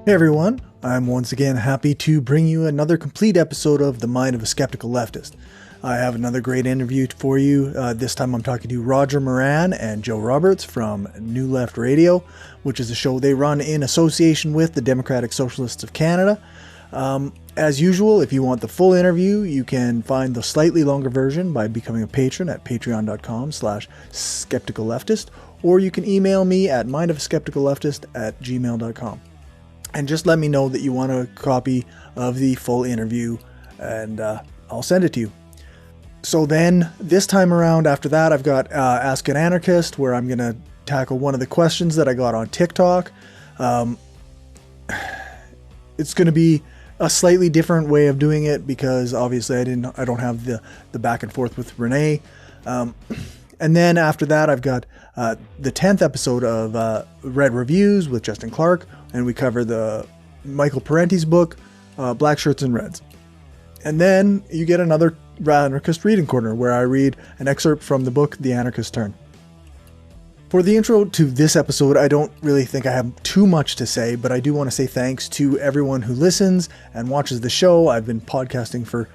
Hey everyone, I'm once again happy to bring you another complete episode of The Mind of a Skeptical Leftist. I have another great interview for you. This time I'm talking to Rodger Moran and Joe Roberts from New Left Radio, which is a show they run in association with the Democratic Socialists of Canada. As usual, if you want the full interview, you can find the slightly longer version by becoming a patron at patreon.com/skepticalleftist, or you can email me at mindofaskepticalleftist@gmail.com. And just let me know that you want a copy of the full interview, and I'll send it to you. So then, this time around, after that, I've got Ask an Anarchist, where I'm going to tackle one of the questions that I got on TikTok. It's going to be a slightly different way of doing it because obviously I don't have the back and forth with Renee. And then after that, I've got the 10th episode of Red Reviews with Justin Clark, and we cover the Michael Parenti's book, Black Shirts and Reds. And then you get another Anarchist Reading Corner, where I read an excerpt from the book, The Anarchist Turn. For the intro to this episode, I don't really think I have too much to say, but I do want to say thanks to everyone who listens and watches the show. I've been podcasting for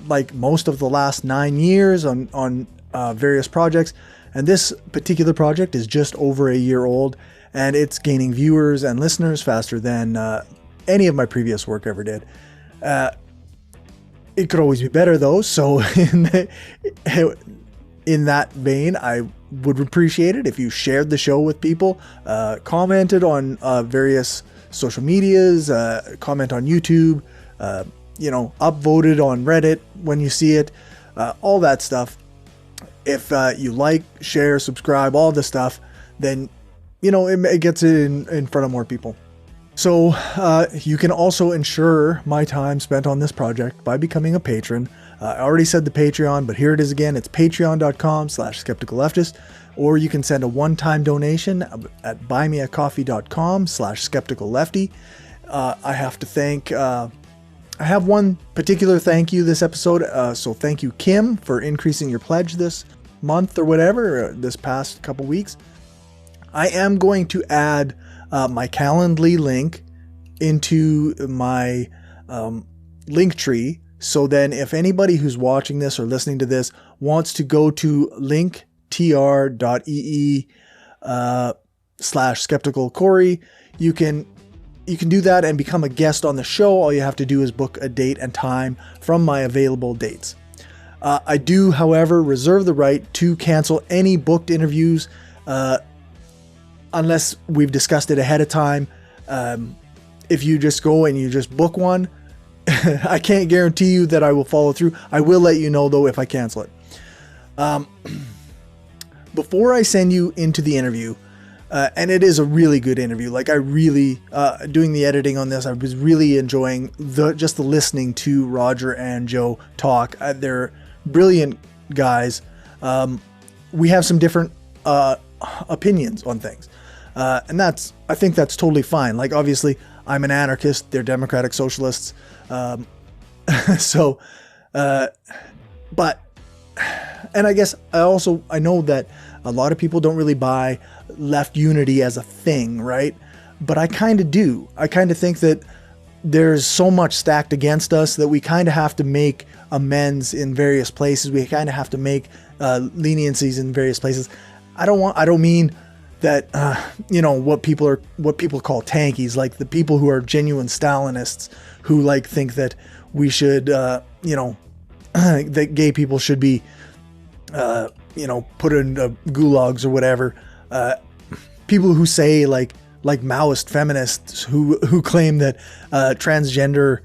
like most of the last 9 years on various projects, and this particular project is just over a year old, and it's gaining viewers and listeners faster than any of my previous work ever did. It could always be better though, so in that vein, I would appreciate it if you shared the show with people, commented on various social medias, comment on YouTube, upvoted on Reddit when you see it, all that stuff. If you like, share, subscribe, all the stuff, then, it gets it in front of more people. So you can also ensure my time spent on this project by becoming a patron. I already said the Patreon, but here it is again. It's patreon.com/skepticalleftist, or you can send a one-time donation at buymeacoffee.com/skepticallefty. I have to thank... I have one particular thank you this episode, so thank you, Kim, for increasing your pledge this month or whatever, this past couple weeks. I am going to add my Calendly link into my Linktree, so then if anybody who's watching this or listening to this wants to go to linktr.ee/skepticalcorey, you can do that and become a guest on the show. All you have to do is book a date and time from my available dates. I do, however, reserve the right to cancel any booked interviews unless we've discussed it ahead of time. If you just go and you just book one, I can't guarantee you that I will follow through. I will let you know, though, if I cancel it. Before I send you into the interview, and it is a really good interview. Like, I really, doing the editing on this, I was really enjoying just the listening to Rodger and Joe talk. They're brilliant guys. We have some different opinions on things. And I think that's totally fine. Like, obviously, I'm an anarchist. They're democratic socialists. And I guess I know that a lot of people don't really buy left unity as a thing, right? But I kind of do. I kind of think that there's so much stacked against us that we kind of have to make amends in various places. We kind of have to make leniencies in various places. I don't mean that what people call tankies, like the people who are genuine Stalinists, who think that we should that gay people should be put in gulags or whatever. People who say like Maoist feminists who claim that transgender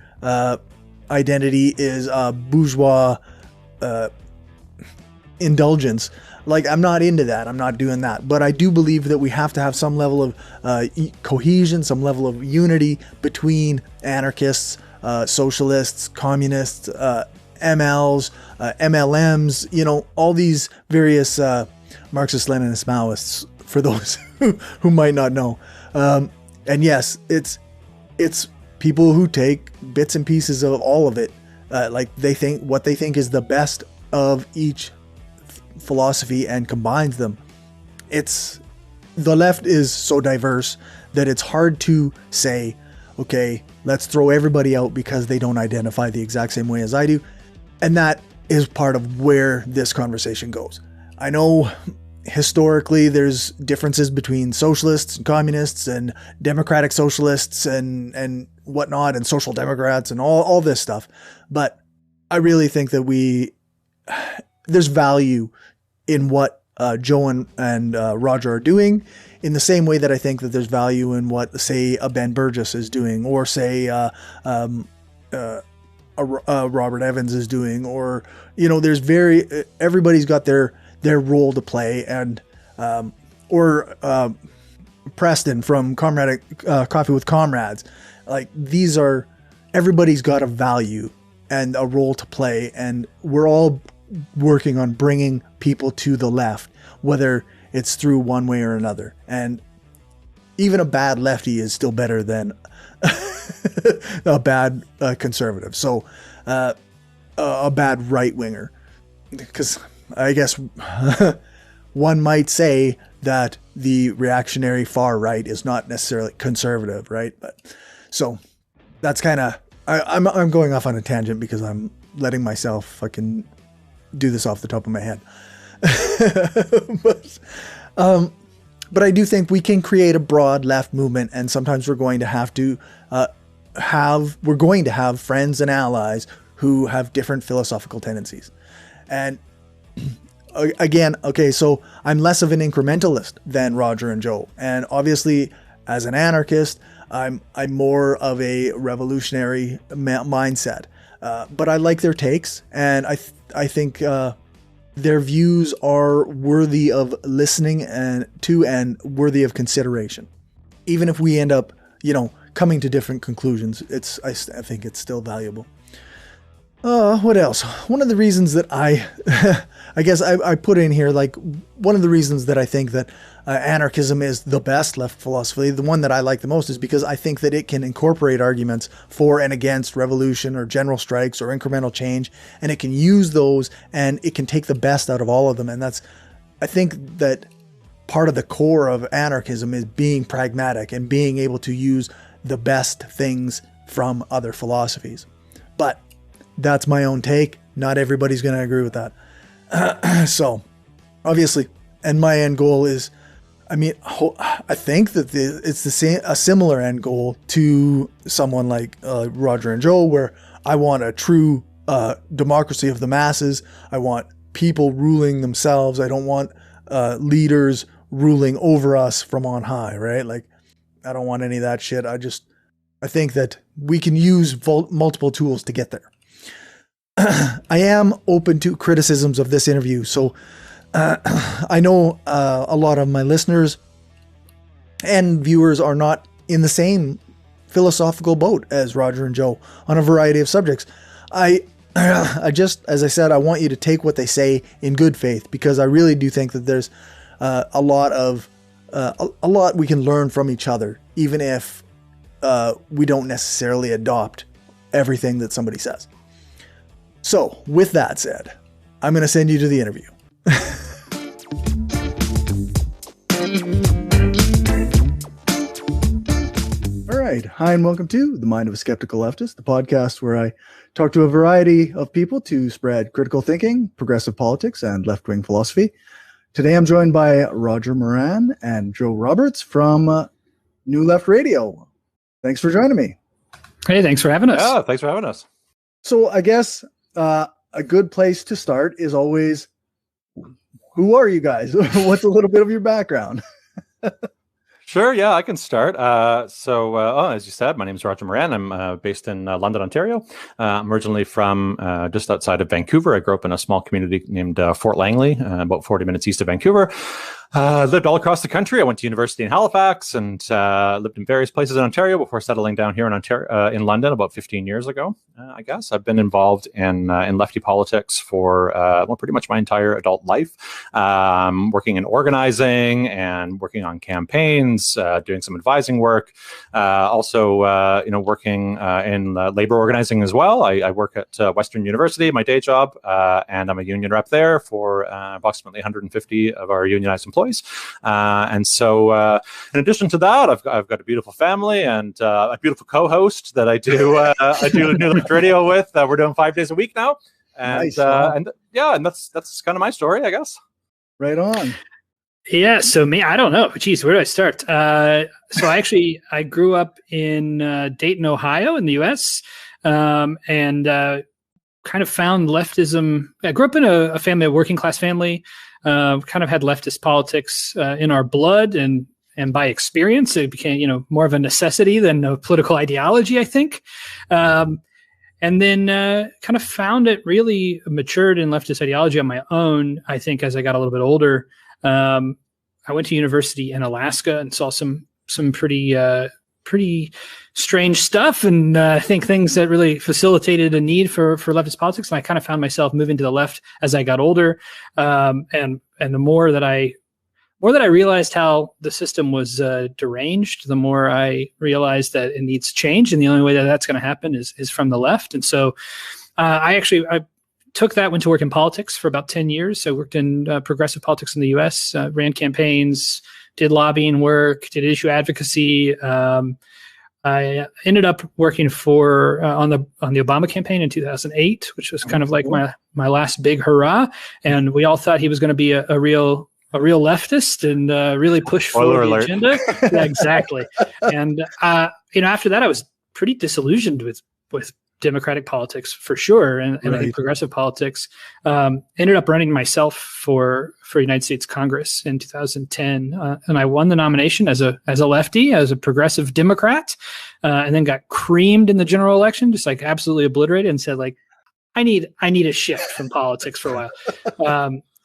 identity is bourgeois indulgence. Like, I'm not into that. I'm not doing that. But I do believe that we have to have some level of cohesion, some level of unity between anarchists, socialists, communists, MLs, MLMs, all these various Marxist, Leninist, Maoists, for those who might not know. And yes, it's people who take bits and pieces of all of it. They think what they think is the best of each philosophy and combines them. The left is so diverse that it's hard to say, okay, let's throw everybody out because they don't identify the exact same way as I do. And that is part of where this conversation goes. I know historically there's differences between socialists and communists and democratic socialists and whatnot, and social democrats and all this stuff. But I really think that there's value in what Joe and Rodger are doing, in the same way that I think that there's value in what, say, a Ben Burgess is doing, or say Robert Evans is doing, or, everybody's got their role to play, and Preston from Coffee with Comrades. Like, everybody's got a value and a role to play, and we're all working on bringing people to the left, whether it's through one way or another. And even a bad lefty is still better than a bad conservative. So a bad right winger, because I guess one might say that the reactionary far right is not necessarily conservative, right? But so that's kind of, I'm going off on a tangent because I'm letting myself fucking do this off the top of my head. But I do think we can create a broad left movement, and sometimes we're going to have to have friends and allies who have different philosophical tendencies. And again, okay, so I'm less of an incrementalist than Rodger and Joe, and obviously as an anarchist, I'm more of a revolutionary mindset. But I like their takes, and I think their views are worthy of listening and worthy of consideration. Even if we end up, coming to different conclusions, I think it's still valuable. What else? One of the reasons that I guess I put in here, like, one of the reasons that I think that anarchism is the best left philosophy, the one that I like the most, is because I think that it can incorporate arguments for and against revolution or general strikes or incremental change, and it can use those, and it can take the best out of all of them. And I think that part of the core of anarchism is being pragmatic and being able to use the best things from other philosophies. But that's my own take. Not everybody's going to agree with that. So obviously, and my end goal is, I think that it's a similar end goal to someone like Rodger and Joe, where I want a true democracy of the masses. I want people ruling themselves. I don't want leaders ruling over us from on high, right? Like, I don't want any of that shit. I think that we can use multiple tools to get there. I am open to criticisms of this interview. So I know a lot of my listeners and viewers are not in the same philosophical boat as Rodger and Joe on a variety of subjects. I just, as I said, I want you to take what they say in good faith, because I really do think that there's a lot we can learn from each other, even if we don't necessarily adopt everything that somebody says. So, with that said, I'm going to send you to the interview. All right. Hi, and welcome to The Mind of a Skeptical Leftist, the podcast where I talk to a variety of people to spread critical thinking, progressive politics, and left-wing philosophy. Today, I'm joined by Rodger Moran and Joe Roberts from New Left Radio. Thanks for joining me. Hey, thanks for having us. Yeah, thanks for having us. So, I guess a good place to start is always, who are you guys? What's a little bit of your background? Sure, yeah, I can start. As you said, my name is Rodger Moran. I'm based in London, Ontario. I'm originally from just outside of Vancouver. I grew up in a small community named Fort Langley, about 40 minutes east of Vancouver. Lived all across the country. I went to university in Halifax and lived in various places in Ontario before settling down here in London about 15 years ago. I guess I've been involved in lefty politics for pretty much my entire adult life, working in organizing and working on campaigns, doing some advising work, also working in labor organizing as well. I work at Western University, my day job, and I'm a union rep there for approximately 150 of our unionized employees. employees. And so in addition to that, I've got a beautiful family and a beautiful co-host that I do New Left Radio with. We're doing 5 days a week now. And Nice. Wow. and that's kind of my story, I guess. Right on. Yeah, so me, I don't know. Geez, where do I start? So I grew up in Dayton, Ohio, in the U.S., and kind of found leftism. I grew up in a family, a working class family. Kind of had leftist politics in our blood, and by experience, it became more of a necessity than a political ideology, I think. And then kind of found it really matured in leftist ideology on my own, I think, as I got a little bit older. I went to university in Alaska and saw some pretty strange stuff, and I think things that really facilitated a need for leftist politics. And I kind of found myself moving to the left as I got older, and the more that I realized how the system was deranged, the more I realized that it needs change, and the only way that that's going to happen is from the left. And so I took that, went to work in politics for about 10 years. I worked in progressive politics in the U.S., ran campaigns, did lobbying work, did issue advocacy. I ended up working for on the Obama campaign in 2008, which was kind of like my last big hurrah. And we all thought he was going to be a real leftist and really push forward the agenda. Yeah, exactly. And after that, I was pretty disillusioned with Democratic politics for sure, and I think progressive politics. Ended up running myself for United States Congress in 2010, and I won the nomination as a lefty, as a progressive Democrat, and then got creamed in the general election, just like absolutely obliterated, and said like, I need a shift from politics for a while.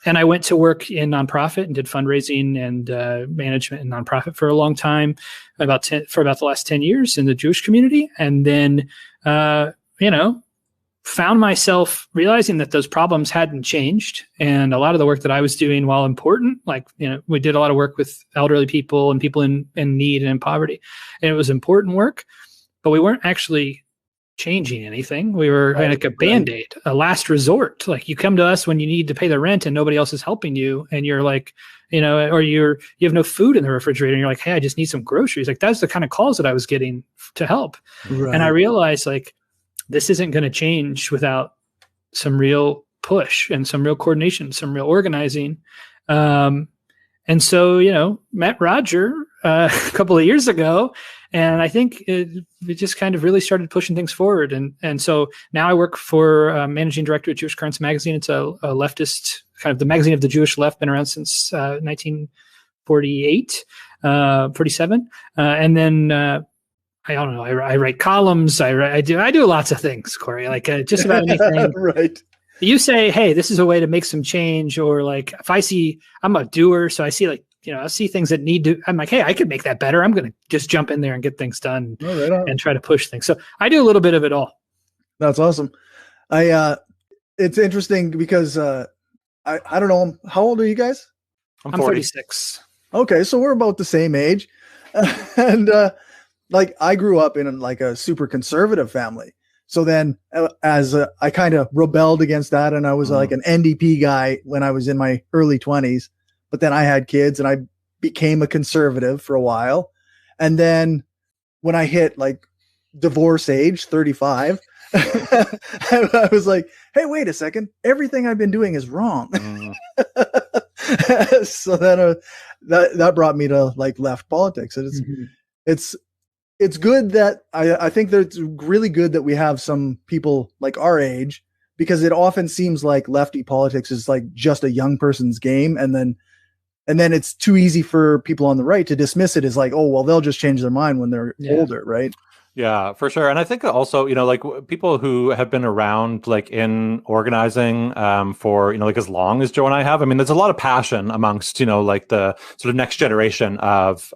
And I went to work in nonprofit and did fundraising and management in nonprofit for a long time, for about the last 10 years in the Jewish community, and then found myself realizing that those problems hadn't changed. And a lot of the work that I was doing, while important, we did a lot of work with elderly people and people in need and in poverty. And it was important work, but we weren't actually changing anything. We were like a Band-Aid, a last resort. Like, you come to us when you need to pay the rent and nobody else is helping you. And you're like, or you have no food in the refrigerator and you're like, hey, I just need some groceries. Like, that's the kind of calls that I was getting to help. Right. And I realized like, this isn't going to change without some real push and some real coordination, some real organizing. And so, met Rodger a couple of years ago, and I think it just kind of really started pushing things forward. And so now I work for managing director at Jewish Currents magazine. It's a leftist, kind of the magazine of the Jewish left, been around since 1948, 47. And then I don't know. I write columns. I do lots of things, Corey. Like just about anything. Right. You say, hey, this is a way to make some change, or like if I see, I'm a doer, so I see I see things that need to. I'm like, hey, I could make that better. I'm going to just jump in there and get things done and try to push things. So I do a little bit of it all. That's awesome. It's interesting because I don't know. How old are you guys? I'm 36. Okay, so we're about the same age, and. Like, I grew up in like a super conservative family. So then as I kind of rebelled against that, and I was like an NDP guy when I was in my early 20s, but then I had kids and I became a conservative for a while. And then when I hit like divorce age, 35, I was like, hey, wait a second. Everything I've been doing is wrong. So then that brought me to like left politics. And it's good that I think that it's really good that we have some people like our age, because it often seems like lefty politics is like just a young person's game. And then it's too easy for people on the right to dismiss it as like, oh, well, they'll just change their mind when they're older. Right. Yeah, for sure. And I think also, like people who have been around like in organizing for, like as long as Joe and I have, I mean, there's a lot of passion amongst, like the sort of next generation of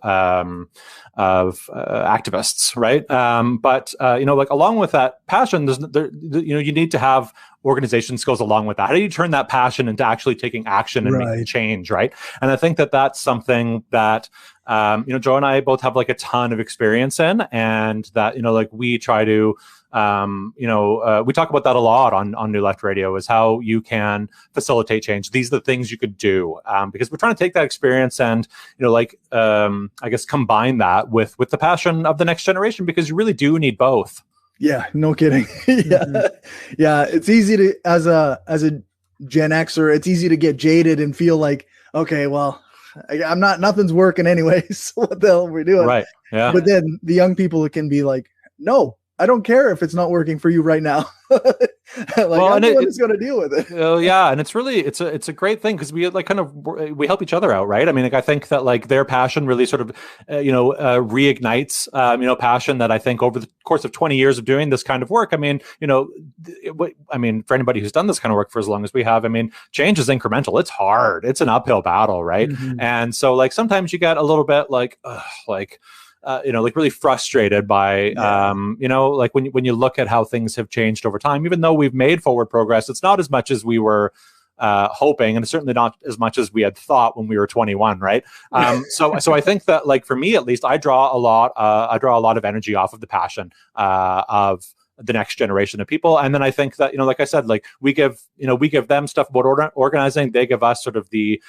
activists, right? But like along with that passion, you need to have organizations goes along with that? How do you turn that passion into actually taking action and making change, right? And I think that that's something that Joe and I both have like a ton of experience in, and that like we try to we talk about that a lot on New Left Radio, is how you can facilitate change. These are the things you could do, because we're trying to take that experience and I guess combine that with the passion of the next generation, because you really do need both. Yeah, no kidding. Yeah. It's easy to, as a Gen Xer, it's easy to get jaded and feel like, okay, well, nothing's working anyways. So what the hell are we doing? Right. Yeah. But then the young people can be like, no, I don't care if it's not working for you right now. I'm the one that's going to deal with it. And it's really, it's a great thing, because we we help each other out, right? I mean, like, I think that like their passion really sort of, reignites, passion that I think over the course of 20 years of doing this kind of work. I mean, for anybody who's done this kind of work for as long as we have, I mean, change is incremental. It's hard. It's an uphill battle, right? Mm-hmm. And so like sometimes you get a little bit like really frustrated by, like when you look at how things have changed over time. Even though we've made forward progress, it's not as much as we were hoping, and it's certainly not as much as we had thought when we were 21, right? So I think that, like, for me at least, I draw a lot of energy off of the passion of the next generation of people. And then I think that, like I said, like we give them stuff about organizing, they give us sort of the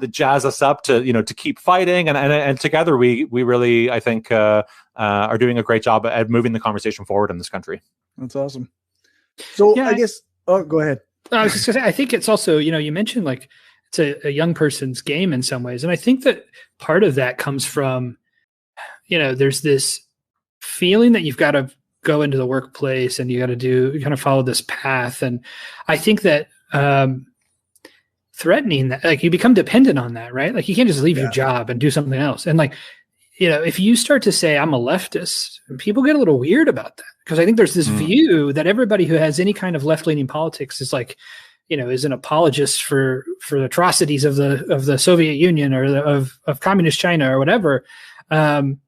jazz us up to keep fighting, and together we really, I think, are doing a great job at moving the conversation forward in this country. That's awesome. So I guess, go ahead. I was just gonna say, I think it's also, you mentioned like it's a young person's game in some ways, and I think that part of that comes from, there's this feeling that you've got to go into the workplace and you kind of follow this path, and I think that threatening that, like, you become dependent on that, right? Like, you can't just leave your job and do something else. And like, if you start to say I'm a leftist, people get a little weird about that, because I think there's this view that everybody who has any kind of left-leaning politics is like, is an apologist for the atrocities of the Soviet Union or of communist China or whatever. And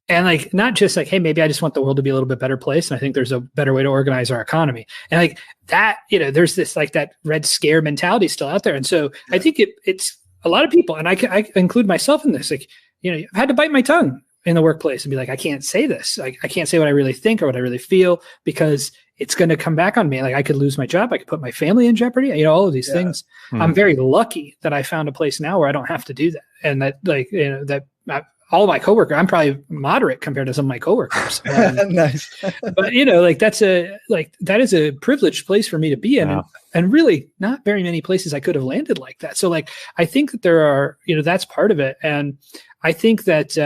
like, not just like, hey, maybe I just want the world to be a little bit better place, and I think there's a better way to organize our economy. And like that, there's this like that Red Scare mentality still out there. And so I think it's a lot of people, and I include myself in this. Like, I've had to bite my tongue in the workplace and be like, I can't say this. I can't say what I really think or what I really feel, because it's going to come back on me. Like, I could lose my job. I could put my family in jeopardy. All of these things. I'm very lucky that I found a place now where I don't have to do that. And that, like, all of my coworkers, I'm probably moderate compared to some of my coworkers. Nice. But like that is a privileged place for me to be in, and really not very many places I could have landed like that. So like, I think that there are, that's part of it. And I think that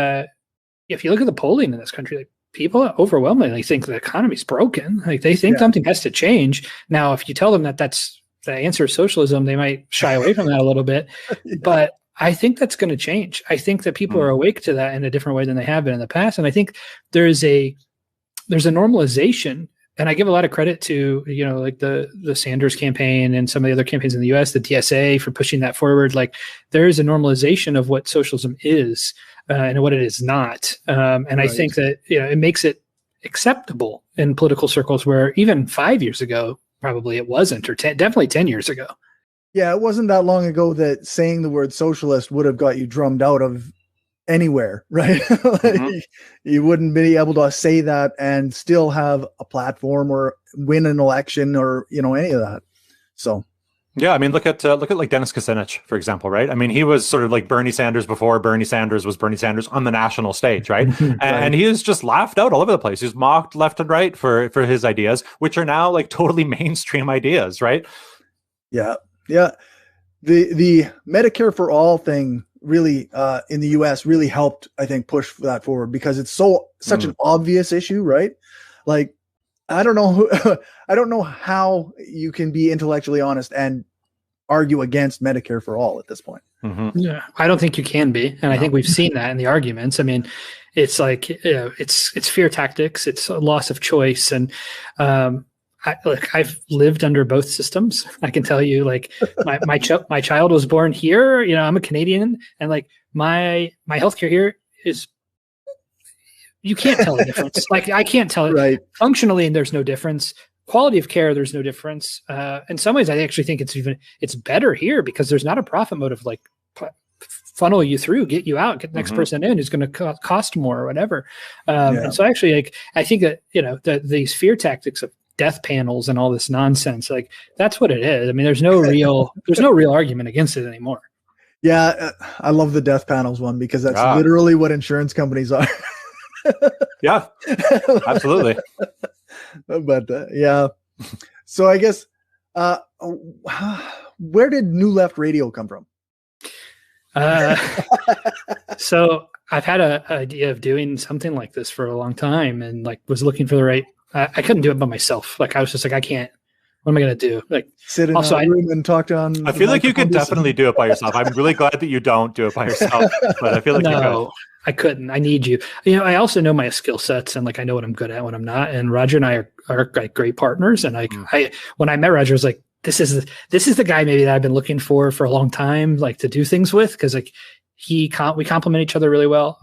if you look at the polling in this country, like, people overwhelmingly think the economy's broken. Like, they think something has to change. Now, if you tell them that that's the answer is socialism, they might shy away from that a little bit. But I think that's going to change. I think that people are awake to that in a different way than they have been in the past. And I think there's a normalization, and I give a lot of credit to, like the Sanders campaign and some of the other campaigns in the US, the DSA, for pushing that forward. Like, there is a normalization of what socialism is and what it is not. And I think that, it makes it acceptable in political circles where even 5 years ago, probably it wasn't, or definitely 10 years ago. Yeah, it wasn't that long ago that saying the word socialist would have got you drummed out of anywhere, right? You wouldn't be able to say that and still have a platform or win an election or, any of that. So, yeah, I mean, look at like Dennis Kucinich, for example, right? I mean, he was sort of like Bernie Sanders before Bernie Sanders was Bernie Sanders on the national stage, right? And he is just laughed out all over the place. He's mocked left and right for his ideas, which are now like totally mainstream ideas, right? Yeah. Yeah. The Medicare for all thing really in the US really helped, I think, push that forward, because it's such an obvious issue, right? Like, I don't know how you can be intellectually honest and argue against Medicare for all at this point. Yeah, I don't think you can be. And I think we've seen that in the arguments. I mean, it's like, it's fear tactics, it's a loss of choice. And I've lived under both systems. I can tell you, like, my child was born here. I'm a Canadian, and like my healthcare here is, you can't tell the difference. Like, I can't tell it. Right. Functionally, and there's no difference. quality of care, there's no difference. In some ways, I actually think it's better here because there's not a profit motive, like funnel you through, get you out, get the next person in who's going to cost more or whatever. And so actually, like, I think that, these fear tactics of death panels and all this nonsense, like, that's what it is. I mean, there's no real argument against it anymore. Yeah. I love the death panels one because that's literally what insurance companies are. Yeah, absolutely. But yeah. So I guess, where did New Left Radio come from? So I've had an idea of doing something like this for a long time, and like was looking for the right. I couldn't do it by myself. Like I was just like, I can't. What am I going to do? Like sit in a room and talk on. I feel like you could definitely do it by yourself. I'm really glad that you don't do it by yourself, but I feel like you could. I couldn't. I need you. I also know my skill sets and like I know what I'm good at, what I'm not. And Rodger and I are like great partners. And when I met Rodger, I was like, this is the guy maybe that I've been looking for a long time, like to do things with, because like we complement each other really well.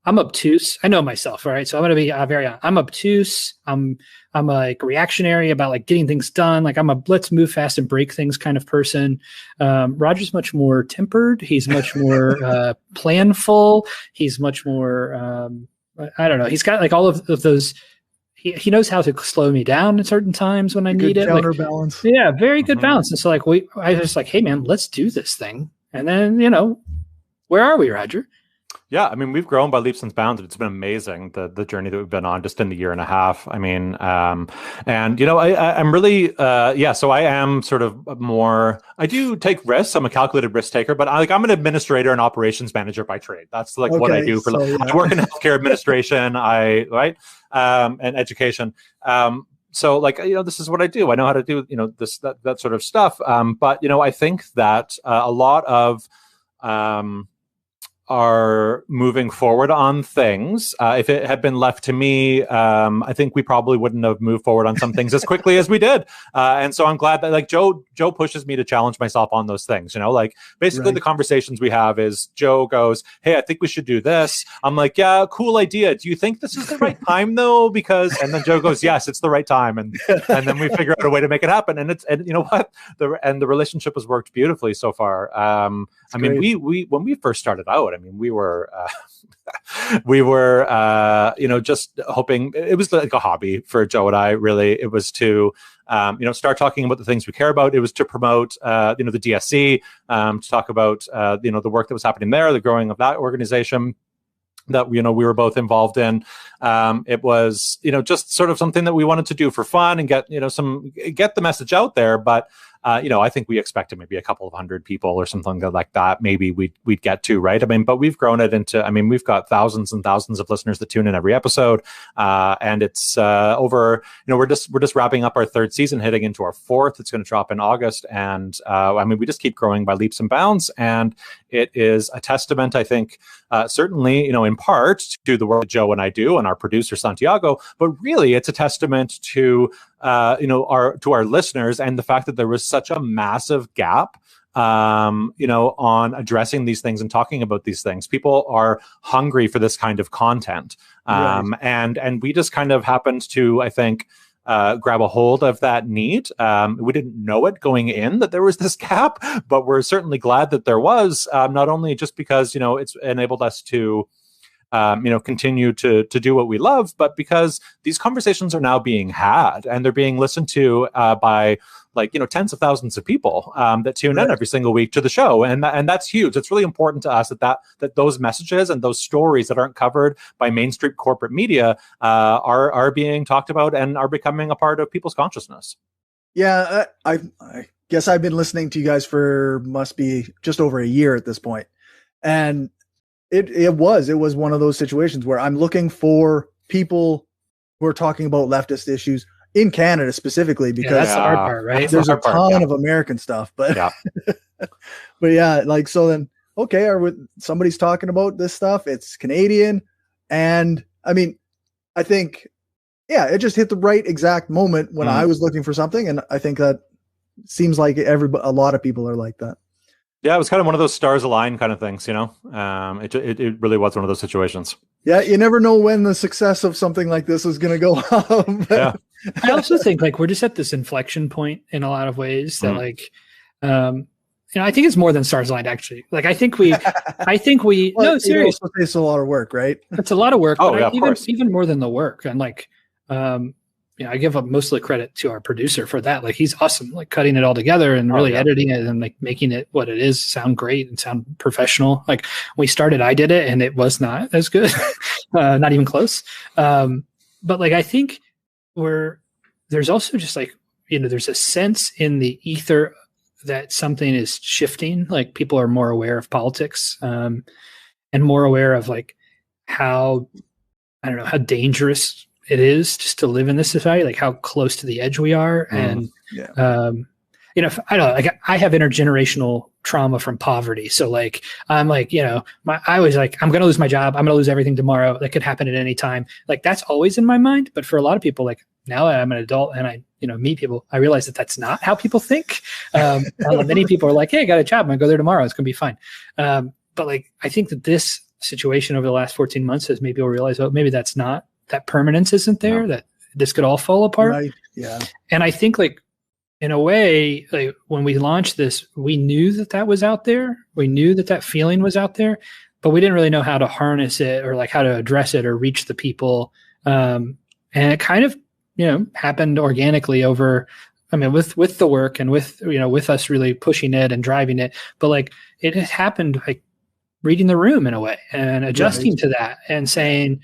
I'm obtuse. I know myself, all right? So I'm going to be very honest. I'm obtuse. I'm like reactionary about like getting things done. Like I'm a let's move fast and break things kind of person. Rodger's much more tempered. He's much more planful. He's much more, I don't know. He's got like all of those. He knows how to slow me down at certain times when I need it. Counterbalance. Like, yeah, very good balance. And so like I was like, hey man, let's do this thing. And then, where are we, Rodger? Yeah, I mean, we've grown by leaps and bounds. It's been amazing, the journey that we've been on just in the year and a half. I mean, and I'm really, so I am sort of more, I do take risks. I'm a calculated risk taker, but I'm an administrator and operations manager by trade. That's like what I do I work in healthcare administration, and education. So like, this is what I do. I know how to do, that sort of stuff. But, I think that a lot of, are moving forward on things. If it had been left to me, I think we probably wouldn't have moved forward on some things as quickly as we did. And so I'm glad that like Joe pushes me to challenge myself on those things. Like basically the conversations we have is Joe goes, hey, I think we should do this. I'm like, yeah, cool idea. Do you think this is the right time though? And then Joe goes, yes, it's the right time. And then we figure out a way to make it happen. And you know what? The relationship has worked beautifully so far. I mean, we when we first started out, we were just hoping it was like a hobby for Joe and I. Really, it was to start talking about the things we care about. It was to promote the DSC, to talk about the work that was happening there, the growing of that organization that we were both involved in. It was just sort of something that we wanted to do for fun and get get the message out there, but. I think we expected maybe a couple of hundred people or something like that. Maybe we'd get to, right? But we've grown it into, we've got thousands and thousands of listeners that tune in every episode. And it's over, we're just wrapping up our third season, heading into our fourth. It's going to drop in August. And we just keep growing by leaps and bounds. And it is a testament, I think, certainly, in part to the work that Joe and I do and our producer, Santiago, but really it's a testament to, our listeners and the fact that there was such a massive gap, on addressing these things and talking about these things. People are hungry for this kind of content. And we just kind of happened to, I think, grab a hold of that need. We didn't know it going in that there was this gap, but we're certainly glad that there was, not only just because, it's enabled us to continue to do what we love, but because these conversations are now being had and they're being listened to by tens of thousands of people that tune in every single week to the show. And that's huge. It's really important to us that those messages and those stories that aren't covered by mainstream corporate media are being talked about and are becoming a part of people's consciousness. Yeah, I guess I've been listening to you guys for must be just over a year at this point. And it was one of those situations where I'm looking for people who are talking about leftist issues in Canada specifically, because that's the hard part, right? There's a ton of American stuff, but but yeah, so then, okay, somebody's talking about this stuff. It's Canadian. And I think, it just hit the right exact moment when I was looking for something. And I think that seems like a lot of people are like that. Yeah, it was kind of one of those stars align kind of things, It really was one of those situations. Yeah, you never know when the success of something like this is going to go up. I also think like we're just at this inflection point in a lot of ways that like, I think it's more than stars aligned actually. Like I think we, well, no, seriously, it's a lot of work, right? it's a lot of work. Oh, but yeah, even more than the work. And like, I give up mostly credit to our producer for that. Like he's awesome, like cutting it all together and really editing it and like making it what it is sound great and sound professional. Like when we started, I did it and it was not as good, not even close. But like, I think there's also just like, there's a sense in the ether that something is shifting. Like people are more aware of politics, and more aware of like how dangerous it is just to live in this society, like how close to the edge we are. And, I don't know, like I have intergenerational trauma from poverty. So like, I'm like, I was like, I'm going to lose my job. I'm going to lose everything tomorrow. That could happen at any time. Like that's always in my mind. But for a lot of people, like now that I'm an adult and I, meet people, I realize that that's not how people think. Many people are like, hey, I got a job. I'm going to go there tomorrow. It's going to be fine. But like, I think that this situation over the last 14 months has made people realize, oh, maybe that's not, that permanence isn't there, that this could all fall apart. Right. Yeah. And I think like, in a way, like when we launched this, we knew that was out there. We knew that feeling was out there, but we didn't really know how to harness it or like how to address it or reach the people. And it kind of, happened organically over, with the work and with us really pushing it and driving it. But like it happened like reading the room in a way and adjusting to that and saying,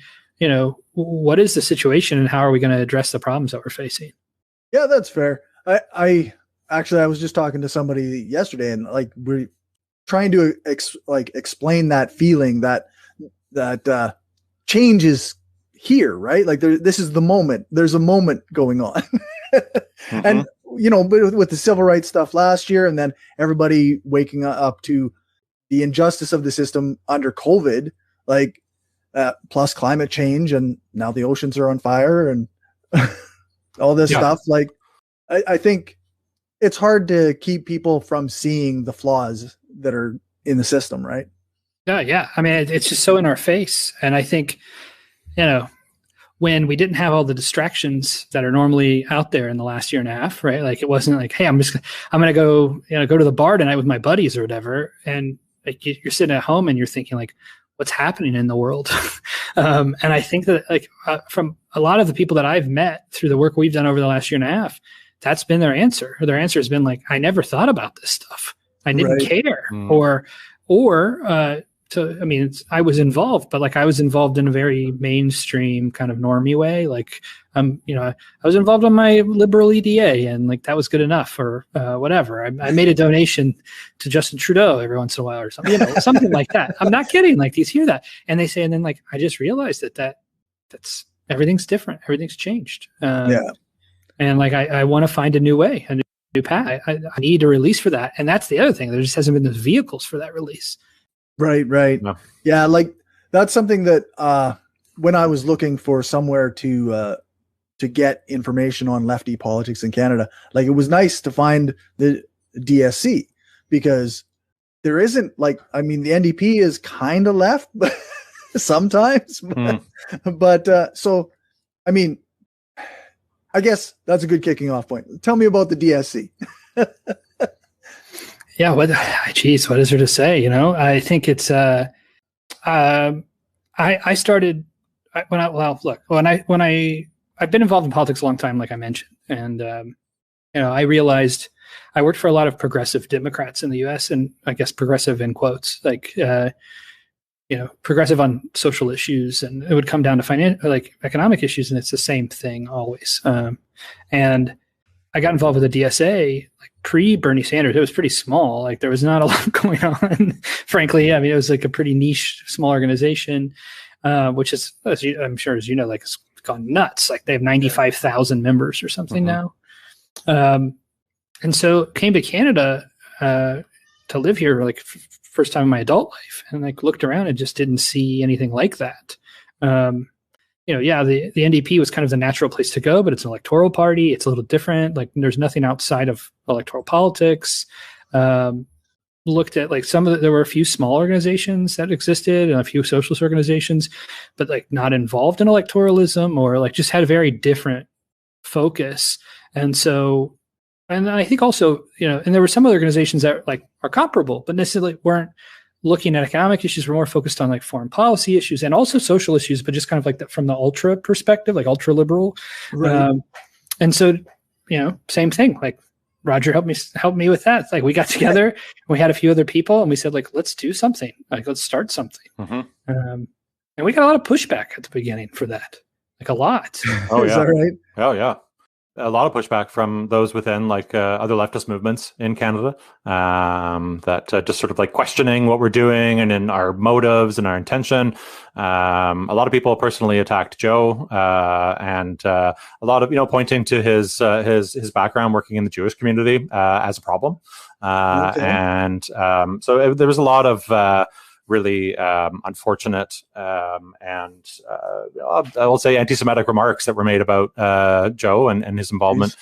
what is the situation and how are we going to address the problems that we're facing? Yeah, that's fair. I was just talking to somebody yesterday and like we're trying to explain that feeling that change is here, right? Like this is the moment. There's a moment going on. And but with the civil rights stuff last year and then everybody waking up to the injustice of the system under COVID, like plus climate change, and now the oceans are on fire and all this stuff. Like, I think it's hard to keep people from seeing the flaws that are in the system, right? Yeah. It's just so in our face. And I think, when we didn't have all the distractions that are normally out there in the last year and a half, right? Like it wasn't like, hey, I'm going to go, go to the bar tonight with my buddies or whatever. And like you're sitting at home and you're thinking like, what's happening in the world? And I think that like from a lot of the people that I've met through the work we've done over the last year and a half, that's been their answer. Their answer has been like, I never thought about this stuff. I didn't care. I was involved, but like I was involved in a very mainstream kind of normie way. Like, I was involved on my liberal EDA and like that was good enough or whatever. I made a donation to Justin Trudeau every once in a while or something, something like that. I'm not kidding. Like these hear that and they say, and then like, I just realized that's everything's different. Everything's changed. And like, I want to find a new way, a new path. I need a release for that. And that's the other thing. There just hasn't been the vehicles for that release. Right. No. Yeah. Like that's something that, when I was looking for somewhere to get information on lefty politics in Canada, like it was nice to find the DSC because there isn't like, the NDP is kind of left but sometimes, but so, I guess that's a good kicking off point. Tell me about the DSC. Yeah. What is there to say? I think it's, I started I've been involved in politics a long time, like I mentioned. And, I realized I worked for a lot of progressive Democrats in the US and I guess progressive in quotes, like, progressive on social issues, and it would come down to economic issues. And it's the same thing always. And I got involved with the DSA, like pre Bernie Sanders. It was pretty small. Like there was not a lot going on, frankly. It was like a pretty niche, small organization, which is, I'm sure, as you know, like it's gone nuts. Like they have 95,000 members or something now. And so came to Canada to live here, like first time in my adult life, and like looked around and just didn't see anything like that. The NDP was kind of the natural place to go, but it's an electoral party. It's a little different. Like there's nothing outside of electoral politics. Looked at like there were a few small organizations that existed and a few socialist organizations, but like not involved in electoralism or like just had a very different focus. And so, and I think also, and there were some other organizations that like are comparable, but necessarily weren't looking at economic issues. We're more focused on like foreign policy issues and also social issues, but just kind of like that from the ultra perspective, like ultra liberal. Right. And so, same thing, like Rodger helped me with that. It's like we got together and we had a few other people and we said like, let's do something, like let's start something. And we got a lot of pushback at the beginning for that, like a lot. Oh yeah. Is that right? Oh yeah. A lot of pushback from those within like other leftist movements in Canada that just sort of like questioning what we're doing and in our motives and our intention. A lot of people personally attacked Joe and a lot of, pointing to his background working in the Jewish community as a problem. And so there was a lot of really unfortunate and I will say anti-Semitic remarks that were made about Joe and his involvement,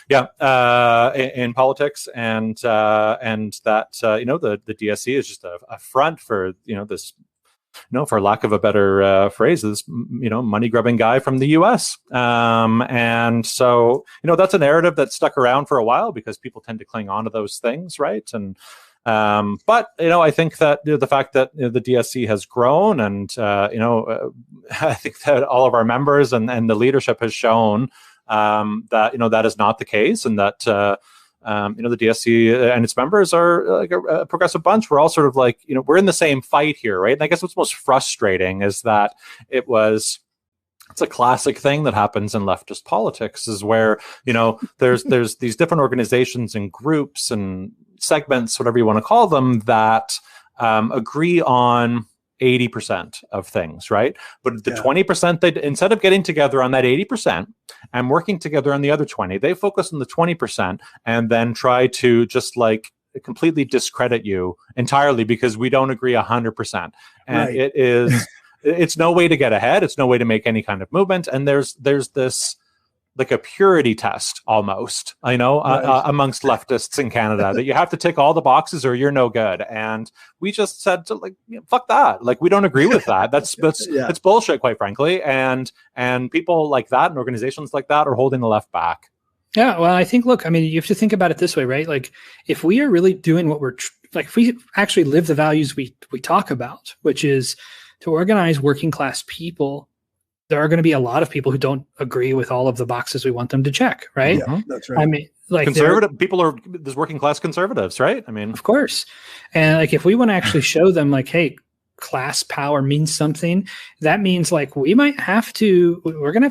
in politics, and that the DSC is just a front for this, for lack of a better phrase, this money grubbing guy from the U.S. And so that's a narrative that stuck around for a while because people tend to cling on to those things, right? And but I think that the fact that the DSC has grown, and I think that all of our members and the leadership has shown that that is not the case, and that the DSC and its members are like a progressive bunch. We're all sort of like we're in the same fight here, right? And I guess what's most frustrating is that it's a classic thing that happens in leftist politics, is where there's these different organizations and groups and segments, whatever you want to call them, that agree on 80% of things, right? But the 20%, they, instead of getting together on that 80% and working together on the other 20, they focus on the 20% and then try to just like completely discredit you entirely because we don't agree 100%. And it is, it's no way to get ahead. It's no way to make any kind of movement. And there's this like a purity test almost, amongst leftists in Canada that you have to tick all the boxes or you're no good. And we just said to fuck that. Like, we don't agree with that. That's it's bullshit, quite frankly. And people like that and organizations like that are holding the left back. Yeah. Well, I think, look, you have to think about it this way, right? Like, if we are really doing what we're if we actually live the values we talk about, which is to organize working class people, there are going to be a lot of people who don't agree with all of the boxes we want them to check, right? Yeah, that's right. Like conservative people there's working class conservatives, right? Of course. And like, if we want to actually show them like, hey, class power means something, that means like we're going to have to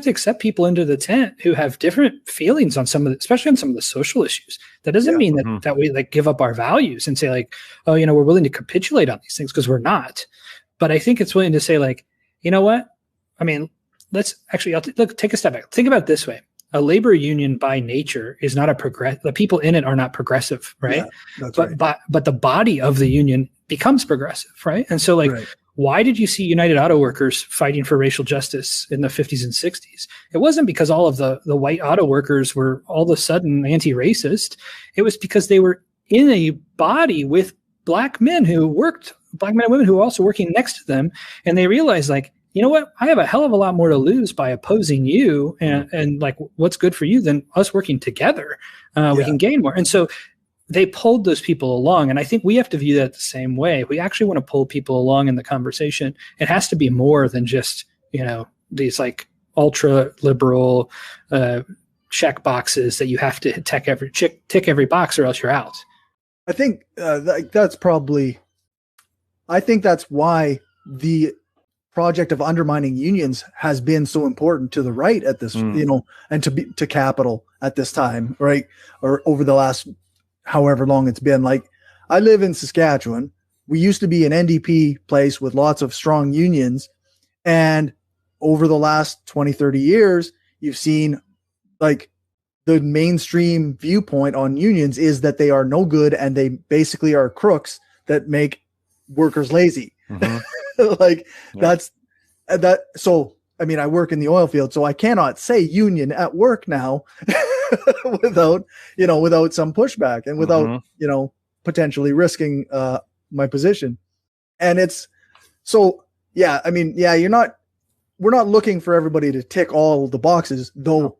accept people into the tent who have different feelings on especially on some of the social issues. That doesn't mean that we like give up our values and say like, oh, we're willing to capitulate on these things, because we're not. But I think it's willing to say like, you know what? Let's actually, take a step back. Think about it this way. A labor union by nature is not the people in it are not progressive, right? Yeah, that's right. But the body of the union becomes progressive, right? And so why did you see United Auto Workers fighting for racial justice in the 50s and 60s? It wasn't because all of the white auto workers were all of a sudden anti-racist. It was because they were in a body with black men and women who were also working next to them. And they realized like, you know what? I have a hell of a lot more to lose by opposing you and like what's good for you than us working together. We can gain more. And so they pulled those people along. And I think we have to view that the same way. We actually want to pull people along in the conversation. It has to be more than just, these like ultra liberal check boxes that you have to tick every box or else you're out. I think that's why the project of undermining unions has been so important to the right at this, and to capital at this time, right? Or over the last however long it's been. Like, I live in Saskatchewan. We used to be an NDP place with lots of strong unions. And over the last 20, 30 years, you've seen like the mainstream viewpoint on unions is that they are no good and they basically are crooks that make workers lazy. That's that. So, I work in the oil field, so I cannot say union at work now without some pushback and without, potentially risking my position. And it's so, we're not looking for everybody to tick all the boxes, though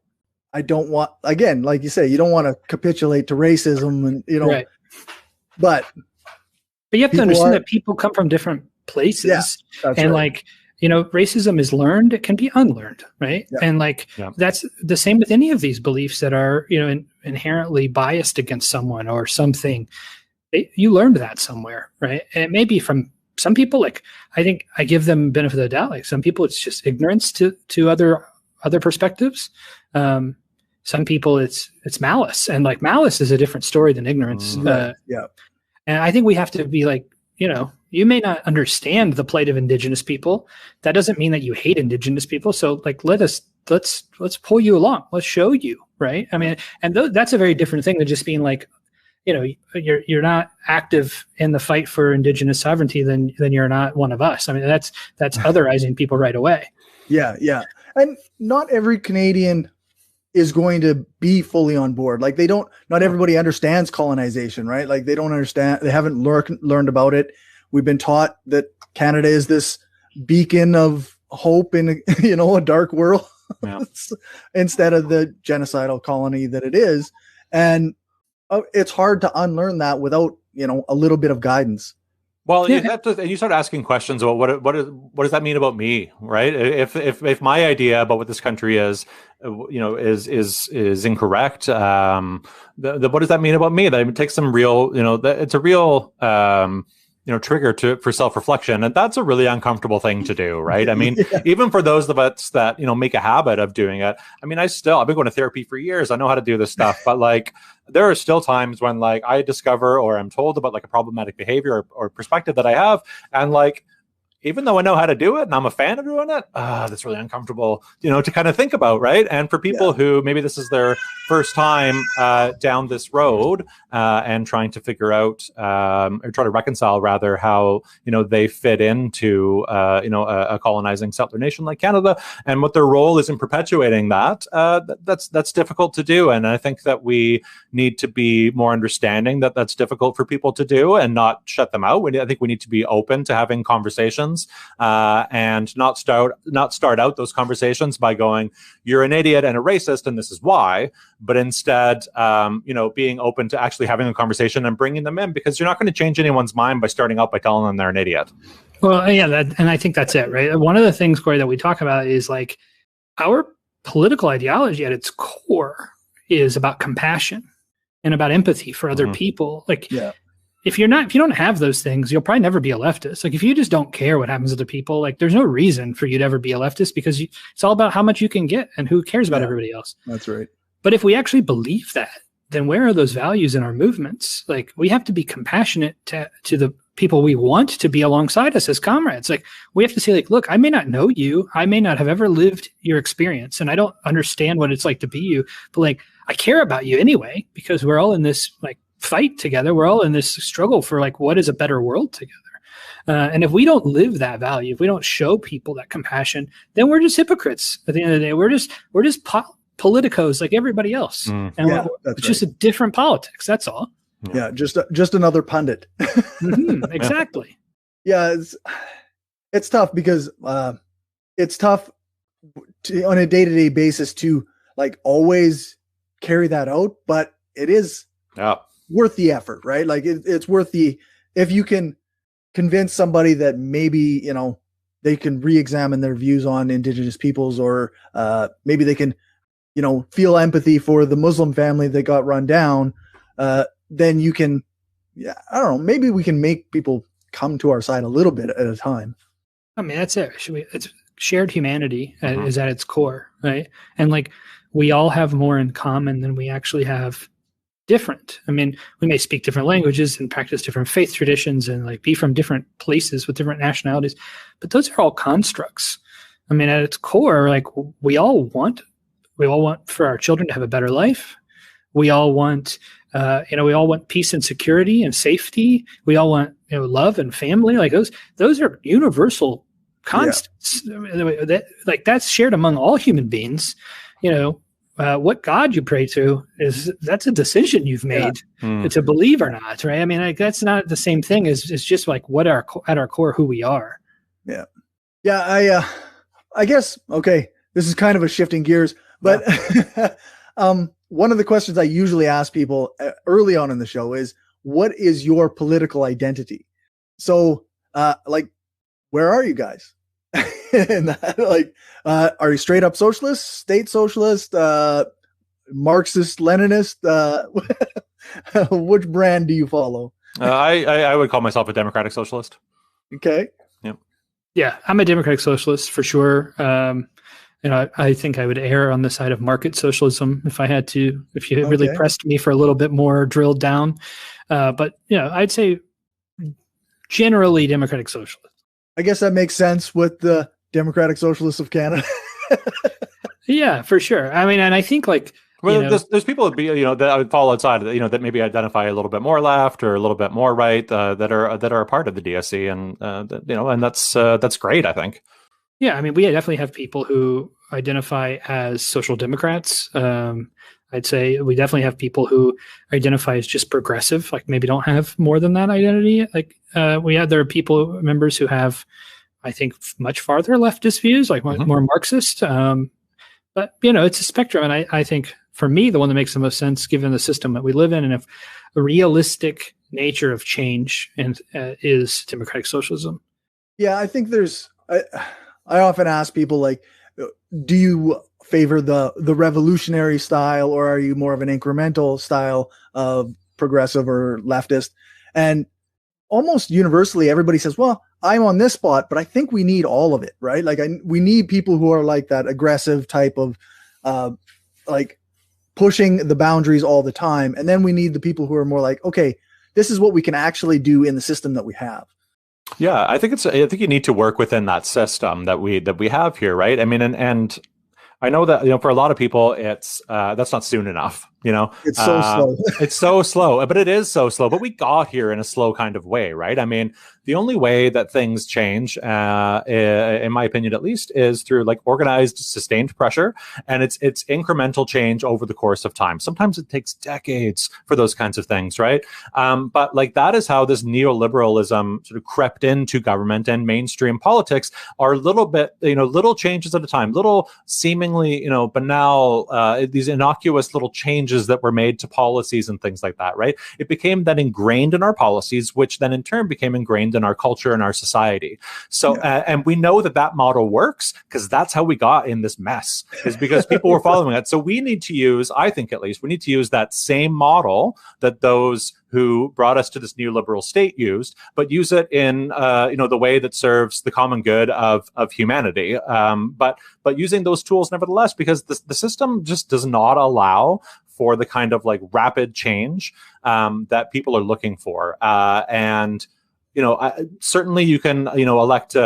I don't want, again, like you say, you don't want to capitulate to racism and, you know, Right. but you have to understand that people come from different places. Yeah, that's and right. like, you know, racism is learned. It can be unlearned. Right. Yeah. And like, that's the same with any of these beliefs that are, you know, inherently biased against someone or something. You learned that somewhere. Right. And it may be from some people. Like, I think I give them benefit of the doubt. Like some people, it's just ignorance to other perspectives. Some people it's malice, and like malice is a different story than ignorance. And I think we have to be like, you know, you may not understand the plight of Indigenous people. That doesn't mean that you hate Indigenous people. So like, let's pull you along. Let's show you. Right. I mean, and that's a very different thing than just being like, you know, you're not active in the fight for Indigenous sovereignty, then you're not one of us. I mean, that's otherizing people right away. Yeah. Yeah. And not every Canadian is going to be fully on board. Like not everybody understands colonization, right? Like they don't understand, they haven't learned about it. We've been taught that Canada is this beacon of hope in, you know, a dark world instead of the genocidal colony that it is. And it's hard to unlearn that without, you know, a little bit of guidance. Well, and you start asking questions about what does that mean about me, right? If my idea about what this country is, you know, is incorrect, what does that mean about me? That it takes some real, you know, it's a real you know, trigger for self-reflection, and that's a really uncomfortable thing to do, right? I mean, even for those of us that, you know, make a habit of doing it. I mean, I've been going to therapy for years. I know how to do this stuff, but like, there are still times when like I discover or I'm told about like a problematic behavior or perspective that I have, and like, even though I know how to do it and I'm a fan of doing it, that's really uncomfortable, you know, to kind of think about, right? And for people who maybe this is their first time down this road and trying to figure out or try to reconcile rather how, you know, they fit into, you know, a colonizing settler nation like Canada and what their role is in perpetuating that, that's difficult to do. And I think that we need to be more understanding that that's difficult for people to do and not shut them out. I think we need to be open to having conversations. And not start out those conversations by going, you're an idiot and a racist and this is why, but instead, you know, being open to actually having a conversation and bringing them in, because you're not going to change anyone's mind by starting out by telling them they're an idiot. Well, yeah, and I think that's it, right? One of the things, Corey, that we talk about is like our political ideology at its core is about compassion and about empathy for other people. Like, if you don't have those things, you'll probably never be a leftist. Like if you just don't care what happens to the people, like there's no reason for you to ever be a leftist, because it's all about how much you can get and who cares about everybody else. That's right. But if we actually believe that, then where are those values in our movements? Like we have to be compassionate to the people we want to be alongside us as comrades. Like we have to say, like, look, I may not know you, I may not have ever lived your experience, and I don't understand what it's like to be you, but like I care about you anyway, because we're all in this like fight together. We're all in this struggle for like, what is a better world together? And if we don't live that value, if we don't show people that compassion, then we're just hypocrites. At the end of the day, we're just politicos like everybody else. And it's just a different politics. That's all. Yeah. Just another pundit. Exactly. Yeah. It's tough because it's tough on a day-to-day basis to like always carry that out, but it is worth the effort, right? Like it's worth if you can convince somebody that maybe, you know, they can re-examine their views on Indigenous peoples, or maybe they can, you know, feel empathy for the Muslim family that got run down, then you can, I don't know, maybe we can make people come to our side a little bit at a time. I mean, that's it. It's shared humanity is at its core, right? And like, we all have more in common than we actually have different. I mean, we may speak different languages and practice different faith traditions and like be from different places with different nationalities, but those are all constructs. I mean, at its core, like we all want for our children to have a better life. We all want, we all want peace and security and safety. We all want, love and family. Like those are universal constants. Yeah. That's shared among all human beings. What God you pray to that's a decision you've made to believe or not, right? I mean, like, that's not the same thing as it's just like what at our core who we are. Yeah, yeah. I guess okay. This is kind of a shifting gears, but One of the questions I usually ask people early on in the show is, what is your political identity? So, like, where are you guys? And like, are you straight up socialist, state socialist, Marxist, Leninist? Which brand do you follow? I would call myself a democratic socialist. Okay. Yeah, I'm a democratic socialist for sure. I think I would err on the side of market socialism if I had to, if you really pressed me for a little bit more drilled down. But I'd say generally democratic socialist. I guess that makes sense with the Democratic Socialists of Canada. Yeah, for sure. I mean, and I think there's people that I would fall outside of that maybe identify a little bit more left or a little bit more right that are a part of the DSC, and that's great, I think. Yeah, I mean, we definitely have people who identify as social democrats. I'd say we definitely have people who identify as just progressive, like maybe don't have more than that identity. Like there are members who have, I think, much farther leftist views, like more Marxist. But it's a spectrum, and I think for me, the one that makes the most sense, given the system that we live in, and if a realistic nature of change is democratic socialism. Yeah, I think I often ask people, like, do you favor the revolutionary style, or are you more of an incremental style of progressive or leftist? And almost universally, everybody says, well, I'm on this spot, but I think we need all of it, right? Like we need people who are like that aggressive type of like pushing the boundaries all the time. And then we need the people who are more like, okay, this is what we can actually do in the system that we have. Yeah, I think you need to work within that system that we have here, right? I mean, and I know that for a lot of people, it's that's not soon enough. It's so slow. It's so slow, but it is so slow. But we got here in a slow kind of way, right? I mean, the only way that things change, in my opinion at least, is through like organized, sustained pressure, and it's incremental change over the course of time. Sometimes it takes decades for those kinds of things, right? But like that is how this neoliberalism sort of crept into government and mainstream politics. Are little changes at a time, little seemingly banal, these innocuous little changes that were made to policies and things like that, right? It became then ingrained in our policies, which then in turn became ingrained in our culture and our society. So, and we know that model works because that's how we got in this mess, is because people were following it. So we need to use, I think at least, we need to use that same model that those who brought us to this neoliberal state used, but use it in the way that serves the common good of humanity. But using those tools nevertheless, because the system just does not allow for the kind of like rapid change that people are looking for. Certainly you can elect.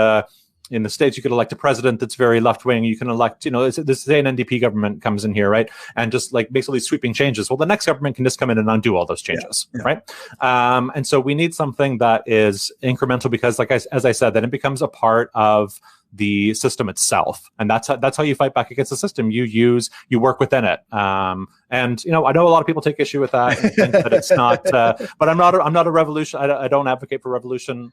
In the States, you could elect a president that's very left-wing. You can elect, say an NDP government comes in here, right? And just like makes all these sweeping changes. Well, the next government can just come in and undo all those changes, right? And so we need something that is incremental because, as I said, then it becomes a part of the system itself, and that's how you fight back against the system. You work within it, and I know a lot of people take issue with that and think that it's not. But I'm not a revolution. I don't advocate for revolution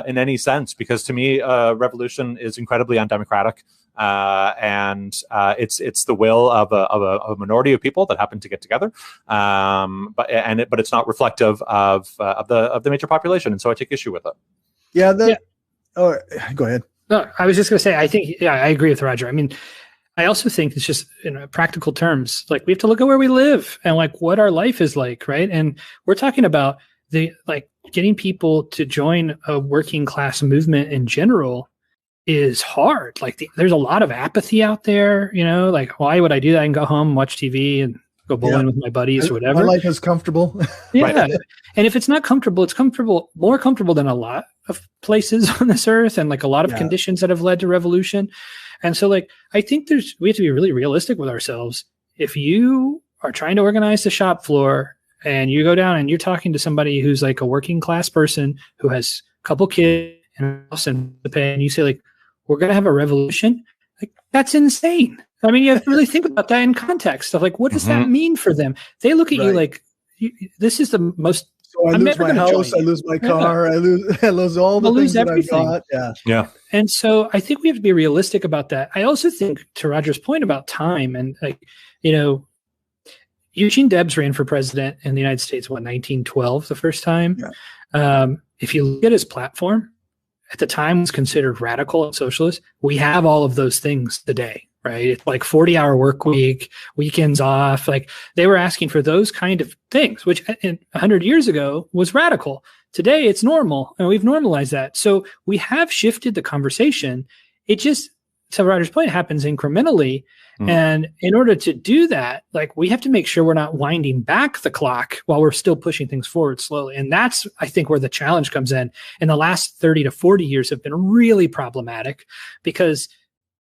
in any sense, because to me, revolution is incredibly undemocratic, and it's the will of a minority of people that happen to get together, but it's not reflective of the major population, and so I take issue with it. Oh, go ahead. No, I was just going to say, I think, I agree with Rodger. I mean, I also think it's just in practical terms, like we have to look at where we live and like what our life is like, right? And we're talking about getting people to join a working class movement in general is hard. Like there's a lot of apathy out there, like why would I do that? I can go home, watch TV and go bowling with my buddies or whatever. My life is comfortable. Yeah. Right. And if it's not comfortable, it's more comfortable than a lot of places on this earth and like a lot of conditions that have led to revolution. And so I think we have to be really realistic with ourselves. If you are trying to organize the shop floor and you go down and you're talking to somebody who's like a working class person who has a couple kids and a house and to pay, and you say like, we're going to have a revolution. Like that's insane. I mean, you have to really think about that in context of like, what does that mean for them? They look at you like, this is the most. So I lose my house, I lose my car, I lose all the things that I've got. Yeah. And so I think we have to be realistic about that. I also think, to Rodger's point about time and Eugene Debs ran for president in the United States, 1912, the first time. Yeah. If you look at his platform, at the time was considered radical and socialist. We have all of those things today, right? It's like 40-hour work week, weekends off. Like they were asking for those kind of things, which 100 years ago was radical. Today it's normal, and we've normalized that. So we have shifted the conversation. It just, to Rodger's point, happens incrementally. And in order to do that, like we have to make sure we're not winding back the clock while we're still pushing things forward slowly. And that's, I think, where the challenge comes in. And the last 30 to 40 years have been really problematic because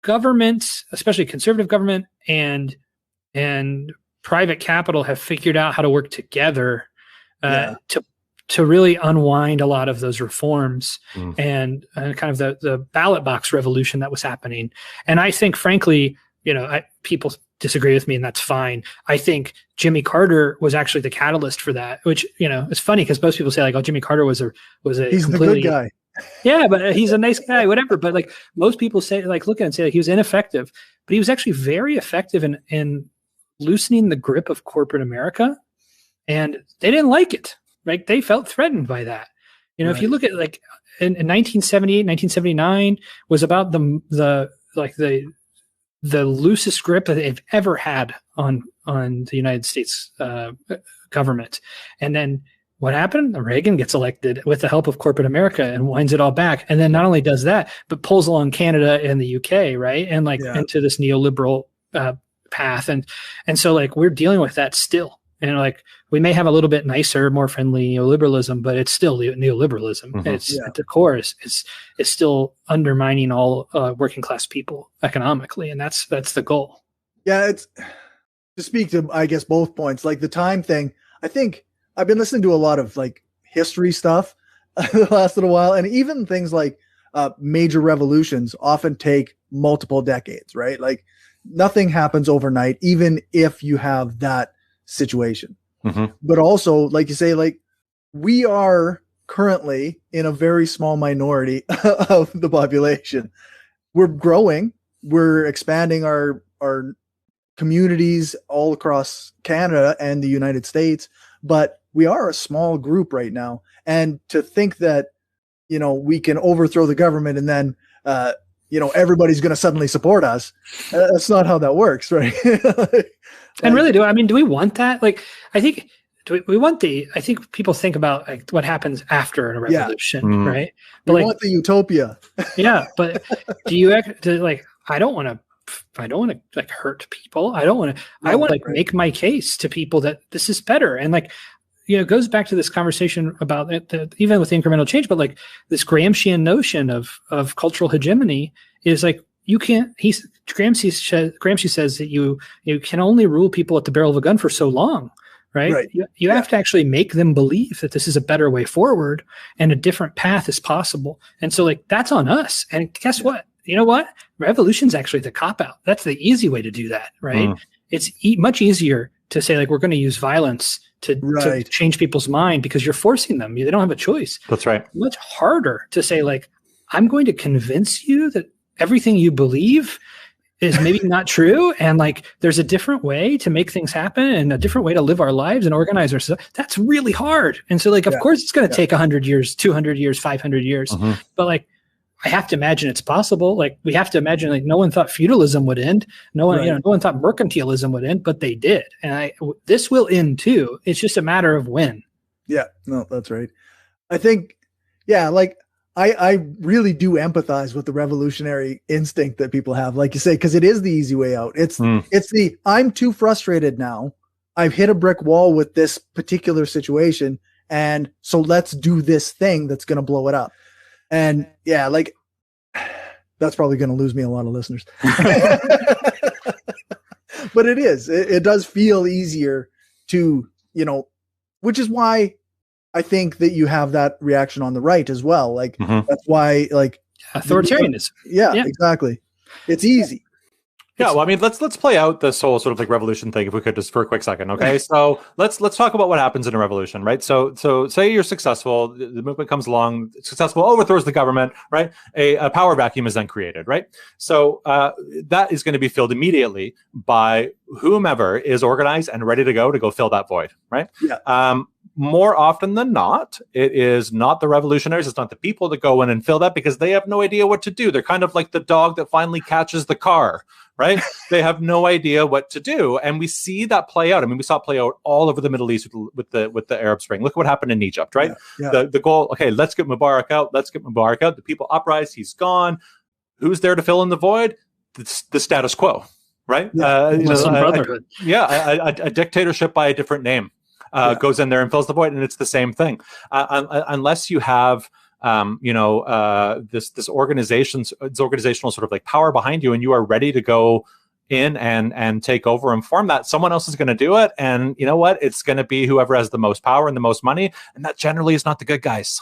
government, especially conservative government and private capital, have figured out how to work together to really unwind a lot of those reforms and kind of the ballot box revolution that was happening. And I think, frankly, people disagree with me, and that's fine. I think Jimmy Carter was actually the catalyst for that, which, it's funny because most people say like, oh, Jimmy Carter was a he's completely, the good guy. Yeah, but he's a nice guy, whatever. But like most people say, like look at it and say like, he was ineffective, but he was actually very effective in loosening the grip of corporate America, and they didn't like it. Right? They felt threatened by that. Right. If you look at like in 1978, 1979 was about the loosest grip that they've ever had on the United States government. And then what happened? Reagan gets elected with the help of corporate America and winds it all back. And then not only does that, but pulls along Canada and the UK, right? And into this neoliberal path. And so like we're dealing with that still. And like we may have a little bit nicer, more friendly neoliberalism, but it's still neoliberalism. It's at the core is still undermining all working class people economically, and that's the goal. Yeah, it's to speak to I guess both points. Like the time thing, I think I've been listening to a lot of like history stuff the last little while, and even things like major revolutions often take multiple decades, right? Like nothing happens overnight, even if you have that situation. But also, like you say, like we are currently in a very small minority of the population. We're growing, we're expanding our communities all across Canada and the United States, but we are a small group right now. And to think that, we can overthrow the government and then, everybody's going to suddenly support us. That's not how that works, right? And really, do we want that? Like, I think we want I think people think about like what happens after a revolution, right? But we want the utopia. Yeah. But do you like, I don't want to like hurt people. I want to make my case to people that this is better. And like, it goes back to this conversation about it, even with incremental change, but like this Gramscian notion of cultural hegemony is like, you can't, Gramsci says that you can only rule people at the barrel of a gun for so long, right? You have to actually make them believe that this is a better way forward and a different path is possible. And so like, that's on us. And guess what? You know what? Revolution's actually the cop-out. That's the easy way to do that, right? It's much easier to say like, we're going to use violence to change people's mind because you're forcing them. They don't have a choice. That's right. Much harder to say like, I'm going to convince you that everything you believe is maybe not true. And like, there's a different way to make things happen and a different way to live our lives and organize ourselves. That's really hard. And so like, of course it's going to take 100 years, 200 years, 500 years. But like, I have to imagine it's possible. Like we have to imagine like no one thought feudalism would end. No one, no one thought mercantilism would end, but they did. And this will end too. It's just a matter of when. Yeah, no, that's right. I think, like I really do empathize with the revolutionary instinct that people have, like you say, because it is the easy way out. It's I'm too frustrated now. I've hit a brick wall with this particular situation. And so let's do this thing that's going to blow it up. And like that's probably going to lose me a lot of listeners, but it does feel easier to, which is why I think that you have that reaction on the right as well. Like that's why like authoritarianism. Yeah, exactly. It's easy. Yeah, well, I mean, let's play out this whole sort of like revolution thing, if we could, just for a quick second, okay? So let's talk about what happens in a revolution, right? So say you're successful, the movement comes along, successful, overthrows the government, right? A power vacuum is then created, right? So that is going to be filled immediately by whomever is organized and ready to go fill that void, right? Yeah. More often than not, it is not the revolutionaries, it's not the people that go in and fill that, because they have no idea what to do. They're kind of like the dog that finally catches the car, right? They have no idea what to do. And we see that play out. I mean, we saw it play out all over the Middle East with the Arab Spring. Look what happened in Egypt, right? Yeah. Yeah. The goal, okay, let's get Mubarak out. The people uprise, he's gone. Who's there to fill in the void? The status quo, right? Yeah. Muslim Brotherhood. A dictatorship by a different name. Goes in there and fills the void, and it's the same thing. Unless you have, this organizational sort of like power behind you, and you are ready to go in and take over and form that, someone else is going to do it, and you know what? It's going to be whoever has the most power and the most money, and that generally is not the good guys.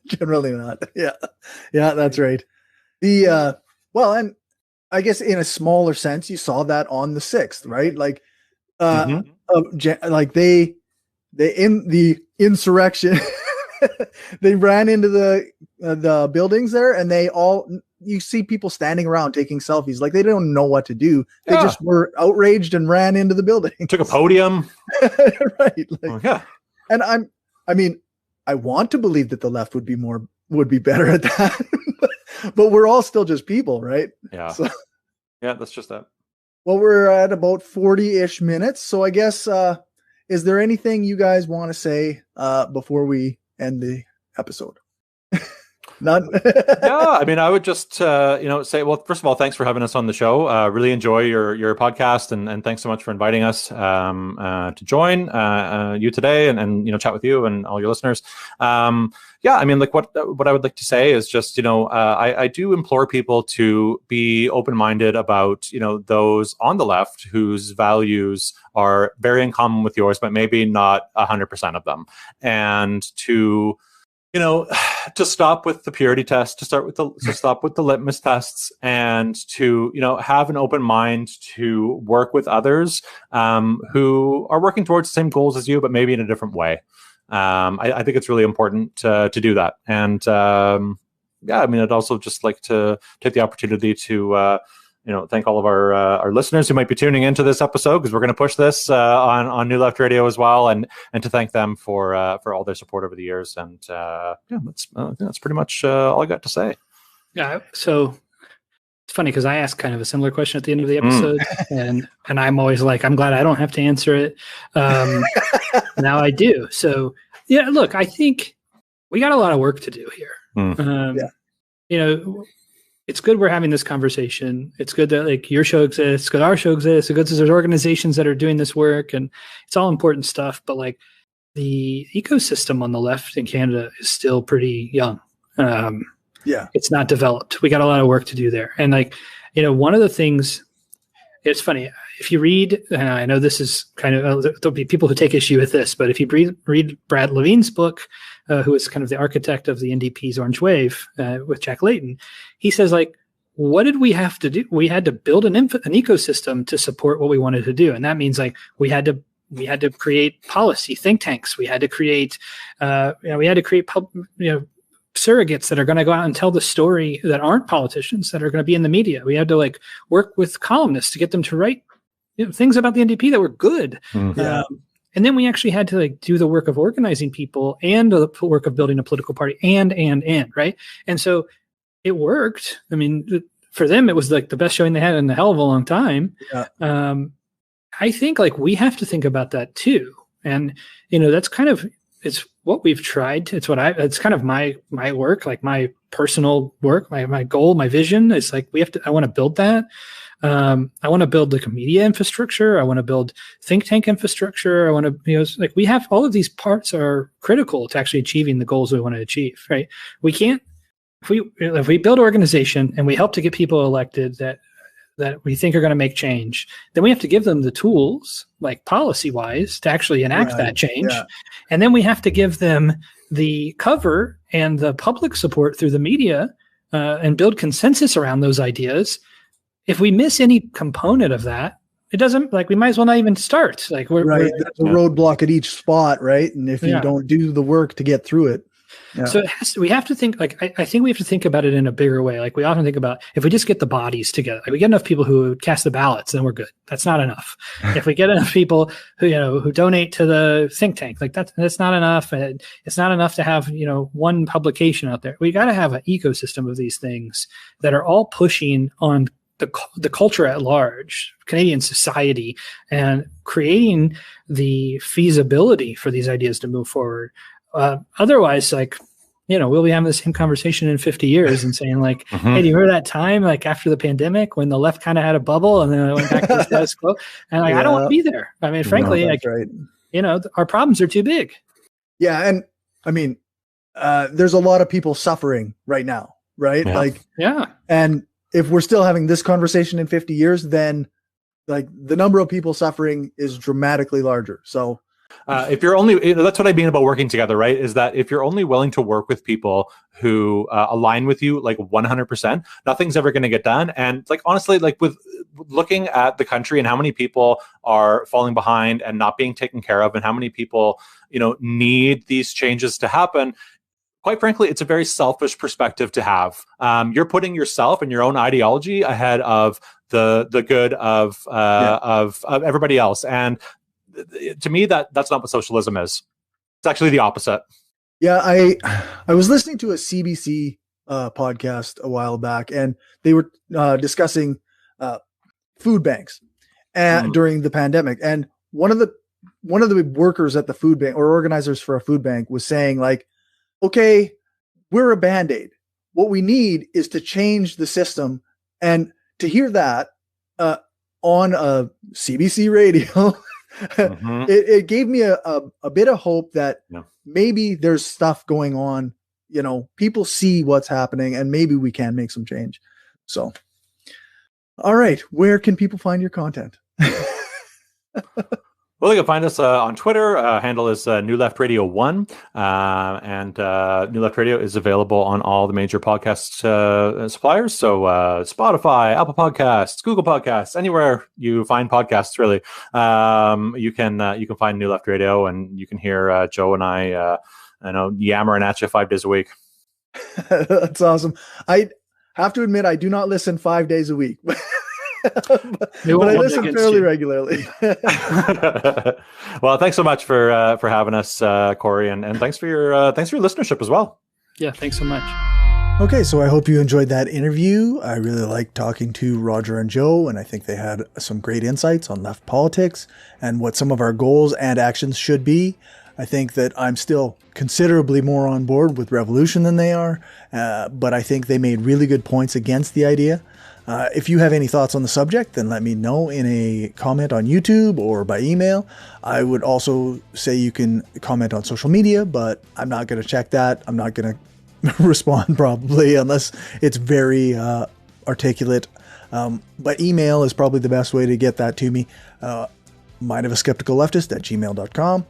Generally not. Yeah, that's right. And I guess in a smaller sense, you saw that on the 6th, right? Like. Like they in the insurrection, they ran into the buildings there, and you see people standing around taking selfies, like they don't know what to do. They just were outraged and ran into the building. Took a podium, right? Like, and I want to believe that the left would be better at that, but we're all still just people, right? Yeah. So, yeah, that's just that. Well, we're at about 40-ish minutes. So I guess, is there anything you guys want to say before we end the episode? None? Yeah, I mean, I would just, say, well, first of all, thanks for having us on the show. Really enjoy your podcast, and thanks so much for inviting us to join you today and chat with you and all your listeners. Yeah, I mean, like what I would like to say is just, I do implore people to be open-minded about, those on the left whose values are very in common with yours, but maybe not 100% of them. And to stop with the purity test, to stop with the litmus tests, and to, have an open mind to work with others who are working towards the same goals as you, but maybe in a different way. I think it's really important to do that. And I'd also just like to take the opportunity to thank all of our listeners who might be tuning into this episode, because we're going to push this on New Left Radio as well, and to thank them for all their support over the years. And that's pretty much all I got to say. Yeah. So it's funny because I asked kind of a similar question at the end of the episode, and I'm always like, I'm glad I don't have to answer it. Now I do. So yeah, look, I think we got a lot of work to do here. It's good we're having this conversation. It's good that like your show exists, good our show exists, it's good that there's organizations that are doing this work, and it's all important stuff. But like the ecosystem on the left in Canada is still pretty young. It's not developed. We got a lot of work to do there. And like, one of the things, it's funny, if you read, and I know this is kind of, there'll be people who take issue with this, but if you read Brad Levine's book, who is kind of the architect of the NDP's Orange Wave with Jack Layton, he says, like, what did we have to do? We had to build an ecosystem to support what we wanted to do. And that means like we had to create policy think tanks. We had to create, surrogates that are going to go out and tell the story that aren't politicians, that are going to be in the media. We had to like work with columnists to get them to write things about the NDP that were good. And then we actually had to like do the work of organizing people and the work of building a political party and right. And so it worked. I mean, for them, it was like the best showing they had in a hell of a long time. Yeah. I think like we have to think about that too. And, that's kind of, it's what we've tried. It's kind of my work, like my personal work, my goal, my vision. It's like, I want to build that. I want to build like a media infrastructure. I want to build think tank infrastructure. I want to, we have all of these parts are critical to actually achieving the goals we want to achieve, right? We can't, if we build organization and we help to get people elected that we think are going to make change, then we have to give them the tools, like policy-wise, to actually enact that change. Yeah. And then we have to give them the cover and the public support through the media and build consensus around those ideas. if we miss any component of that, it doesn't, like, we might as well not even start. Like, we're There's a roadblock at each spot, right? And if you don't do the work to get through it. Yeah. So we have to think, like, I think we have to think about it in a bigger way. Like, we often think about, if we just get the bodies together, like, we get enough people who cast the ballots, then we're good. That's not enough. If we get enough people who donate to the think tank, like, that's not enough. It's not enough to have, one publication out there. We got to have an ecosystem of these things that are all pushing on the culture at large, Canadian society, and creating the feasibility for these ideas to move forward. Otherwise, like, we'll be having the same conversation in 50 years and saying, like, hey, do you remember that time, like, after the pandemic when the left kind of had a bubble and then it went back to the status quo? And, like, I don't want to be there. I mean, frankly, our problems are too big. Yeah. And I mean, there's a lot of people suffering right now, right? And if we're still having this conversation in 50 years, then, like, the number of people suffering is dramatically larger. So if you're only, that's what I mean about working together, right? Is that if you're only willing to work with people who align with you, like, 100%, nothing's ever going to get done. And, like, honestly, like, with looking at the country and how many people are falling behind and not being taken care of, and how many people, need these changes to happen, quite frankly, it's a very selfish perspective to have. You're putting yourself and your own ideology ahead of the good of everybody else. And to me, that's not what socialism is. It's actually the opposite. Yeah, I was listening to a CBC podcast a while back, and they were discussing food banks during the pandemic. And one of the workers at the food bank, or organizers for a food bank, was saying, like, okay, we're a Band-Aid. What we need is to change the system. And to hear that on a CBC radio, it gave me a bit of hope that maybe there's stuff going on. People see what's happening, and maybe we can make some change. So, all right, where can people find your content? Well, you can find us on Twitter. Handle is New Left Radio 1. And New Left Radio is available on all the major podcast suppliers. So Spotify, Apple Podcasts, Google Podcasts, anywhere you find podcasts, really. You can find New Left Radio, and you can hear Joe and I yammering at you 5 days a week. That's awesome. I have to admit, I do not listen 5 days a week. but I listen fairly regularly. Well, thanks so much for having us, Corey, and thanks for your listenership as well. Yeah, thanks so much. Okay, so I hope you enjoyed that interview. I really liked talking to Rodger and Joe, and I think they had some great insights on left politics and what some of our goals and actions should be. I think that I'm still considerably more on board with revolution than they are, but I think they made really good points against the idea. If you have any thoughts on the subject, then let me know in a comment on YouTube or by email. I would also say you can comment on social media, but I'm not going to check that. I'm not going to respond probably unless it's very articulate. But email is probably the best way to get that to me. mindofaskepticalleftist@gmail.com.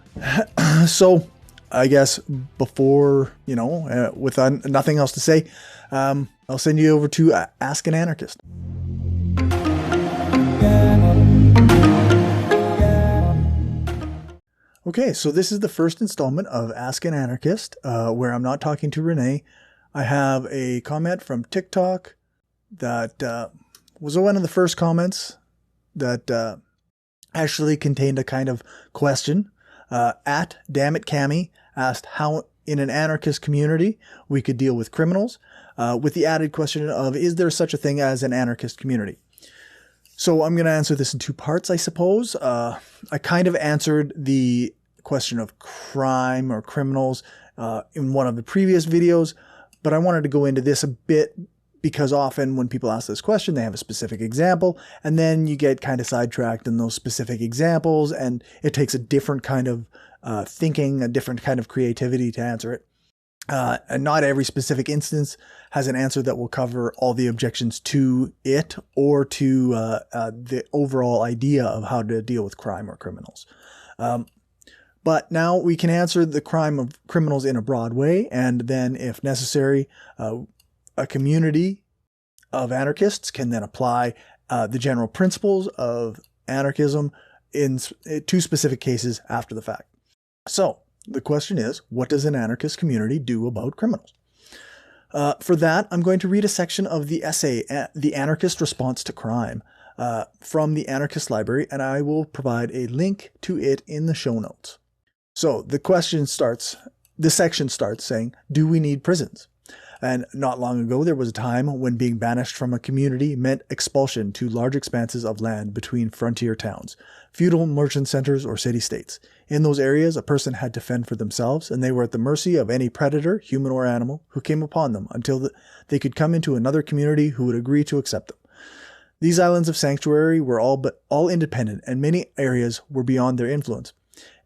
So I guess before, with nothing else to say, I'll send you over to Ask an Anarchist. Okay, so this is the first installment of Ask an Anarchist, where I'm not talking to Renee. I have a comment from TikTok that was one of the first comments that actually contained a kind of question. At Dammit Cammy asked how in an anarchist community we could deal with criminals, with the added question of, is there such a thing as an anarchist community? So I'm going to answer this in two parts, I suppose. I kind of answered the question of crime or criminals in one of the previous videos, but I wanted to go into this a bit because often when people ask this question, they have a specific example, and then you get kind of sidetracked in those specific examples, and it takes a different kind of thinking, a different kind of creativity to answer it. And not every specific instance has an answer that will cover all the objections to it or to the overall idea of how to deal with crime or criminals. But now we can answer the crime of criminals in a broad way, and then if necessary, a community of anarchists can then apply the general principles of anarchism in 2 specific cases after the fact. So the question is, what does an anarchist community do about criminals? For that, I'm going to read a section of the essay, The Anarchist Response to Crime, from the Anarchist Library, and I will provide a link to it in the show notes. So this section starts saying, do we need prisons? And not long ago, there was a time when being banished from a community meant expulsion to large expanses of land between frontier towns, feudal merchant centers, or city-states. In those areas, a person had to fend for themselves, and they were at the mercy of any predator, human or animal, who came upon them until they could come into another community who would agree to accept them. These islands of sanctuary were all independent, and many areas were beyond their influence.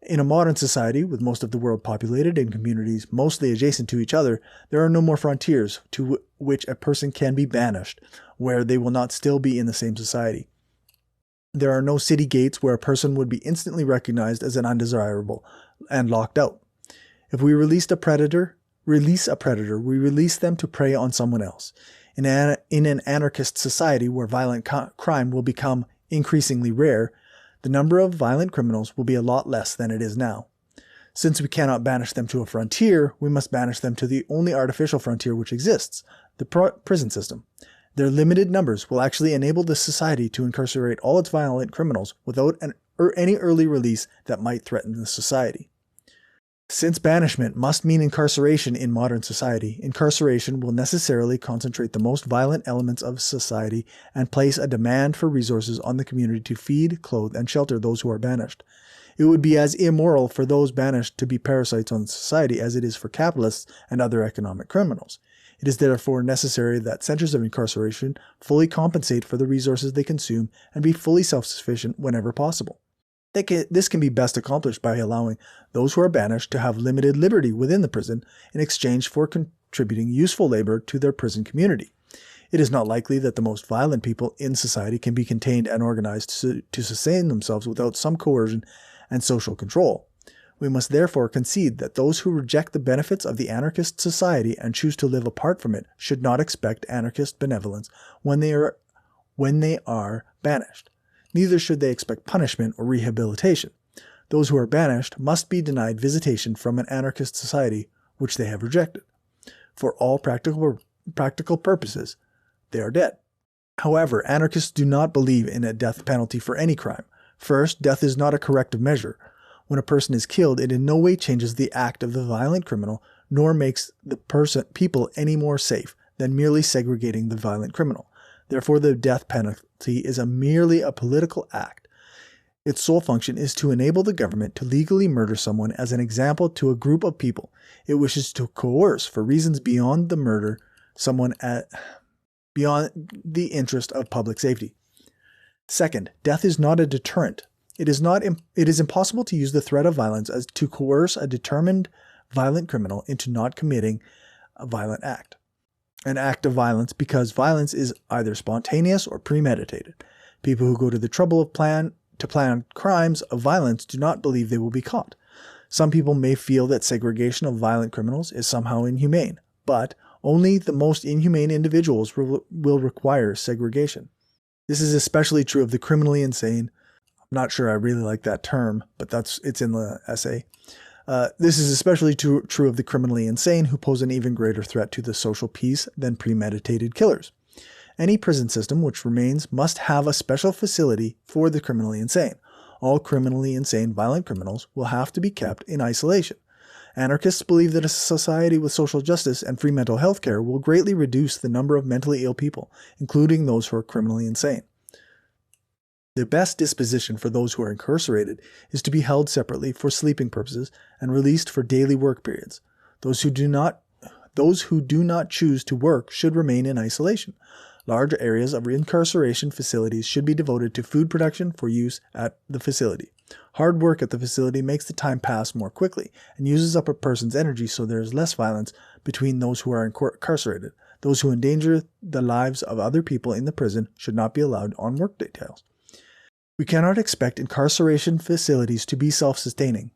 In a modern society, with most of the world populated in communities mostly adjacent to each other, there are no more frontiers to which a person can be banished, where they will not still be in the same society. There are no city gates where a person would be instantly recognized as an undesirable and locked out. If we release a predator, we release them to prey on someone else. In an anarchist society where violent crime will become increasingly rare, the number of violent criminals will be a lot less than it is now. Since we cannot banish them to a frontier, we must banish them to the only artificial frontier which exists, the prison system. Their limited numbers will actually enable this society to incarcerate all its violent criminals without any early release that might threaten the society. Since banishment must mean incarceration in modern society, incarceration will necessarily concentrate the most violent elements of society and place a demand for resources on the community to feed, clothe, and shelter those who are banished. It would be as immoral for those banished to be parasites on society as it is for capitalists and other economic criminals. It is therefore necessary that centers of incarceration fully compensate for the resources they consume and be fully self-sufficient whenever possible. This can be best accomplished by allowing those who are banished to have limited liberty within the prison in exchange for contributing useful labor to their prison community. It is not likely that the most violent people in society can be contained and organized to sustain themselves without some coercion and social control. We must therefore concede that those who reject the benefits of the anarchist society and choose to live apart from it should not expect anarchist benevolence when they are banished. Neither should they expect punishment or rehabilitation. Those who are banished must be denied visitation from an anarchist society which they have rejected. For all practical purposes, they are dead. However, anarchists do not believe in a death penalty for any crime. First, death is not a corrective measure. When a person is killed, it in no way changes the act of the violent criminal, nor makes the people any more safe than merely segregating the violent criminal. Therefore, the death penalty is merely a political act. Its sole function is to enable the government to legally murder someone as an example to a group of people it wishes to coerce for reasons beyond the murder someone beyond the interest of public safety. Second, death is not a deterrent. It is impossible to use the threat of violence as to coerce a determined violent criminal into not committing a violent act. An act of violence, because violence is either spontaneous or premeditated. People who go to the trouble of plan crimes of violence do not believe they will be caught. Some people may feel that segregation of violent criminals is somehow inhumane, but only the most inhumane individuals will require segregation. This is especially true of the criminally insane. I'm not sure I really like that term, but it's in the essay. This is especially true of the criminally insane, who pose an even greater threat to the social peace than premeditated killers. Any prison system which remains must have a special facility for the criminally insane. All criminally insane violent criminals will have to be kept in isolation. Anarchists believe that a society with social justice and free mental health care will greatly reduce the number of mentally ill people, including those who are criminally insane. The best disposition for those who are incarcerated is to be held separately for sleeping purposes and released for daily work periods. Those who do not choose to work should remain in isolation. Large areas of incarceration facilities should be devoted to food production for use at the facility. Hard work at the facility makes the time pass more quickly and uses up a person's energy, so there is less violence between those who are incarcerated. Those who endanger the lives of other people in the prison should not be allowed on work details. We cannot expect incarceration facilities to be self-sustaining.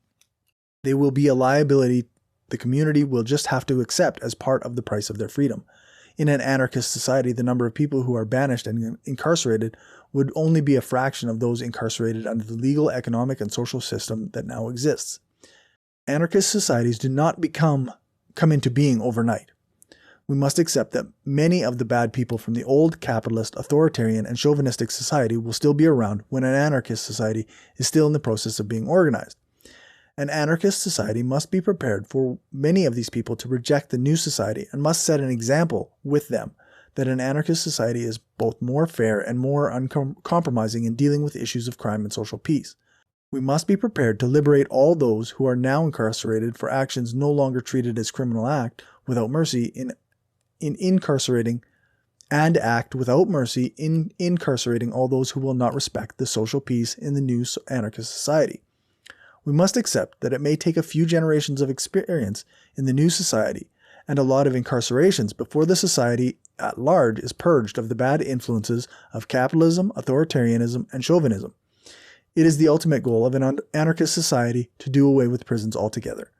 They will be a liability the community will just have to accept as part of the price of their freedom. In an anarchist society, the number of people who are banished and incarcerated would only be a fraction of those incarcerated under the legal, economic, and social system that now exists. Anarchist societies do not come into being overnight. We must accept that many of the bad people from the old capitalist, authoritarian, and chauvinistic society will still be around when an anarchist society is still in the process of being organized. An anarchist society must be prepared for many of these people to reject the new society and must set an example with them that an anarchist society is both more fair and more uncompromising in dealing with issues of crime and social peace. We must be prepared to liberate all those who are now incarcerated for actions no longer treated as criminal act without mercy in incarcerating and act without mercy in incarcerating all those who will not respect the social peace in the new anarchist society. We must accept that it may take a few generations of experience in the new society and a lot of incarcerations before the society at large is purged of the bad influences of capitalism, authoritarianism, and chauvinism. It is the ultimate goal of an anarchist society to do away with prisons altogether.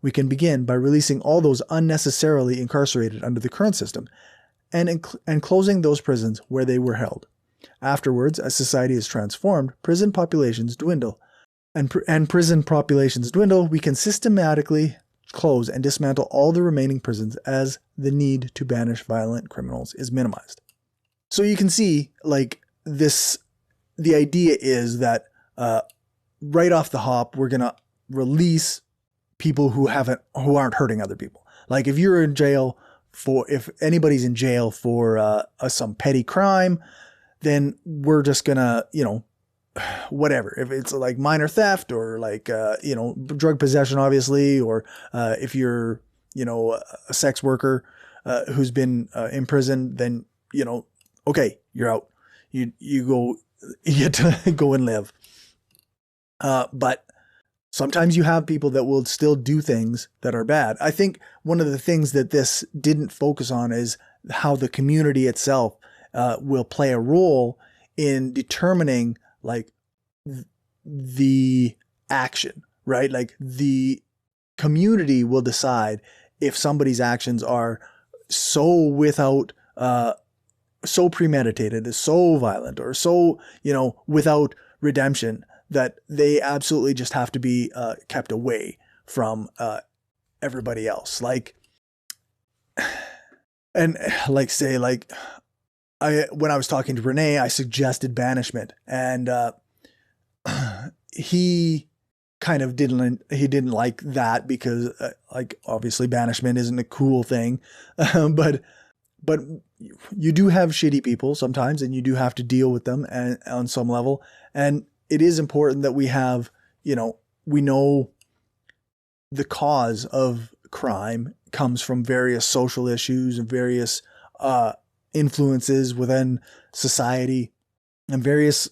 We can begin by releasing all those unnecessarily incarcerated under the current system and closing those prisons where they were held. Afterwards, as society is transformed, prison populations dwindle. And prison populations dwindle, we can systematically close and dismantle all the remaining prisons as the need to banish violent criminals is minimized. So you can see, like, this, the idea is that right off the hop, we're going to release people who aren't hurting other people. Like, if you're in jail if anybody's in jail for some petty crime, then we're just going to, whatever. If it's like minor theft or like, drug possession, obviously, or if you're, a sex worker who's been in prison, then, okay, you're out. You get to go and live. But sometimes you have people that will still do things that are bad. I think one of the things that this didn't focus on is how the community itself will play a role in determining like the action, right? Like the community will decide if somebody's actions are so so premeditated, so violent, or so, without redemption that they absolutely just have to be kept away from everybody else. Like, and like say, like, when I was talking to Renee, I suggested banishment, and he kind of didn't like that because like obviously banishment isn't a cool thing, but you do have shitty people sometimes, and you do have to deal with them and on some level, and it is important that we have, we know the cause of crime comes from various social issues and various influences within society and various,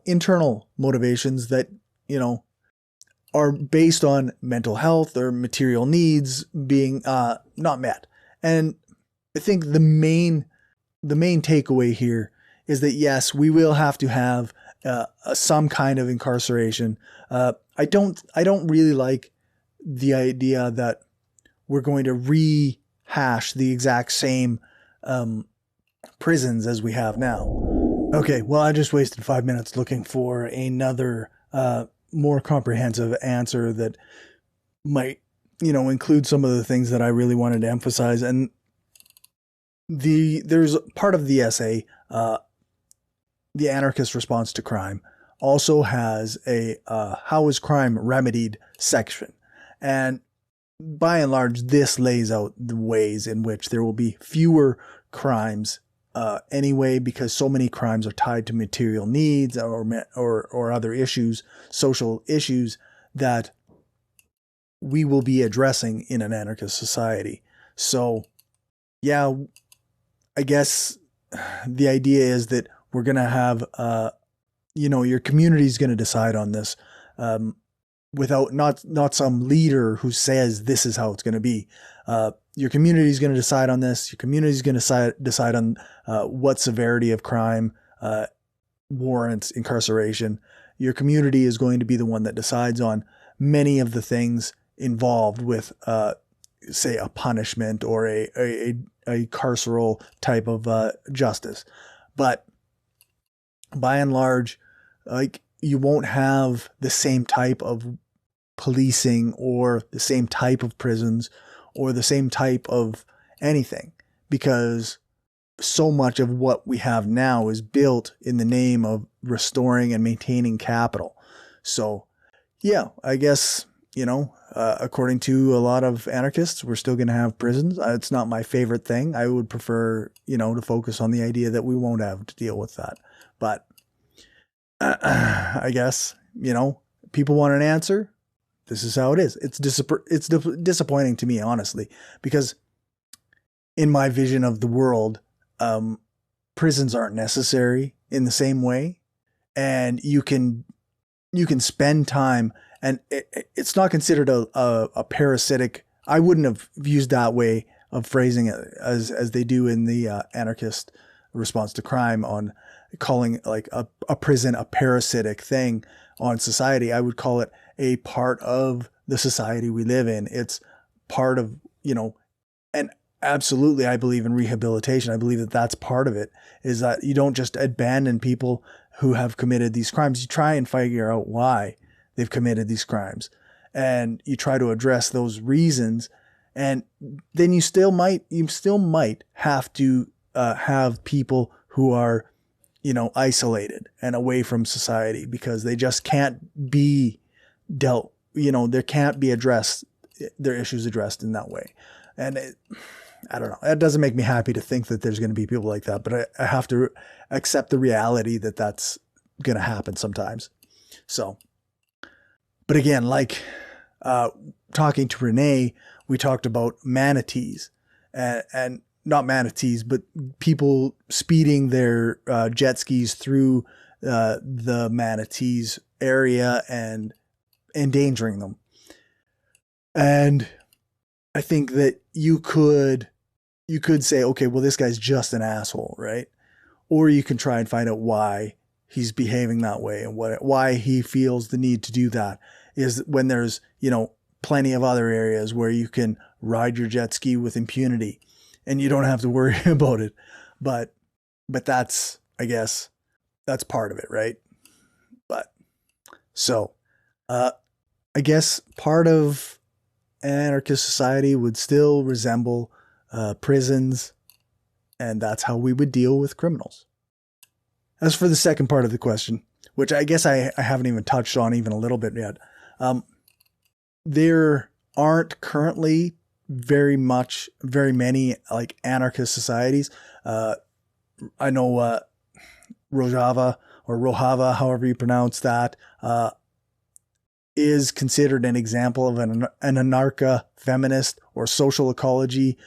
internal motivations that, are based on mental health or material needs being not met. And I think the main takeaway here is that, yes, we will have to have some kind of incarceration. I don't really like the idea that we're going to rehash the exact same prisons as we have now. Okay, well, I just wasted 5 minutes looking for another more comprehensive answer that might, include some of the things that I really wanted to emphasize. And there's part of the essay, The Anarchist Response to Crime, also has a How is Crime Remedied section. And by and large, this lays out the ways in which there will be fewer crimes anyway, because so many crimes are tied to material needs or other issues, social issues that we will be addressing in an anarchist society. So, yeah, I guess the idea is that we're going to have, your community is going to decide on this without not some leader who says this is how it's going to be. Your community is going to decide on this. Your community is going to decide on what severity of crime warrants incarceration. Your community is going to be the one that decides on many of the things involved with say a punishment or a carceral type of justice. But by and large, like, you won't have the same type of policing or the same type of prisons or the same type of anything, because so much of what we have now is built in the name of restoring and maintaining capital. So yeah, I guess, according to a lot of anarchists, we're still going to have prisons. It's not my favorite thing. I would prefer, to focus on the idea that we won't have to deal with that. But I guess, people want an answer. This is how it is. It's disappointing to me, honestly, because in my vision of the world, prisons aren't necessary in the same way. And you can spend time, and it's not considered a parasitic. I wouldn't have used that way of phrasing it as they do in the anarchist response to crime, on calling like a prison a parasitic thing on society. I would call it a part of the society we live in. It's part of, and absolutely, I believe in rehabilitation. I believe that that's part of it, is that you don't just abandon people who have committed these crimes. You try and figure out why they've committed these crimes, and you try to address those reasons. And then you still might have to have people who are, isolated and away from society, because they just can't be dealt, there can't be their issues addressed in that way. And I don't know. It doesn't make me happy to think that there's going to be people like that, but I have to accept the reality that that's going to happen sometimes. So, but again, like talking to Renee, we talked about manatees and not manatees, but people speeding their jet skis through the manatees area and endangering them. And I think that you could say, okay, well, this guy's just an asshole, right? Or you can try and find out why he's behaving that way, and why he feels the need to do that is when there's, plenty of other areas where you can ride your jet ski with impunity and you don't have to worry about it. But that's, I guess, that's part of it, right? But so, I guess part of anarchist society would still resemble prisons, and that's how we would deal with criminals. As for the second part of the question, which I guess I haven't even touched on even a little bit yet, there aren't currently very many like anarchist societies. I know Rojava or Rojava, however you pronounce that, is considered an example of an anarcha-feminist or social ecology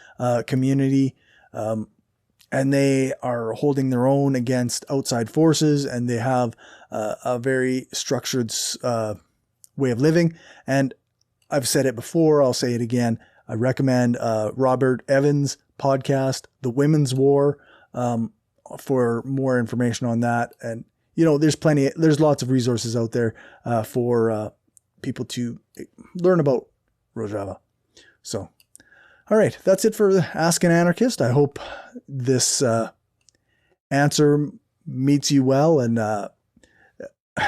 community. And they are holding their own against outside forces, and they have a very structured way of living. And I've said it before, I'll say it again. I recommend Robert Evans' podcast, The Women's War, for more information on that. And, there's lots of resources out there for people to learn about Rojava. So, all right, that's it for Ask an Anarchist. I hope this answer meets you well, and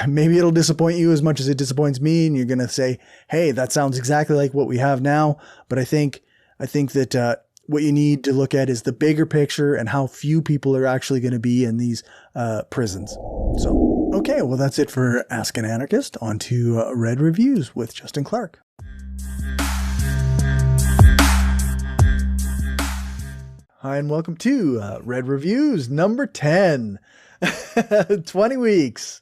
maybe it'll disappoint you as much as it disappoints me, and you're going to say, hey, that sounds exactly like what we have now. But I think that what you need to look at is the bigger picture and how few people are actually going to be in these prisons. So, okay, well, that's it for Ask an Anarchist. On to Red Reviews with Justin Clark. Hi, and welcome to Red Reviews number 10. 20 weeks.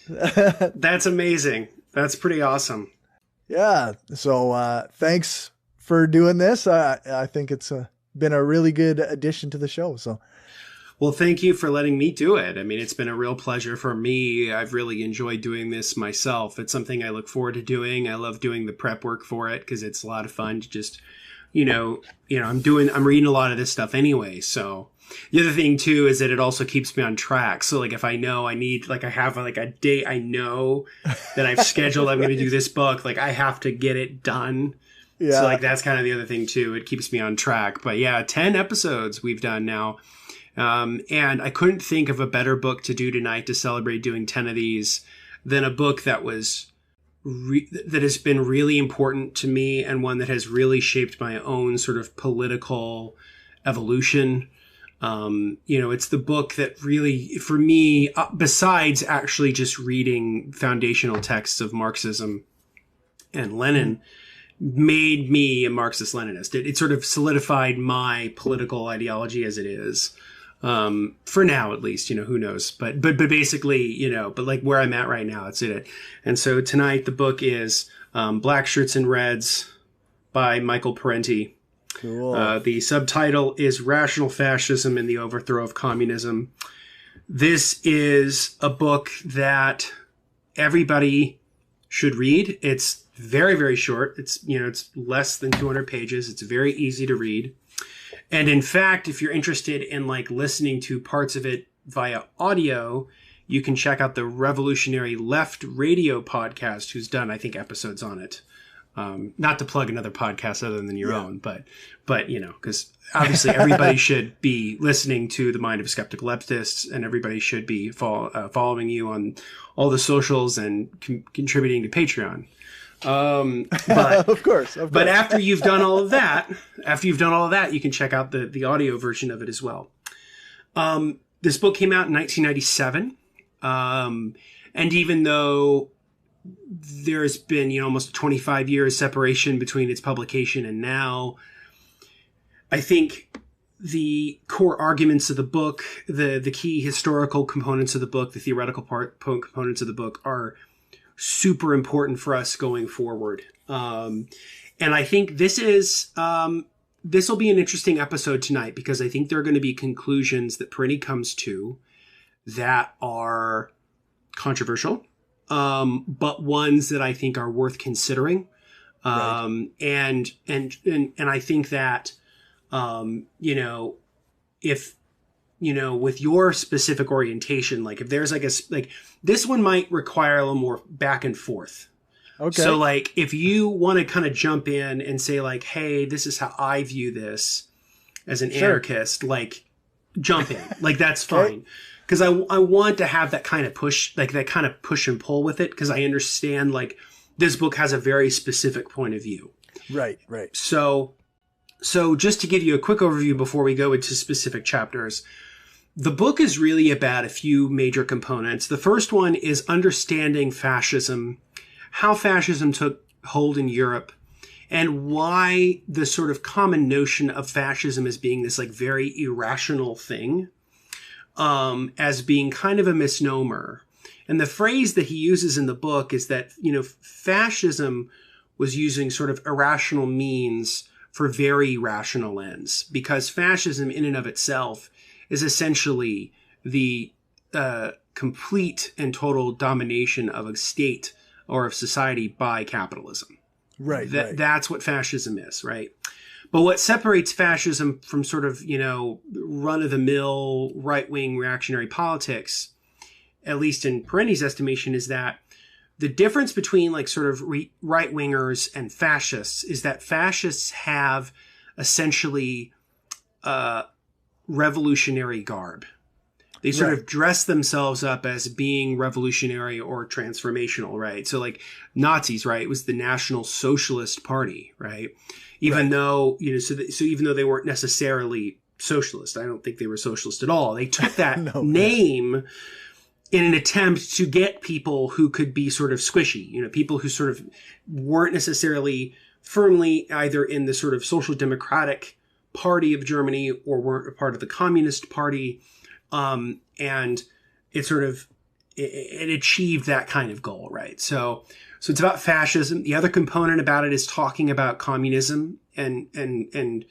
That's amazing. That's pretty awesome. Yeah. So thanks for doing this. I think it's been a really good addition to the show. So, well, thank you for letting me do it. I mean, it's been a real pleasure for me. I've really enjoyed doing this myself. It's something I look forward to doing. I love doing the prep work for it because it's a lot of fun to just, I'm reading a lot of this stuff anyway. So the other thing too is that it also keeps me on track. So like if I know I need, like I have like a date, I know that I've scheduled, I'm going to do this book. Like I have to get it done Yeah. So like that's kind of the other thing too. It keeps me on track. But yeah, 10 episodes we've done now. And I couldn't think of a better book to do tonight to celebrate doing 10 of these than a book that was that has been really important to me, and one that has really shaped my own sort of political evolution. It's the book that really, for me, besides actually just reading foundational texts of Marxism and Lenin, made me a Marxist-Leninist. It sort of solidified my political ideology as it is. For now, at least, who knows, but basically, but like where I'm at right now, that's it. And so tonight the book is, Black Shirts and Reds by Michael Parenti. Cool. The subtitle is Rational Fascism and the Overthrow of Communism. This is a book that everybody should read. It's very, very short. It's less than 200 pages. It's very easy to read. And in fact, if you're interested in like listening to parts of it via audio, you can check out the Revolutionary Left radio podcast, who's done, I think, episodes on it. Not to plug another podcast other than your own, but because obviously everybody should be listening to the Mind of a Skeptical Leftist, and everybody should be following you on all the socials and contributing to Patreon. But of course. But after you've done all of that, you can check out the audio version of it as well. This book came out in 1997. And even though there's been, almost 25 years separation between its publication and now, I think the core arguments of the book, the key historical components of the book, the theoretical components of the book are super important for us going forward. And I think this will be an interesting episode tonight, because I think there are going to be conclusions that Parenti comes to that are controversial, but ones that I think are worth considering. Right. And I think that, if, with your specific orientation, like if there's like this one might require a little more back and forth. Okay. So like if you want to kind of jump in and say like, hey, this is how I view this as an anarchist, like jump in, like that's fine. Because I want to have that kind of push, like that kind of push and pull with it. Because I understand like this book has a very specific point of view. Right. So just to give you a quick overview before we go into specific chapters, the book is really about a few major components. The first one is understanding fascism, how fascism took hold in Europe, and why the sort of common notion of fascism as being this like very irrational thing, as being kind of a misnomer. And the phrase that he uses in the book is that, fascism was using sort of irrational means for very rational ends, because fascism in and of itself is essentially the complete and total domination of a state or of society by capitalism. Right. That's what fascism is, right? But what separates fascism from sort of, run-of-the-mill right-wing reactionary politics, at least in Parenti's estimation, is that the difference between like sort of right-wingers and fascists is that fascists have essentially revolutionary garb. They sort of dress themselves up as being revolutionary or transformational, right? So like Nazis, right? It was the National Socialist Party, right? Even though, so even though they weren't necessarily socialist, I don't think they were socialist at all. They took that name in an attempt to get people who could be sort of squishy, people who sort of weren't necessarily firmly either in the sort of social democratic party of Germany or weren't a part of the Communist Party. And it sort of, it achieved that kind of goal, right? So it's about fascism. The other component about it is talking about communism and in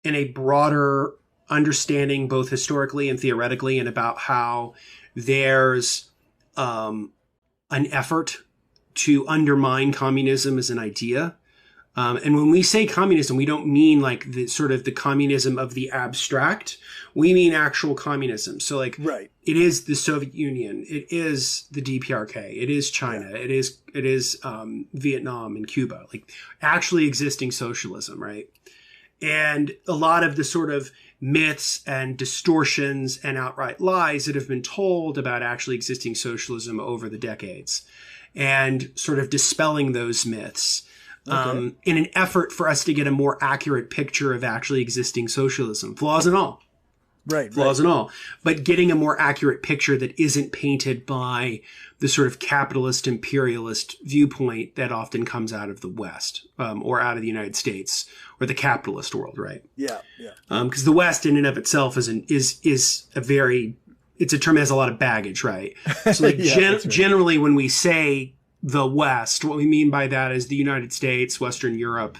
a broader understanding, both historically and theoretically, and about how there's an effort to undermine communism as an idea, And when we say communism, we don't mean like the sort of the communism of the abstract. We mean actual communism. So like, right. It is the Soviet Union. It is the DPRK. It is China. Yeah. It is Vietnam and Cuba, like actually existing socialism, right? And a lot of the sort of myths and distortions and outright lies that have been told about actually existing socialism over the decades, and sort of dispelling those myths. Okay. In an effort for us to get a more accurate picture of actually existing socialism, flaws and all. Right. Flaws and all. But getting a more accurate picture that isn't painted by the sort of capitalist imperialist viewpoint that often comes out of the West, or out of the United States, or the capitalist world, right? Yeah, yeah. Because the West in and of itself is a very, it's a term that has a lot of baggage, right? So like right. Generally when we say the West, what we mean by that is the United States, Western Europe,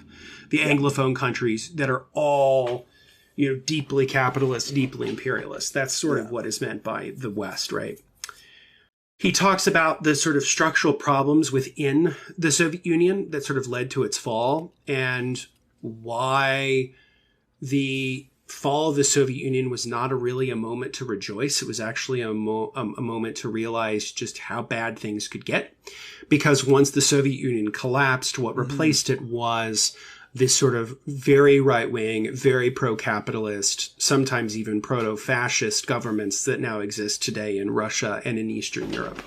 the Anglophone countries that are all, deeply capitalist, deeply imperialist. That's sort of what is meant by the West, right? He talks about the sort of structural problems within the Soviet Union that sort of led to its fall, and why the fall of the Soviet Union was not really a moment to rejoice. It was actually a moment to realize just how bad things could get. Because once the Soviet Union collapsed, what replaced it was this sort of very right-wing, very pro-capitalist, sometimes even proto-fascist governments that now exist today in Russia and in Eastern Europe.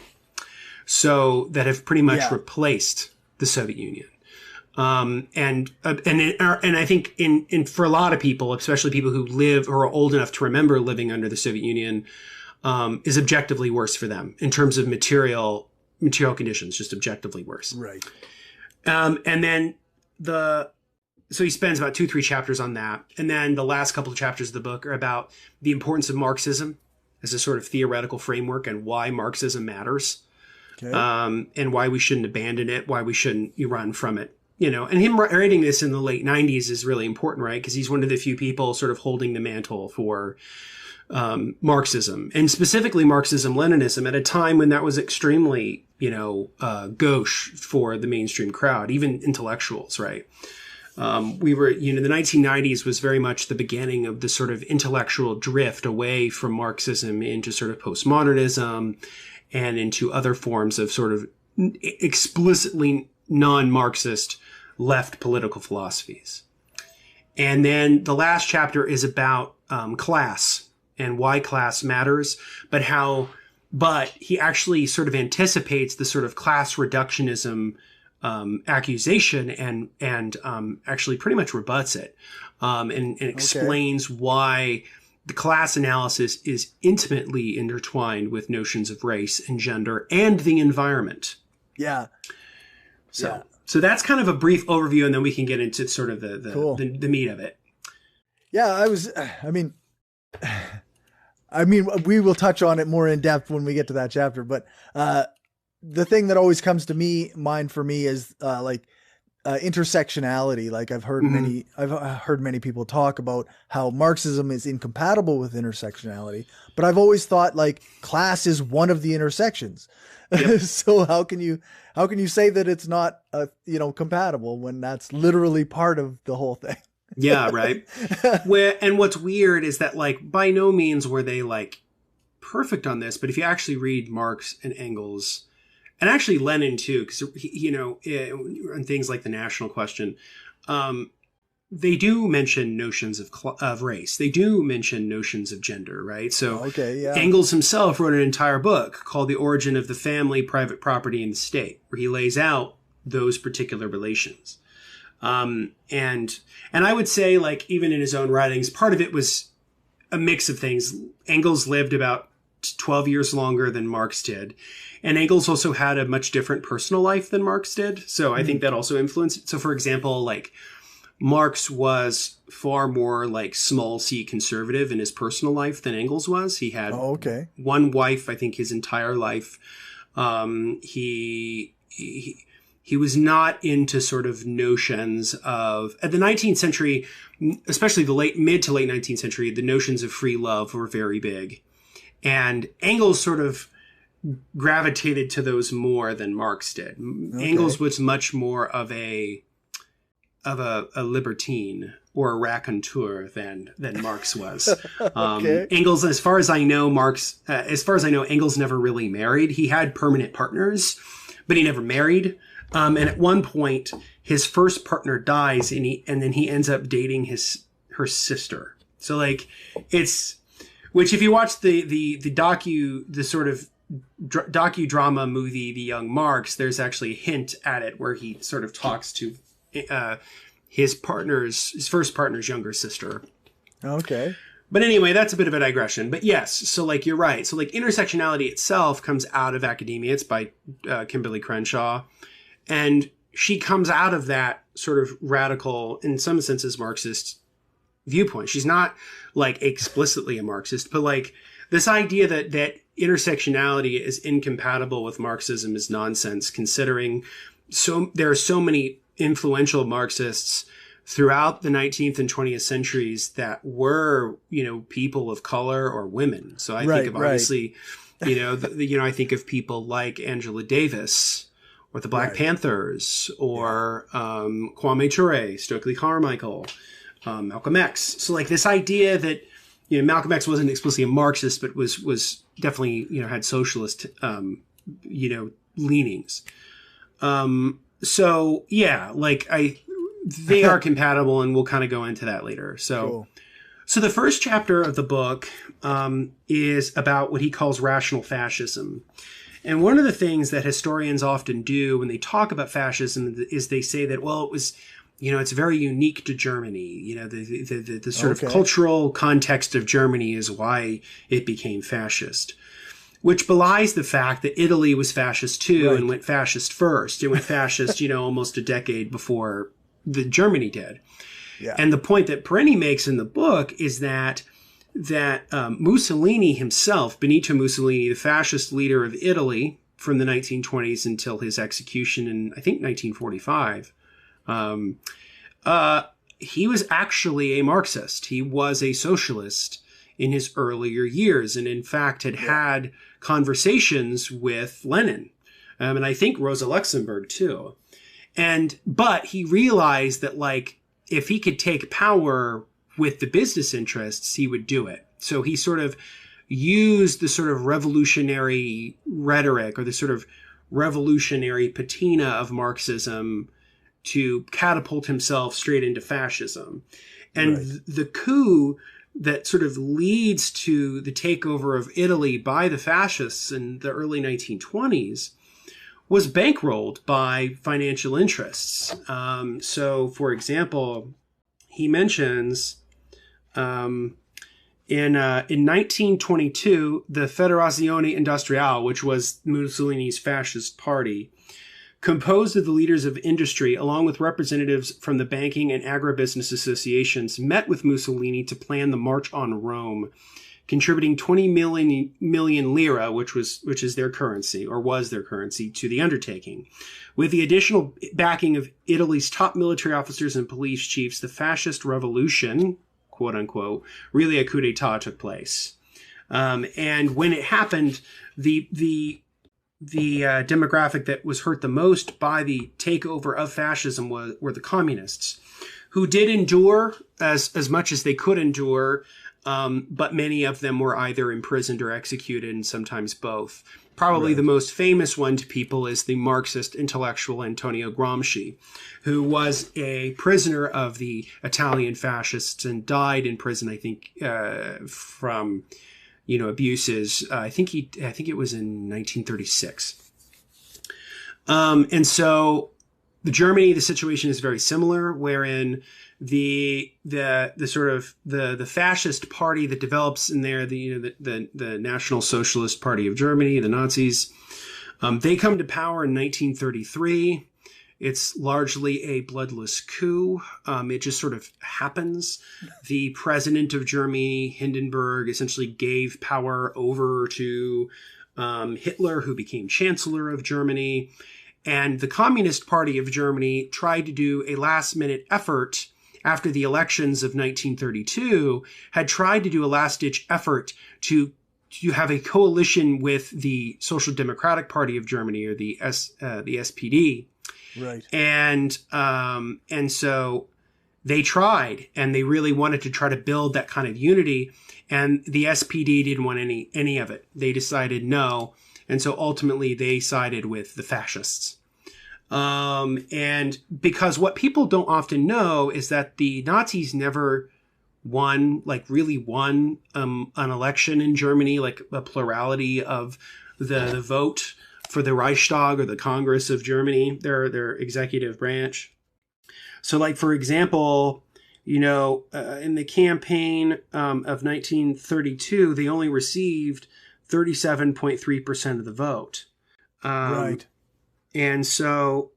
So that have pretty much replaced the Soviet Union. And I think for a lot of people, especially people who live or are old enough to remember living under the Soviet Union, is objectively worse for them in terms of material conditions, just objectively worse. Right. And then so he spends about 2-3 chapters on that. And then the last couple of chapters of the book are about the importance of Marxism as a sort of theoretical framework and why Marxism matters. Okay. And why we shouldn't abandon it, why we shouldn't run from it. And him writing this in the late 90s is really important, right? Because he's one of the few people sort of holding the mantle for Marxism, and specifically Marxism-Leninism, at a time when that was extremely, gauche for the mainstream crowd, even intellectuals, right? We were, the 1990s was very much the beginning of the sort of intellectual drift away from Marxism into sort of postmodernism and into other forms of sort of explicitly non-Marxist left political philosophies. And then the last chapter is about class and why class matters, but he actually sort of anticipates the sort of class reductionism accusation and actually pretty much rebuts it, and explains why the class analysis is intimately intertwined with notions of race and gender and the environment. Yeah. So that's kind of a brief overview, and then we can get into sort of the meat of it. Yeah, we will touch on it more in depth when we get to that chapter, but the thing that always comes to mind for me is intersectionality. Like I've heard many people talk about how Marxism is incompatible with intersectionality, but I've always thought like class is one of the intersections. Yep. So how can you say that it's not compatible when that's literally part of the whole thing? Yeah, right. And what's weird is that like by no means were they like perfect on this, but if you actually read Marx and Engels, and actually Lenin too, because on things like the national question, they do mention notions of race. They do mention notions of gender, right? So Engels himself wrote an entire book called The Origin of the Family, Private Property, and the State, where he lays out those particular relations. And I would say, like, even in his own writings, part of it was a mix of things. Engels lived about 12 years longer than Marx did. And Engels also had a much different personal life than Marx did. So I think that also influenced it. So, for example, like, Marx was far more like small c conservative in his personal life than Engels was. He had one wife, I think, his entire life. He was not into sort of notions of, at the 19th century, especially the mid to late 19th century, the notions of free love were very big. And Engels sort of gravitated to those more than Marx did. Engels was much more of a a libertine or a raconteur than Marx was. Okay. Engels, as far as I know, Engels never really married. He had permanent partners, but he never married. And at one point, his first partner dies, and then he ends up dating her sister. So like, which if you watch the docudrama movie, The Young Marx, there's actually a hint at it where he sort of talks to his first partner's younger sister. Okay. But anyway, that's a bit of a digression. But yes, so like you're right. So like intersectionality itself comes out of academia. It's by Kimberly Crenshaw. And she comes out of that sort of radical, in some senses, Marxist viewpoint. She's not like explicitly a Marxist, but like this idea that intersectionality is incompatible with Marxism is nonsense, considering there are so many influential Marxists throughout the 19th and 20th centuries that were, people of color or women. So I think of obviously, I think of people like Angela Davis or the Black Panthers or Kwame Ture, Stokely Carmichael, Malcolm X. So like this idea that, Malcolm X wasn't explicitly a Marxist, but was definitely, had socialist, leanings. So yeah, like they are compatible, and we'll kind of go into that later. So, Cool. So the first chapter of the book is about what he calls rational fascism. And one of the things that historians often do when they talk about fascism is they say that, well, it was, it's very unique to Germany. The sort of cultural context of Germany is why it became fascist, which belies the fact that Italy was fascist too and went fascist first. It went fascist, almost a decade before Germany did. Yeah. And the point that Parenti makes in the book is that Mussolini himself, Benito Mussolini, the fascist leader of Italy from the 1920s until his execution in, I think, 1945, he was actually a Marxist. He was a socialist in his earlier years, and in fact had conversations with Lenin, and I think Rosa Luxemburg too. But he realized that, like, if he could take power with the business interests, he would do it. So he sort of used the sort of revolutionary rhetoric or the sort of revolutionary patina of Marxism to catapult himself straight into fascism. And the coup that sort of leads to the takeover of Italy by the fascists in the early 1920s was bankrolled by financial interests. So, for example, he mentions in 1922, the Federazione Industriale, which was Mussolini's fascist party, composed of the leaders of industry, along with representatives from the banking and agribusiness associations, met with Mussolini to plan the March on Rome, contributing 20 million lira, which is their currency, or was their currency, to the undertaking. With the additional backing of Italy's top military officers and police chiefs, the fascist revolution, quote unquote, really a coup d'etat took place. And when it happened, the demographic that was hurt the most by the takeover of fascism were the communists, who did endure as much as they could endure, but many of them were either imprisoned or executed, and sometimes both. Probably the most famous one to people is the Marxist intellectual Antonio Gramsci, who was a prisoner of the Italian fascists and died in prison, I think, from abuses. I think it was in 1936. And so Germany, the situation is very similar, wherein the sort of the fascist party that develops in there, the National Socialist Party of Germany, the Nazis, they come to power in 1933. It's largely a bloodless coup. It just sort of happens. The president of Germany, Hindenburg, essentially gave power over to Hitler, who became chancellor of Germany. And the Communist Party of Germany tried to do a last-minute effort after the elections of 1932, had tried to do a last-ditch effort to have a coalition with the Social Democratic Party of Germany, or the SPD. Right. And so they tried, and they really wanted to try to build that kind of unity. And the SPD didn't want any of it. They decided no. And so ultimately they sided with the fascists. And because what people don't often know is that the Nazis never really won an election in Germany, like a plurality of the vote for the Reichstag or the Congress of Germany, their executive branch. So, like, for example, in the campaign of 1932, they only received 37.3% of the vote. Right. And so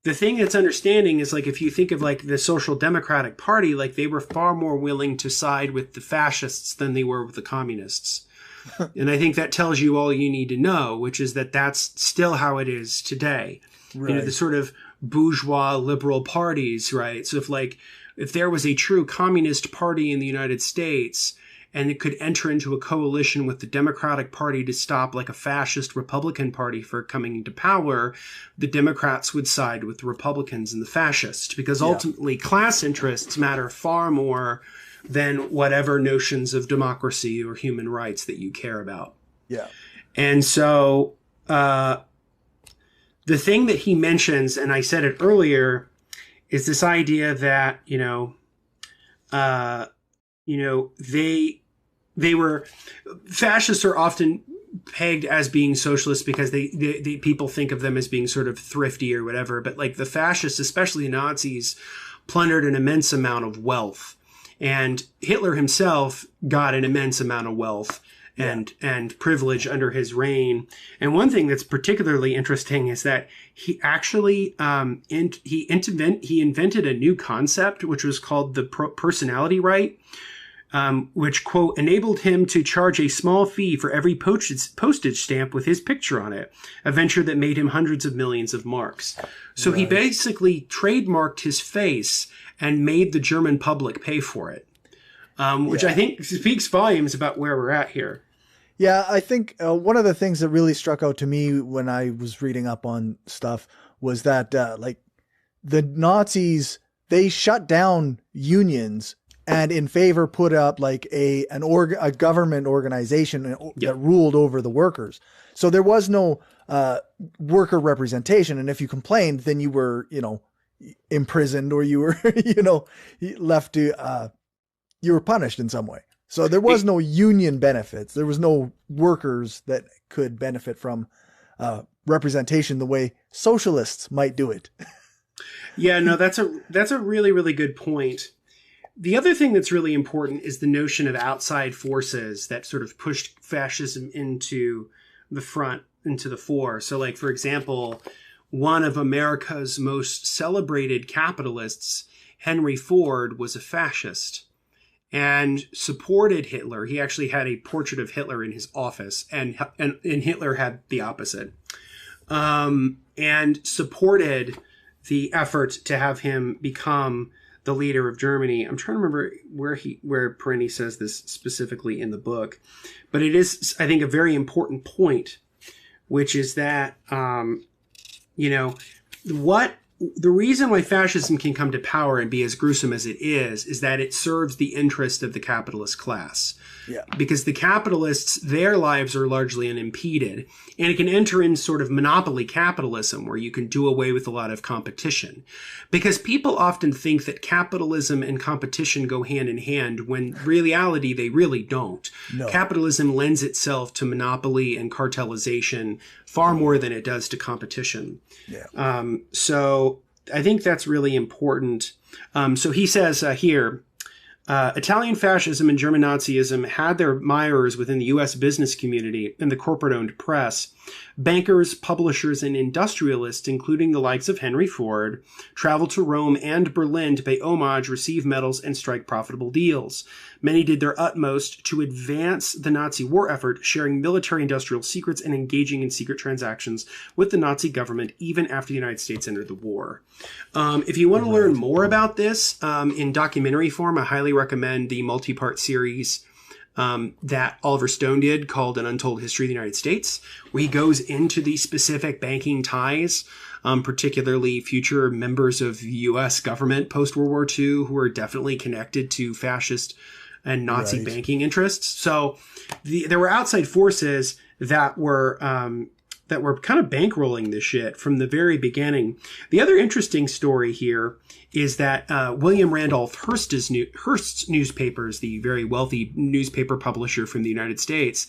the thing that's understanding is, like, if you think of like the Social Democratic Party, like they were far more willing to side with the fascists than they were with the communists. And I think that tells you all you need to know, which is that that's still how it is today. Right. The sort of bourgeois liberal parties, right? So if there was a true communist party in the United States and it could enter into a coalition with the Democratic Party to stop like a fascist Republican Party for coming into power, the Democrats would side with the Republicans and the fascists, because ultimately class interests matter far more than whatever notions of democracy or human rights that you care about. Yeah. And so the thing that he mentions, and I said it earlier, is this idea that, they were fascists are often pegged as being socialists because they people think of them as being sort of thrifty or whatever. But like the fascists, especially Nazis, plundered an immense amount of wealth, and Hitler himself got an immense amount of wealth and privilege under his reign. And one thing that's particularly interesting is that he actually he invented a new concept, which was called the personality right, which, quote, enabled him to charge a small fee for every postage stamp with his picture on it, a venture that made him hundreds of millions of marks. So he basically trademarked his face and made the German public pay for it, which I think speaks volumes about where we're at here. Yeah, I think one of the things that really struck out to me when I was reading up on stuff was that the Nazis, they shut down unions and in favor put up like a government organization that ruled over the workers. So there was no worker representation. And if you complained, then you were, imprisoned, or you were, left to, you were punished in some way. So there was no union benefits. There was no workers that could benefit from representation the way socialists might do it. Yeah, no, that's a really, really good point. The other thing that's really important is the notion of outside forces that sort of pushed fascism into the front, into the fore. So, like, for example, one of America's most celebrated capitalists, Henry Ford, was a fascist and supported Hitler. He actually had a portrait of Hitler in his office, and Hitler had the opposite, and supported the effort to have him become the leader of Germany. I'm trying to remember where Parenti says this specifically in the book, but it is, I think, a very important point, which is that, the reason why fascism can come to power and be as gruesome as it is that it serves the interest of the capitalist class. Yeah. Because the capitalists, their lives are largely unimpeded, and it can enter in sort of monopoly capitalism where you can do away with a lot of competition. Because people often think that capitalism and competition go hand in hand when in reality they really don't. No. Capitalism lends itself to monopoly and cartelization far more than it does to competition. Yeah. So I think that's really important. So he says here, Italian fascism and German Nazism had their admirers within the U.S. business community and the corporate-owned press. Bankers, publishers, and industrialists, including the likes of Henry Ford, traveled to Rome and Berlin to pay homage, receive medals, and strike profitable deals. Many did their utmost to advance the Nazi war effort, sharing military-industrial secrets and engaging in secret transactions with the Nazi government even after the United States entered the war. If you want to learn more about this in documentary form, I highly recommend the multi-part series that Oliver Stone did called An Untold History of the United States, where he goes into these specific banking ties particularly future members of the U.S. government post-World War II who were definitely connected to fascist and Nazi banking interests. So there were outside forces that were kind of bankrolling this shit from the very beginning. The other interesting story here is that William Randolph Hearst's newspapers, the very wealthy newspaper publisher from the United States,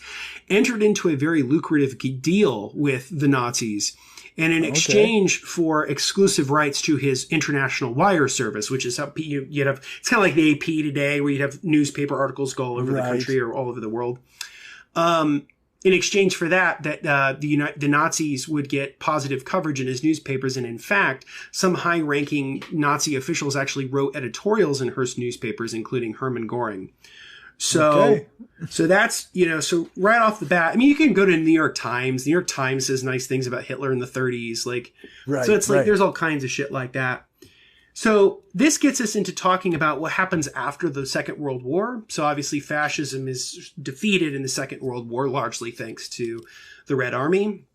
entered into a very lucrative deal with the Nazis. And in exchange for exclusive rights to his international wire service, which is how you'd have, it's kind of like the AP today, where you'd have newspaper articles go all over the country or all over the world. In exchange for that the Nazis would get positive coverage in his newspapers. And in fact, some high-ranking Nazi officials actually wrote editorials in Hearst newspapers, including Hermann Göring. So that's, so right off the bat, I mean, you can go to the New York Times. The New York Times says nice things about Hitler in the 30s. So it's like, there's all kinds of shit like that. So this gets us into talking about what happens after the Second World War. So obviously fascism is defeated in the Second World War, largely thanks to the Red Army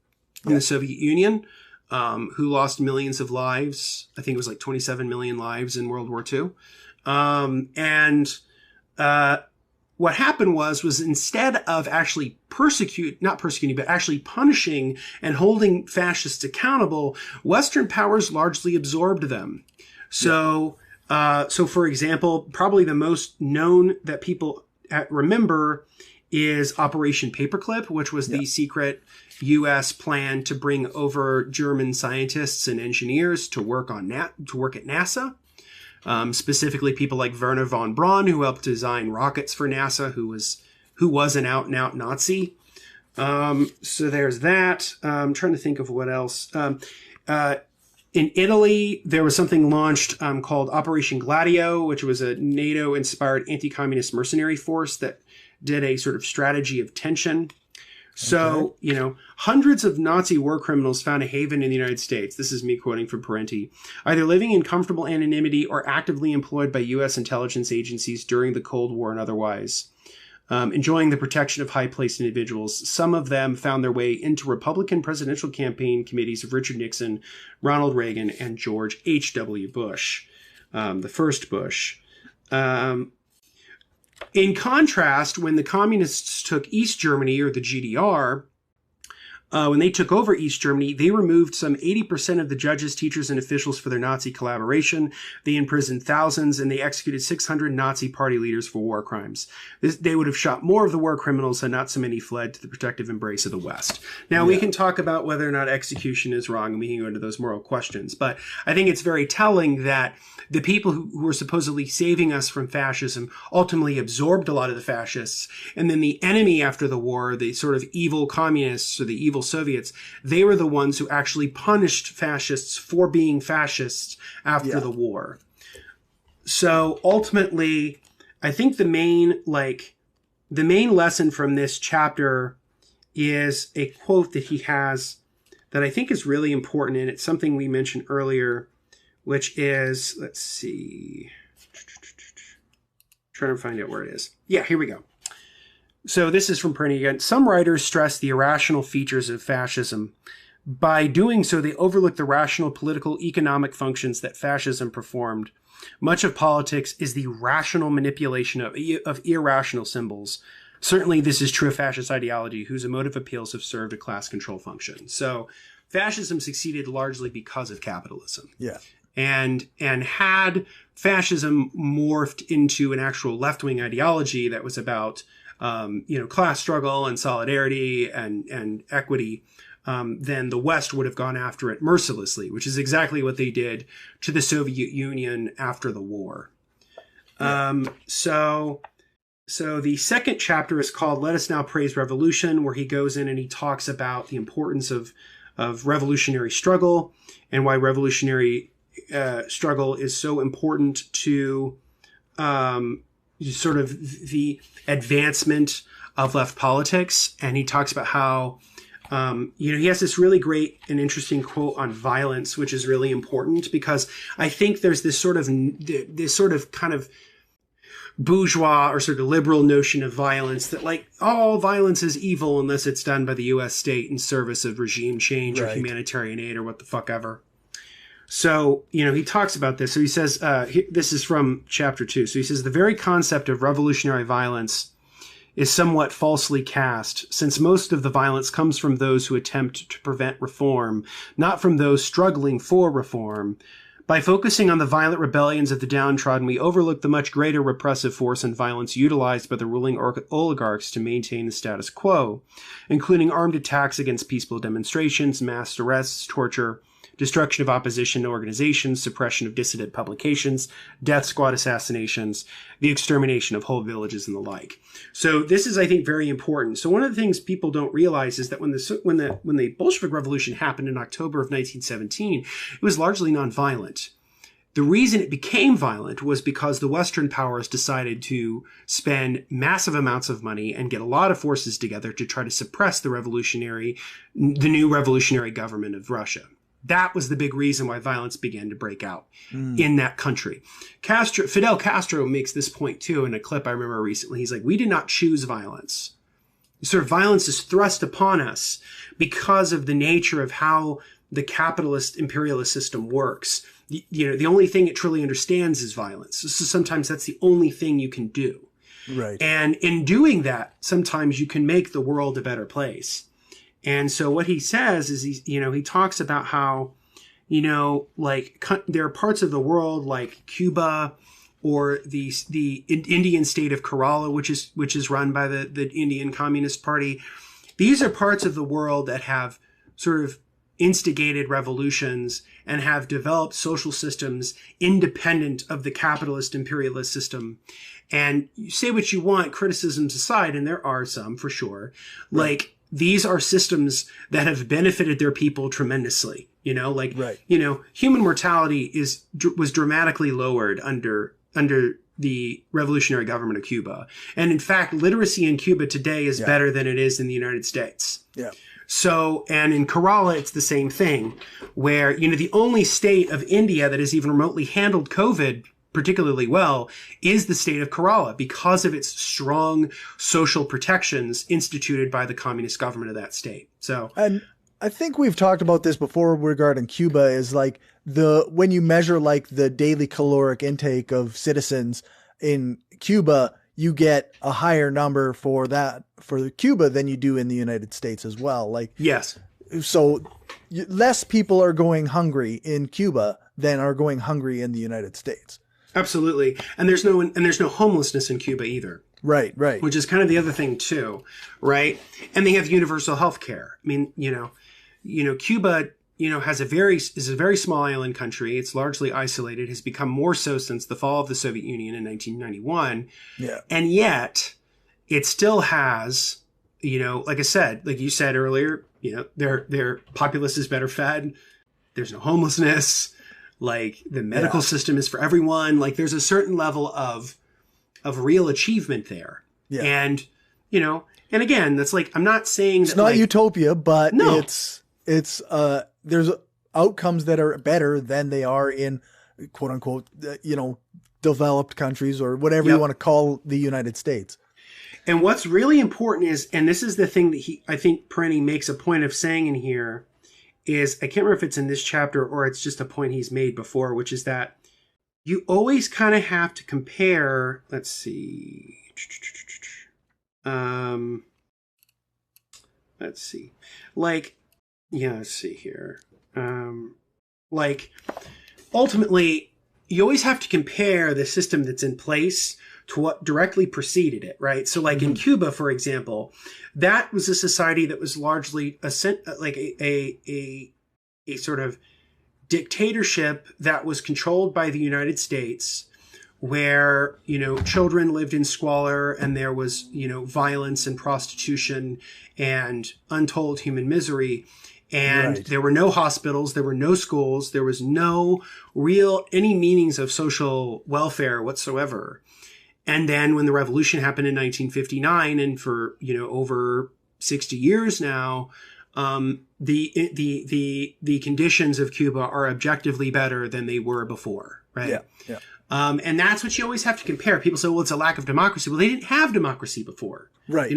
in the Soviet Union, who lost millions of lives. I think it was like 27 million lives in World War II. What happened was instead of actually actually punishing and holding fascists accountable, Western powers largely absorbed them. So for example, probably the most known that people remember is Operation Paperclip, which was the secret U.S. plan to bring over German scientists and engineers to work at NASA. Specifically people like Werner von Braun, who helped design rockets for NASA, who was an out-and-out Nazi. So there's that. I'm trying to think of what else. In Italy, there was something launched called Operation Gladio, which was a NATO-inspired anti-communist mercenary force that did a sort of strategy of tension. So, hundreds of Nazi war criminals found a haven in the United States. This is me quoting from Parenti. Either living in comfortable anonymity or actively employed by U.S. intelligence agencies during the Cold War and otherwise. Enjoying the protection of high-placed individuals. Some of them found their way into Republican presidential campaign committees of Richard Nixon, Ronald Reagan, and George H.W. Bush, the first Bush. In contrast, when the communists took East Germany, or the GDR, when they took over East Germany, they removed some 80% of the judges, teachers, and officials for their Nazi collaboration. They imprisoned thousands, and they executed 600 Nazi party leaders for war crimes. They would have shot more of the war criminals, and not so many fled to the protective embrace of the West. Now, we can talk about whether or not execution is wrong, and we can go into those moral questions. But I think it's very telling that the people who were supposedly saving us from fascism ultimately absorbed a lot of the fascists. And then the enemy after the war, the sort of evil communists or the evil Soviets, they were the ones who actually punished fascists for being fascists after the war. So ultimately, I think the main lesson from this chapter is a quote that he has that I think is really important. And it's something we mentioned earlier, which is, let's see, trying to find out where it is. Yeah, here we go. So this is from Parenti again. Some writers stress the irrational features of fascism. By doing so, they overlook the rational political economic functions that fascism performed. Much of politics is the rational manipulation of irrational symbols. Certainly, this is true of fascist ideology, whose emotive appeals have served a class control function. So fascism succeeded largely because of capitalism. Yeah. And had fascism morphed into an actual left-wing ideology that was about, class struggle and solidarity and equity, then the West would have gone after it mercilessly, which is exactly what they did to the Soviet Union after the war. Yeah. So the second chapter is called Let Us Now Praise Revolution, where he goes in and he talks about the importance of revolutionary struggle and why revolutionary struggle is so important to sort of the advancement of left politics. And he talks about how, he has this really great and interesting quote on violence, which is really important because I think there's this sort of kind of bourgeois or sort of liberal notion of violence that like all violence is evil unless it's done by the U.S. state in service of regime change or humanitarian aid or what the fuck ever. So, he talks about this. So he says, this is from chapter 2. So he says, the very concept of revolutionary violence is somewhat falsely cast, since most of the violence comes from those who attempt to prevent reform, not from those struggling for reform. By focusing on the violent rebellions of the downtrodden, we overlook the much greater repressive force and violence utilized by the ruling oligarchs to maintain the status quo, including armed attacks against peaceful demonstrations, mass arrests, torture, destruction of opposition organizations, suppression of dissident publications, death squad assassinations, the extermination of whole villages, and the like. So this is, I think, very important. So one of the things people don't realize is that when the Bolshevik Revolution happened in October of 1917, it was largely nonviolent. The reason it became violent was because the Western powers decided to spend massive amounts of money and get a lot of forces together to try to suppress the new revolutionary government of Russia. That was the big reason why violence began to break out in that country. Fidel Castro makes this point too in a clip I remember recently. He's like, we did not choose violence. Sort of violence is thrust upon us because of the nature of how the capitalist imperialist system works. The only thing it truly understands is violence. So sometimes that's the only thing you can do. Right. And in doing that, sometimes you can make the world a better place. And so what he says is, he talks about how, there are parts of the world like Cuba or the Indian state of Kerala, which is run by the Indian Communist Party. These are parts of the world that have sort of instigated revolutions and have developed social systems independent of the capitalist imperialist system. And you say what you want, criticisms aside, and there are some for sure, right. These are systems that have benefited their people tremendously, right. Human mortality was dramatically lowered under the revolutionary government of Cuba. And in fact, literacy in Cuba today is better than it is in the United States. Yeah. So, and in Kerala, it's the same thing where, the only state of India that has even remotely handled COVID particularly well is the state of Kerala because of its strong social protections instituted by the communist government of that state. So, and I think we've talked about this before regarding Cuba is when you measure the daily caloric intake of citizens in Cuba, you get a higher number for Cuba than you do in the United States as well. Yes. So less people are going hungry in Cuba than are going hungry in the United States. Absolutely. And there's no homelessness in Cuba either. Right. Which is kind of the other thing too, right? And they have universal health care. I mean, Cuba, is a very small island country. It's largely isolated, has become more so since the fall of the Soviet Union in 1991. Yeah. And yet it still has, like I said, like you said earlier, their populace is better fed. There's no homelessness. The medical system is for everyone. There's a certain level of real achievement there. Yeah. And, and again, that's I'm not saying it's not utopia, but no. it's there's outcomes that are better than they are in quote unquote, developed countries or whatever you want to call the United States. And what's really important is, and this is the thing that I think Parenti makes a point of saying in here, is I can't remember if it's in this chapter or it's just a point he's made before, which is that you always kind of have to compare. Let's see. Let's see. Let's see here. Ultimately, you always have to compare the system that's in place to what directly preceded it, right? So in Cuba, for example, that was a society that was largely a sort of dictatorship that was controlled by the United States, where, children lived in squalor and there was, violence and prostitution and untold human misery. And there were no hospitals, there were no schools, there was no any meanings of social welfare whatsoever. And then when the revolution happened in 1959, and for, over 60 years now, the conditions of Cuba are objectively better than they were before, right? Yeah. Yeah. And that's what you always have to compare. People say, well, it's a lack of democracy. Well, they didn't have democracy before. Right.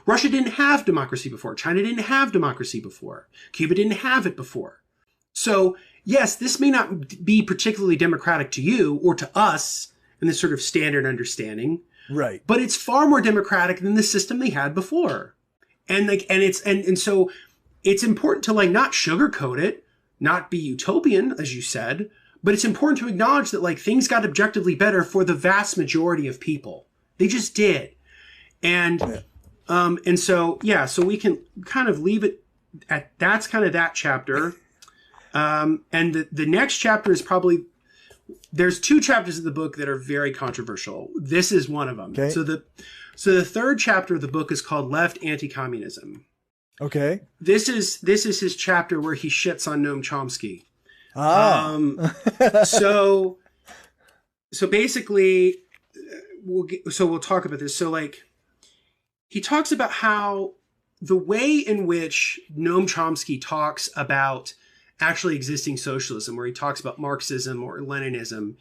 Russia didn't have democracy before. China didn't have democracy before. Cuba didn't have it before. So yes, this may not be particularly democratic to you or to us in this sort of standard understanding. Right. But it's far more democratic than the system they had before. And so it's important to like not sugarcoat it, not be utopian, as you said, but it's important to acknowledge that like things got objectively better for the vast majority of people. They just did. And so we can kind of leave it at that's kind of that chapter. And the next chapter is probably, there's two chapters of the book that are very controversial. This is one of them. Okay. So the third chapter of the book is called Left Anti-Communism. Okay. This is his chapter where he shits on Noam Chomsky. So basically we'll talk about this. So like he talks about how the way in which Noam Chomsky talks about actually existing socialism, where he talks about Marxism or Leninism,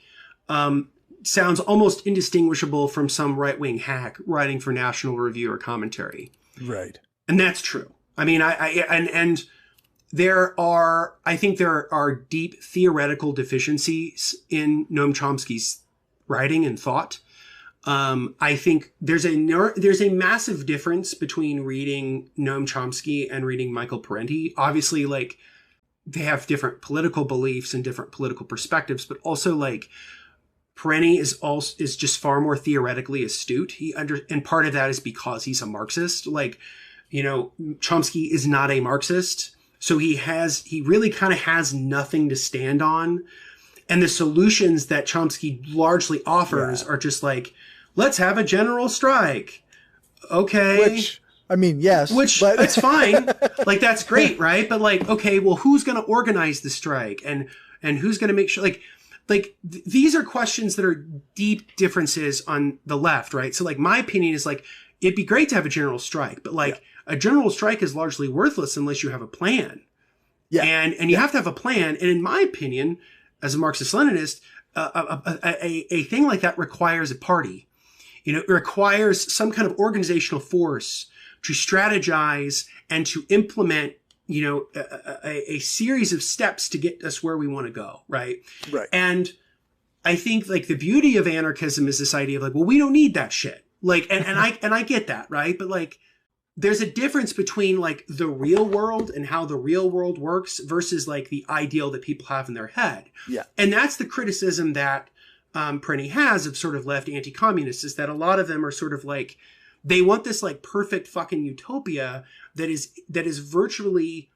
sounds almost indistinguishable from some right-wing hack writing for National Review or Commentary. Right. And that's true. I mean, I think there are deep theoretical deficiencies in Noam Chomsky's writing and thought. I think there's a massive difference between reading Noam Chomsky and reading Michael Parenti. Obviously, like, they have different political beliefs and different political perspectives, but also like Parenti is just far more theoretically astute. And part of that is because he's a Marxist. Like, you know, Chomsky is not a Marxist. So he really kind of has nothing to stand on. And the solutions that Chomsky largely offers are just like, let's have a general strike. Okay. Which, I mean, yes. But it's fine. Like, that's great, right? But like, okay, well, who's going to organize the strike? And who's going to make sure, these are questions that are deep differences on the left, right? So like, my opinion is like, it'd be great to have a general strike, but like a general strike is largely worthless unless you have a plan. Yeah. And you have to have a plan. And in my opinion, as a Marxist-Leninist, a thing like that requires a party. You know, it requires some kind of organizational force to strategize and to implement, you know, a series of steps to get us where we want to go. Right. Right. And I think like the beauty of anarchism is this idea of like, well, we don't need that shit. Like, and I get that. Right. But like, there's a difference between like the real world and how the real world works versus like the ideal that people have in their head. Yeah. And that's the criticism that Parenti has of sort of left anti-communists, is that a lot of them are sort of like, they want this like perfect fucking utopia that is virtually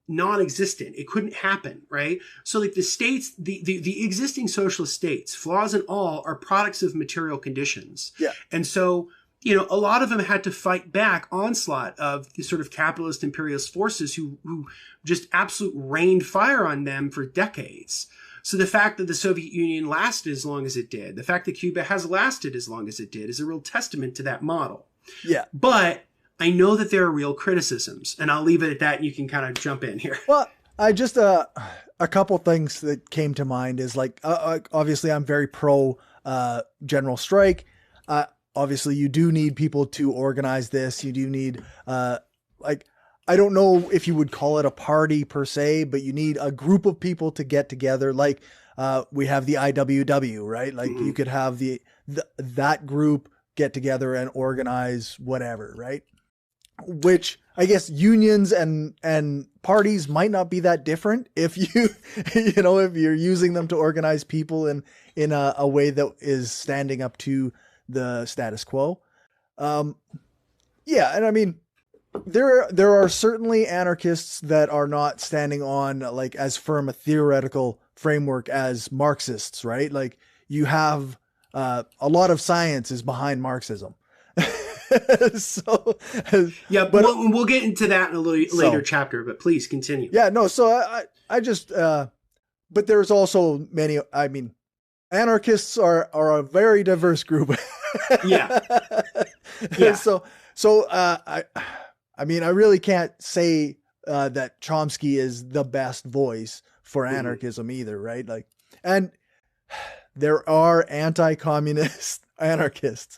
non-existent. It couldn't happen, right? So like the states, the existing socialist states, flaws and all, are products of material conditions. Yeah. And so, you know, a lot of them had to fight back onslaught of the sort of capitalist imperialist forces who just absolute rained fire on them for decades. So the fact that the Soviet Union lasted as long as it did, the fact that Cuba has lasted as long as it did, is a real testament to that model. Yeah. But I know that there are real criticisms, and I'll leave it at that, and you can kind of jump in here. Well, I just, a couple things that came to mind is like, obviously I'm very pro general strike. Obviously you do need people to organize this. You do need, like, I don't know if you would call it a party per se, but you need a group of people to get together. Like, we have the IWW, right? Like you could have that group get together and organize whatever, right? Which I guess unions and parties might not be that different if you, you know, if you're using them to organize people in a way that is standing up to the status quo. Yeah. And I mean, there are certainly anarchists that are not standing on like as firm a theoretical framework as Marxists, right? Like you have, a lot of science is behind Marxism. So yeah, but we'll get into that in a little later chapter, but please continue. Yeah, no. So I just, but there's also many, I mean, anarchists are a very diverse group. Yeah. So I mean, I really can't say, that Chomsky is the best voice for anarchism either. Right. Like, and there are anti-communist anarchists,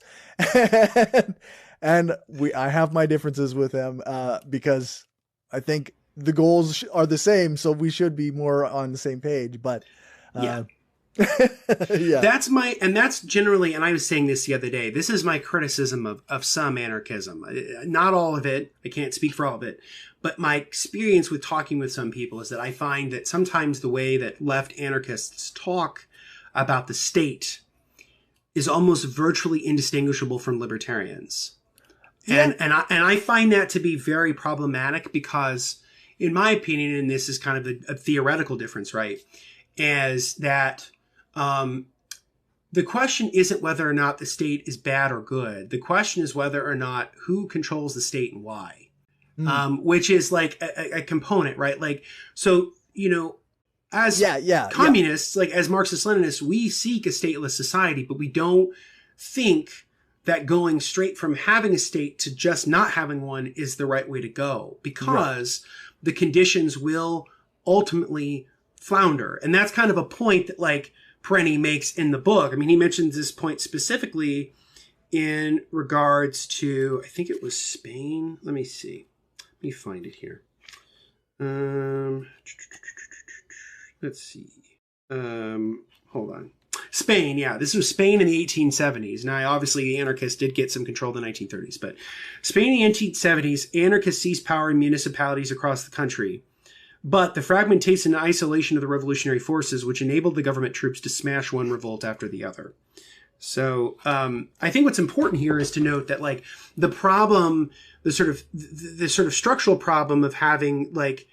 and I have my differences with them, because I think the goals are the same, so we should be more on the same page. But yeah. Yeah, that's generally, and I was saying this the other day, this is my criticism of some anarchism. Not all of it. I can't speak for all of it. But my experience with talking with some people is that I find that sometimes the way that left anarchists talk about the state is almost virtually indistinguishable from libertarians. Yeah. And I find that to be very problematic because, in my opinion, and this is kind of a theoretical difference, right, is that the question isn't whether or not the state is bad or good. The question is whether or not who controls the state and why, which is like a component, right? Like, so, you know, as communists, like as Marxist-Leninists, we seek a stateless society, but we don't think that going straight from having a state to just not having one is the right way to go, because the conditions will ultimately flounder. And that's kind of a point that like Parenti makes in the book. I mean, he mentions this point specifically in regards to, I think it was Spain. Let me see. Let me find it here. Let's see. Hold on. Spain, yeah. This was Spain in the 1870s. Now, obviously, the anarchists did get some control in the 1930s, but Spain in the 1870s, anarchists seized power in municipalities across the country. But the fragmentation and isolation of the revolutionary forces, which enabled the government troops to smash one revolt after the other. So I think what's important here is to note that, like, the problem, the sort of structural problem of having, like,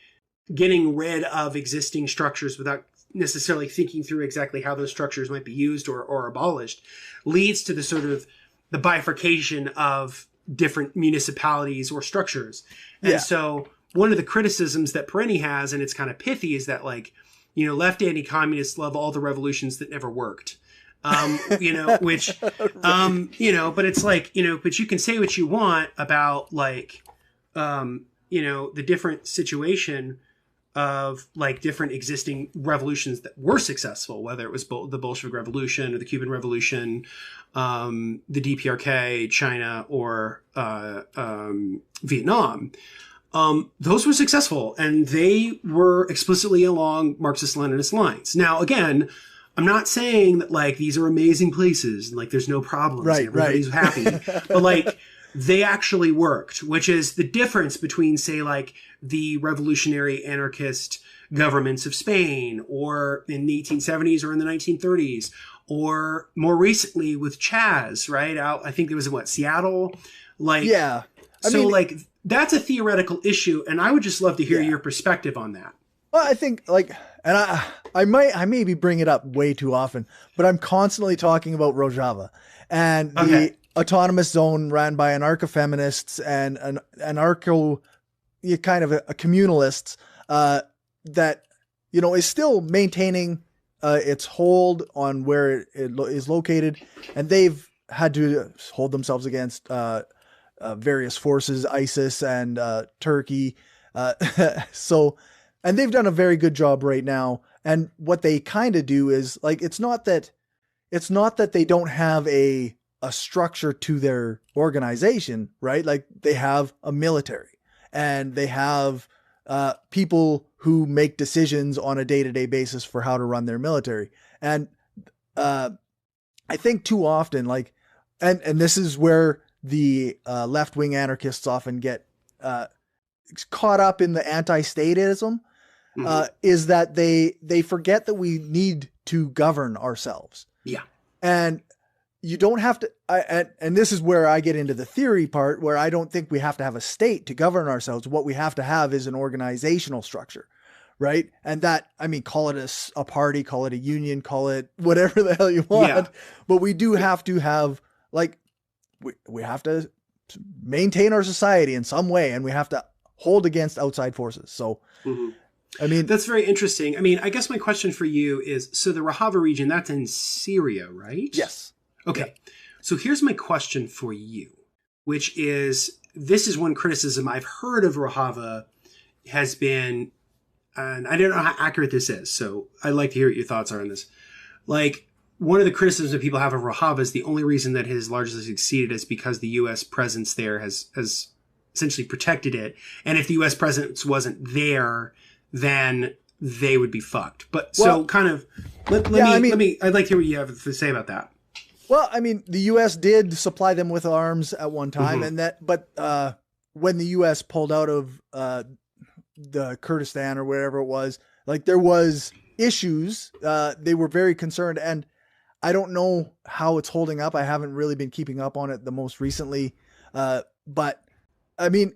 getting rid of existing structures without necessarily thinking through exactly how those structures might be used or abolished, leads to the sort of the bifurcation of different municipalities or structures. And so one of the criticisms that Parenti has, and it's kind of pithy, is that, like, you know, left anti-communists love all the revolutions that never worked. You know, which, you know, but it's like, you know, but you can say what you want about, like, you know, the different situation of, like, different existing revolutions that were successful, whether it was the Bolshevik Revolution or the Cuban Revolution, the DPRK, China, or Vietnam. Those were successful, and they were explicitly along Marxist-Leninist lines. Now, again, I'm not saying that, like, these are amazing places and, like, there's no problems. Right, everybody's happy. But, like, they actually worked, which is the difference between, say, like, the revolutionary anarchist governments of Spain, or in the 1870s or in the 1930s, or more recently with Chaz, right? I think there was in Seattle? Like, I mean, like, that's a theoretical issue, and I would just love to hear your perspective on that. Well, I think, like, and I maybe bring it up way too often, but I'm constantly talking about Rojava and the autonomous zone ran by anarcho-feminists and kind of a communalists that, you know, is still maintaining its hold on where it is located, and they've had to hold themselves against various forces, ISIS and Turkey. And they've done a very good job right now. And what they kind of do is, like, it's not that they don't have a structure to their organization, right? Like, they have a military and they have people who make decisions on a day-to-day basis for how to run their military. And I think too often, like, and this is where the left-wing anarchists often get caught up in the anti-statism, is that they forget that we need to govern ourselves. Yeah. And you don't have to, and this is where I get into the theory part, where I don't think we have to have a state to govern ourselves. What we have to have is an organizational structure, right? And that, I mean, call it a party, call it a union, call it whatever the hell you want, but we do have to have, like, we have to maintain our society in some way, and we have to hold against outside forces. So, I mean, that's very interesting. I mean, I guess my question for you is, so the Rojava region, that's in Syria, right? Yes. Okay. So here's my question for you, which is, this is one criticism I've heard of Rojava has been, and I don't know how accurate this is, so I'd like to hear what your thoughts are on this. Like, one of the criticisms that people have of Rojava is the only reason that it has largely succeeded is because the U.S. presence there has essentially protected it. And if the U.S. presence wasn't there, then they would be fucked. But so kind of, let me, I'd like to hear what you have to say about that. Well, I mean, the U.S. did supply them with arms at one time, but when the U.S. pulled out of the Kurdistan or wherever it was, like there was issues. They were very concerned, and I don't know how it's holding up. I haven't really been keeping up on it the most recently, but I mean,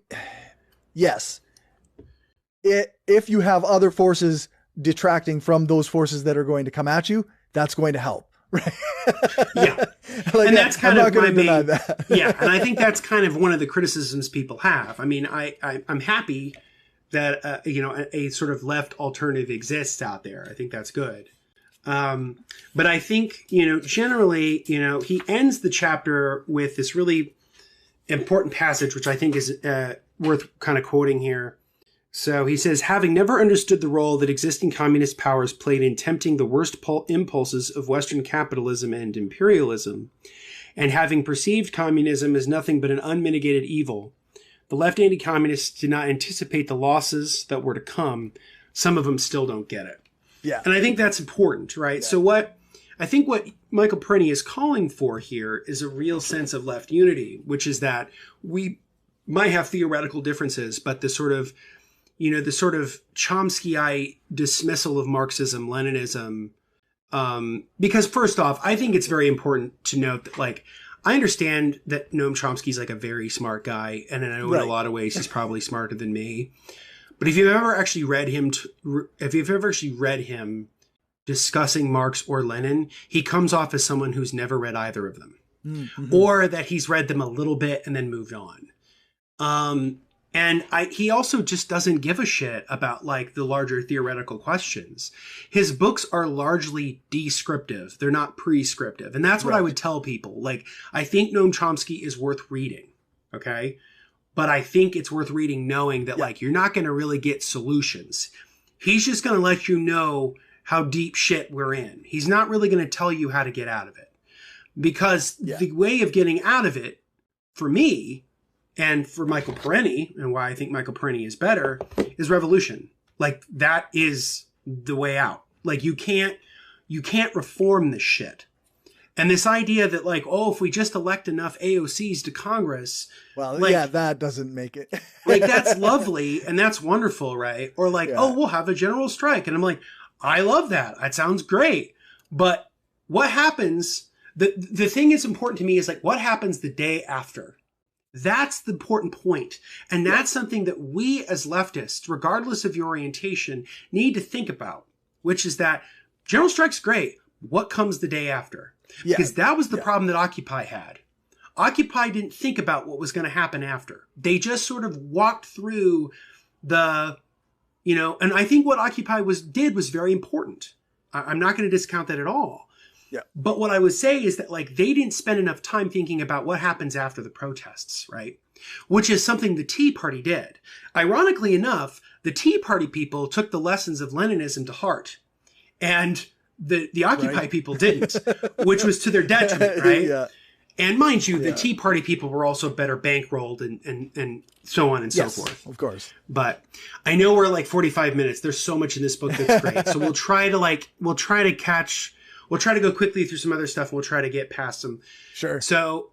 yes, if you have other forces detracting from those forces that are going to come at you, that's going to help. Right. Yeah. Like, and that's kind of my main, that. Yeah. And I think that's kind of one of the criticisms people have. I mean, I'm happy that, a sort of left alternative exists out there. I think that's good. But I think, generally, he ends the chapter with this really important passage, which I think is worth kind of quoting here. So he says, having never understood the role that existing communist powers played in tempting the worst impulses of Western capitalism and imperialism, and having perceived communism as nothing but an unmitigated evil, the left anti-communists did not anticipate the losses that were to come. Some of them still don't get it. Yeah. And I think that's important, right? Yeah. So what Michael Parenti is calling for here is a real sense of left unity, which is that we might have theoretical differences, but the sort of Chomsky-ite dismissal of Marxism, Leninism, because first off, I think it's very important to note that, like, I understand that Noam Chomsky's like a very smart guy, and I know in a lot of ways he's probably smarter than me. But if you've ever actually read him discussing Marx or Lenin, he comes off as someone who's never read either of them, or that he's read them a little bit and then moved on. And he also just doesn't give a shit about like the larger theoretical questions. His books are largely descriptive. They're not prescriptive. And that's what I would tell people. Like, I think Noam Chomsky is worth reading. Okay. But I think it's worth reading knowing that like, you're not going to really get solutions. He's just going to let you know how deep shit we're in. He's not really going to tell you how to get out of it, because the way of getting out of it for me, and for Michael Parenti, and why I think Michael Parenti is better, is revolution. Like, that is the way out. Like, you can't reform this shit. And this idea that like, oh, if we just elect enough AOCs to Congress, well, like, that doesn't make it. Like, that's lovely and that's wonderful, right? Or like, oh, we'll have a general strike. And I'm like, I love that. That sounds great. But what happens? The thing that's important to me is like, what happens the day after? That's the important point. And that's something that we as leftists, regardless of your orientation, need to think about, which is that general strike's great. What comes the day after? Because that was the problem that Occupy had. Occupy didn't think about what was going to happen after. They just sort of walked through and I think what Occupy did was very important. I'm not going to discount that at all. Yeah. But what I would say is that like they didn't spend enough time thinking about what happens after the protests, right? Which is something the Tea Party did. Ironically enough, the Tea Party people took the lessons of Leninism to heart, and the Occupy people didn't, which was to their detriment, right? And mind you, the Tea Party people were also better bankrolled and so on and so forth. Of course. But I know we're like 45 minutes. There's so much in this book that's great. So we'll try to go quickly through some other stuff. And we'll try to get past them. Sure. So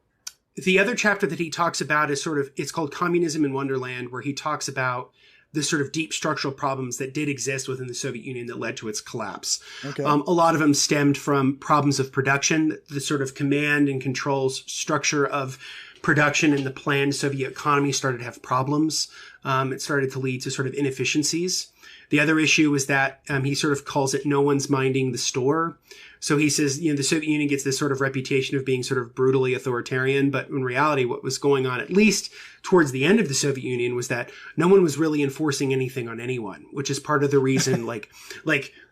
the other chapter that he talks about is it's called Communism in Wonderland, where he talks about the sort of deep structural problems that did exist within the Soviet Union that led to its collapse. Okay. A lot of them stemmed from problems of production, the sort of command and control structure of production in the planned Soviet economy started to have problems. It started to lead to sort of inefficiencies. The other issue was that he sort of calls it no one's minding the store. So he says, the Soviet Union gets this sort of reputation of being sort of brutally authoritarian. But in reality, what was going on, at least towards the end of the Soviet Union, was that no one was really enforcing anything on anyone, which is part of the reason like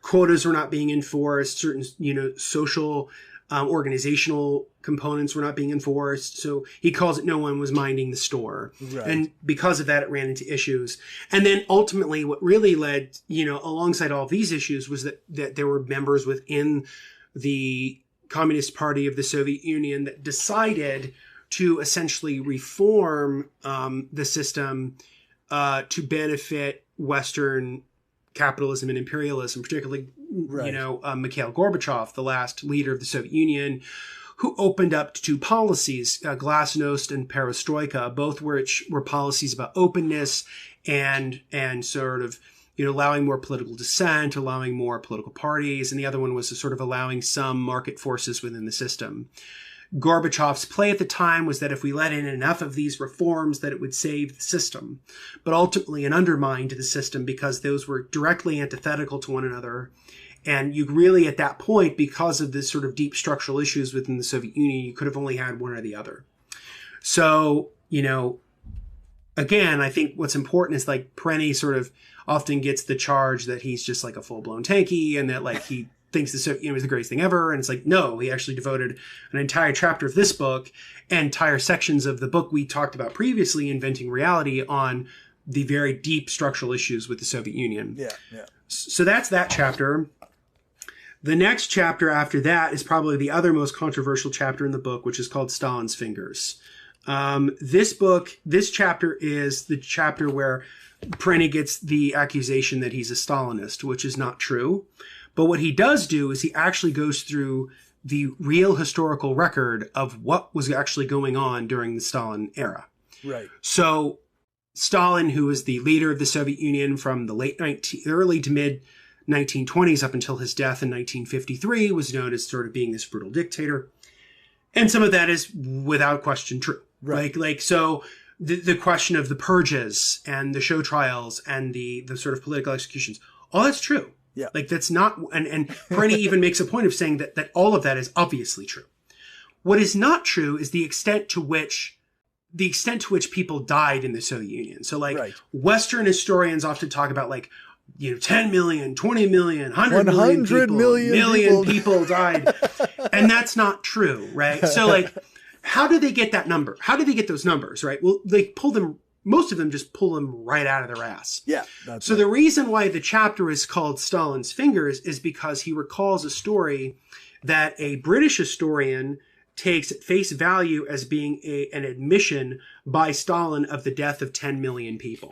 quotas were not being enforced. Certain, social organizational components were not being enforced. So he calls it no one was minding the store. Right. And because of that, it ran into issues. And then ultimately what really led, alongside all of these issues was that there were members within the Communist Party of the Soviet Union that decided to essentially reform the system to benefit Western capitalism and imperialism, particularly, Mikhail Gorbachev, the last leader of the Soviet Union, who opened up two policies, Glasnost and Perestroika, both which were policies about openness and sort of, allowing more political dissent, allowing more political parties. And the other one was sort of allowing some market forces within the system. Gorbachev's play at the time was that if we let in enough of these reforms that it would save the system, but ultimately it undermined the system because those were directly antithetical to one another. And you really, at that point, because of this sort of deep structural issues within the Soviet Union, you could have only had one or the other. So, again, I think what's important is like Parenti sort of often gets the charge that he's just like a full-blown tanky and that like he thinks the Soviet Union was the greatest thing ever. And it's like, no, he actually devoted an entire chapter of this book and entire sections of the book we talked about previously, Inventing Reality, on the very deep structural issues with the Soviet Union. Yeah. So that's that chapter. The next chapter after that is probably the other most controversial chapter in the book, which is called Stalin's Fingers. This chapter is the chapter where Parenti gets the accusation that he's a Stalinist, which is not true. But what he does do is he actually goes through the real historical record of what was actually going on during the Stalin era. Right. So Stalin, who was the leader of the Soviet Union from the early to mid 1920s up until his death in 1953, was known as sort of being this brutal dictator. And some of that is without question true. Right. So the question of the purges and the show trials and the sort of political executions, all that's true. Yeah. Like that's not, and Parenti even makes a point of saying that all of that is obviously true. What is not true is the extent to which people died in the Soviet Union. So like Western historians often talk about like, 10 million, 20 million, 100 million people died. And that's not true, right? So like, how do they get that number? How do they get those numbers, right? Well, most of them just pull them right out of their ass. Yeah. So the reason why the chapter is called Stalin's Fingers is because he recalls a story that a British historian takes at face value as being an admission by Stalin of the death of 10 million people.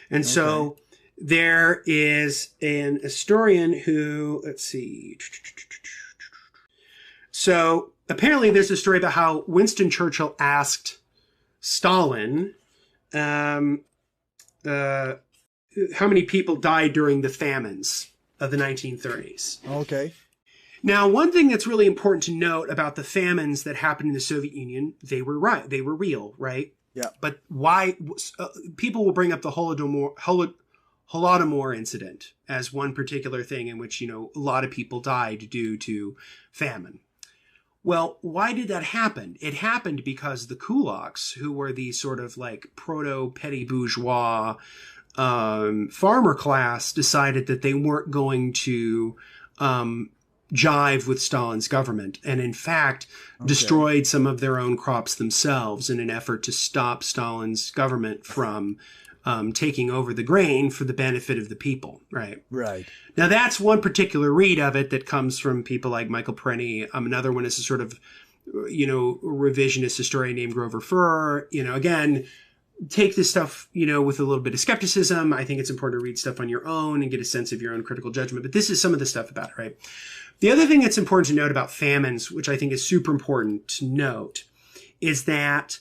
And so there is an historian who, let's see. So apparently there's a story about how Winston Churchill asked Stalin how many people died during the famines of the 1930s. Okay. Now, one thing that's really important to note about the famines that happened in the Soviet Union, they were real, right? Yeah. But why people will bring up the Holodomor incident as one particular thing in which, a lot of people died due to famine. Well, why did that happen? It happened because the kulaks, who were these sort of like proto-petty bourgeois farmer class, decided that they weren't going to jive with Stalin's government, and in fact destroyed some of their own crops themselves in an effort to stop Stalin's government from taking over the grain for the benefit of the people, right? Right. Now, that's one particular read of it that comes from people like Michael Parenti. Another one is a sort of, revisionist historian named Grover Furrer. Again, take this stuff, with a little bit of skepticism. I think it's important to read stuff on your own and get a sense of your own critical judgment. But this is some of the stuff about it, right? The other thing that's important to note about famines, which I think is super important to note, is that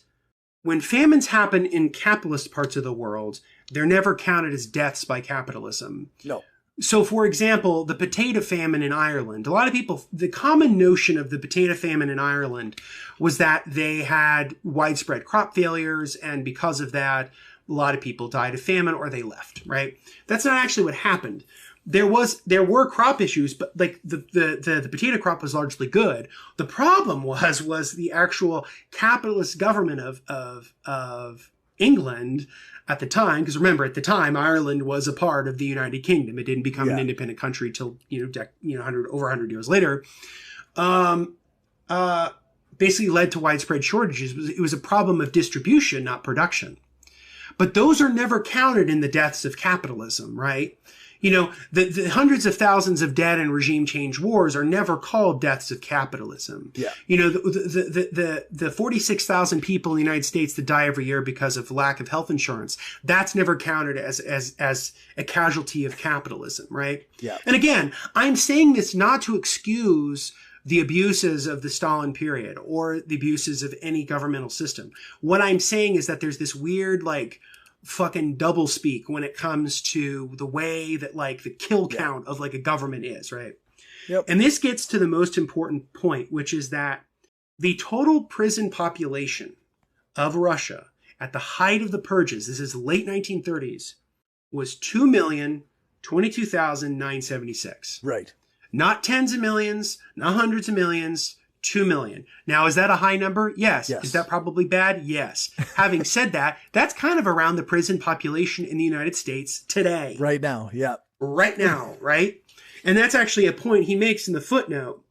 when famines happen in capitalist parts of the world, they're never counted as deaths by capitalism. No. So, for example, the potato famine in Ireland, a lot of people, the common notion of the potato famine in Ireland was that they had widespread crop failures, and because of that, a lot of people died of famine or they left, right? That's not actually what happened. There were crop issues, but like the potato crop was largely good. The problem was the actual capitalist government of England at the time, because remember, at the time, Ireland was a part of the United Kingdom. It didn't become an independent country till over 100 years later. Basically led to widespread shortages. It was a problem of distribution, not production. But those are never counted in the deaths of capitalism, right? You know, the hundreds of thousands of dead in regime change wars are never called deaths of capitalism. Yeah. You know, the 46,000 people in the United States that die every year because of lack of health insurance, that's never counted as a casualty of capitalism, right? Yeah. And again, I'm saying this not to excuse the abuses of the Stalin period or the abuses of any governmental system. What I'm saying is that there's this weird, like, fucking doublespeak when it comes to the way that, like, the kill count of, like, a government is, right? Yep. And this gets to the most important point, which is that the total prison population of Russia at the height of the purges, this is late 1930s, was 2,022,976. Right. Not tens of millions, not hundreds of millions, 2 million. Now, is that a high number? Yes. Yes. Is that probably bad? Yes. Having said that, that's kind of around the prison population in the United States today. Right now. Yeah. Right now, right? And that's actually a point he makes in the footnote,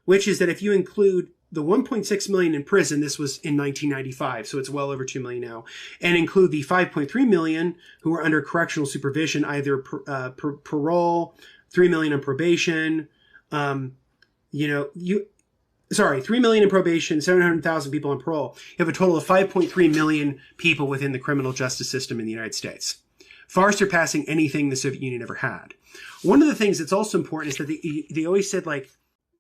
which is that if you include the 1.6 million in prison, this was in 1995, so it's well over 2 million now, and include the 5.3 million who are under correctional supervision, either parole, 3 million on probation, 3 million in probation, 700,000 people on parole. You have a total of 5.3 million people within the criminal justice system in the United States, far surpassing anything the Soviet Union ever had. One of the things that's also important is that they always said, like,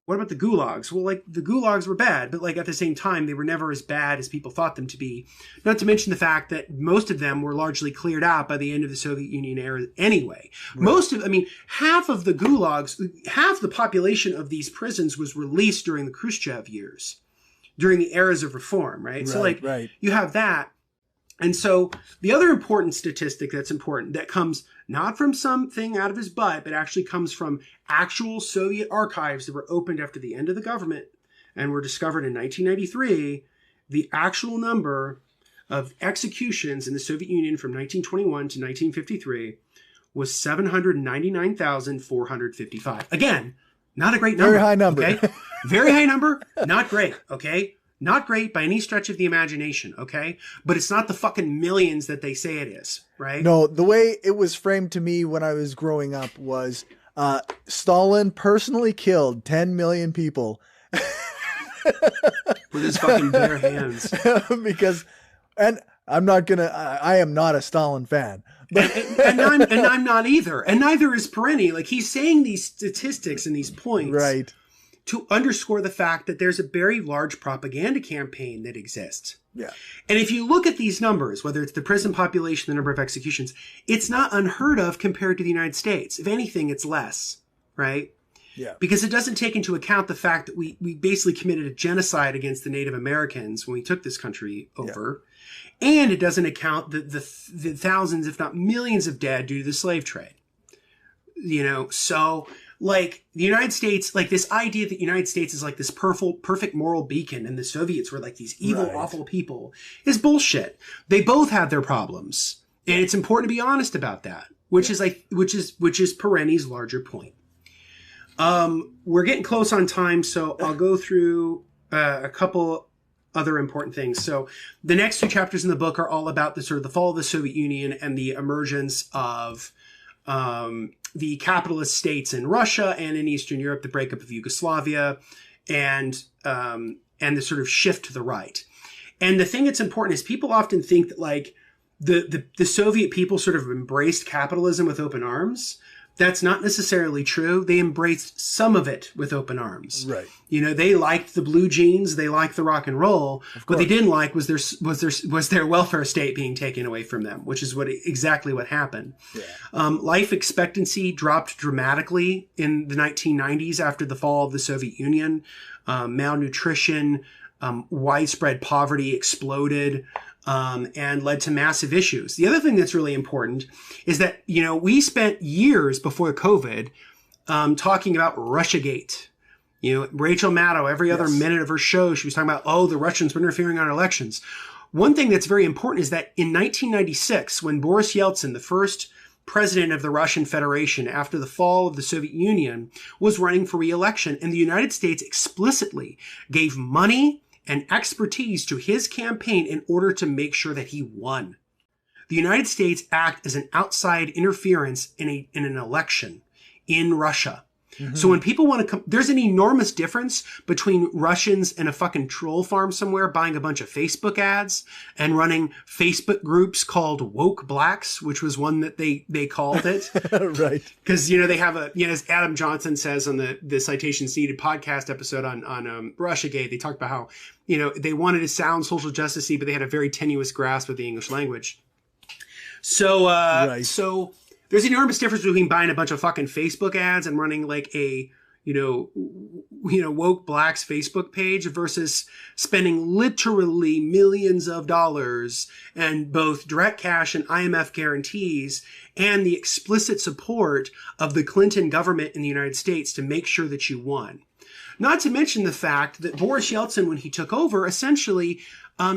what about the gulags? Well, like, the gulags were bad, but, like, at the same time, they were never as bad as people thought them to be. Not to mention the fact that most of them were largely cleared out by the end of the Soviet Union era anyway. Right. Half of the gulags, half the population of these prisons was released during the Khrushchev years, during the eras of reform, right? So, like, you have that. And so the other important statistic that's important, that comes not from something out of his butt, but actually comes from actual Soviet archives that were opened after the end of the government and were discovered in 1993, the actual number of executions in the Soviet Union from 1921 to 1953 was 799,455. Again, not a great number. Very high number. Okay? Very high number. Not great. Okay? Not great by any stretch of the imagination, okay? But it's not the fucking millions that they say it is, right? No, the way it was framed to me when I was growing up was Stalin personally killed 10 million people. With his fucking bare hands. Because, and I'm not gonna, I am not a Stalin fan. But and I'm not either. And neither is Parenti. Like, he's saying these statistics and these points. Right. To underscore the fact that there's a very large propaganda campaign that exists. Yeah. And if you look at these numbers, whether it's the prison population, the number of executions, it's not unheard of compared to the United States. If anything, it's less, right? Yeah. Because it doesn't take into account the fact that we basically committed a genocide against the Native Americans when we took this country over. Yeah. And it doesn't account the thousands, if not millions of dead due to the slave trade. You know, so... like, the United States, like, this idea that the United States is like this perfect moral beacon and the Soviets were like these evil, awful people is bullshit. They both had their problems. And it's important to be honest about that, which is Parenti's larger point. We're getting close on time, so I'll go through a couple other important things. So the next two chapters in the book are all about the sort of the fall of the Soviet Union and the emergence of, the capitalist states in Russia and in Eastern Europe, the breakup of Yugoslavia, and the sort of shift to the right. And the thing that's important is people often think that, like, the Soviet people sort of embraced capitalism with open arms. That's not necessarily true. They embraced some of it with open arms. Right. You know, they liked the blue jeans, they liked the rock and roll. What they didn't like was their welfare state being taken away from them, which is exactly what happened. Yeah. Life expectancy dropped dramatically in the 1990s after the fall of the Soviet Union. Malnutrition, widespread poverty exploded. And led to massive issues. The other thing that's really important is that, you know, we spent years before COVID talking about Russiagate. You know, Rachel Maddow, every other minute of her show, she was talking about, the Russians were interfering on our elections. One thing that's very important is that in 1996, when Boris Yeltsin, the first president of the Russian Federation after the fall of the Soviet Union, was running for re-election, and the United States explicitly gave money and expertise to his campaign in order to make sure that he won. the United States act as an outside interference in an election in Russia. Mm-hmm. So when people want to come, there's an enormous difference between Russians in a fucking troll farm somewhere buying a bunch of Facebook ads and running Facebook groups called Woke Blacks, which was one that they called it. Right. Because, they have as Adam Johnson says on the Citations Needed podcast episode on Russiagate, they talked about how, they wanted to sound social justice-y, but they had a very tenuous grasp of the English language. So, right. So there's an enormous difference between buying a bunch of fucking Facebook ads and running like a, Woke Blacks Facebook page versus spending literally millions of dollars and both direct cash and IMF guarantees and the explicit support of the Clinton government in the United States to make sure that you won. Not to mention the fact that Boris Yeltsin, when he took over, essentially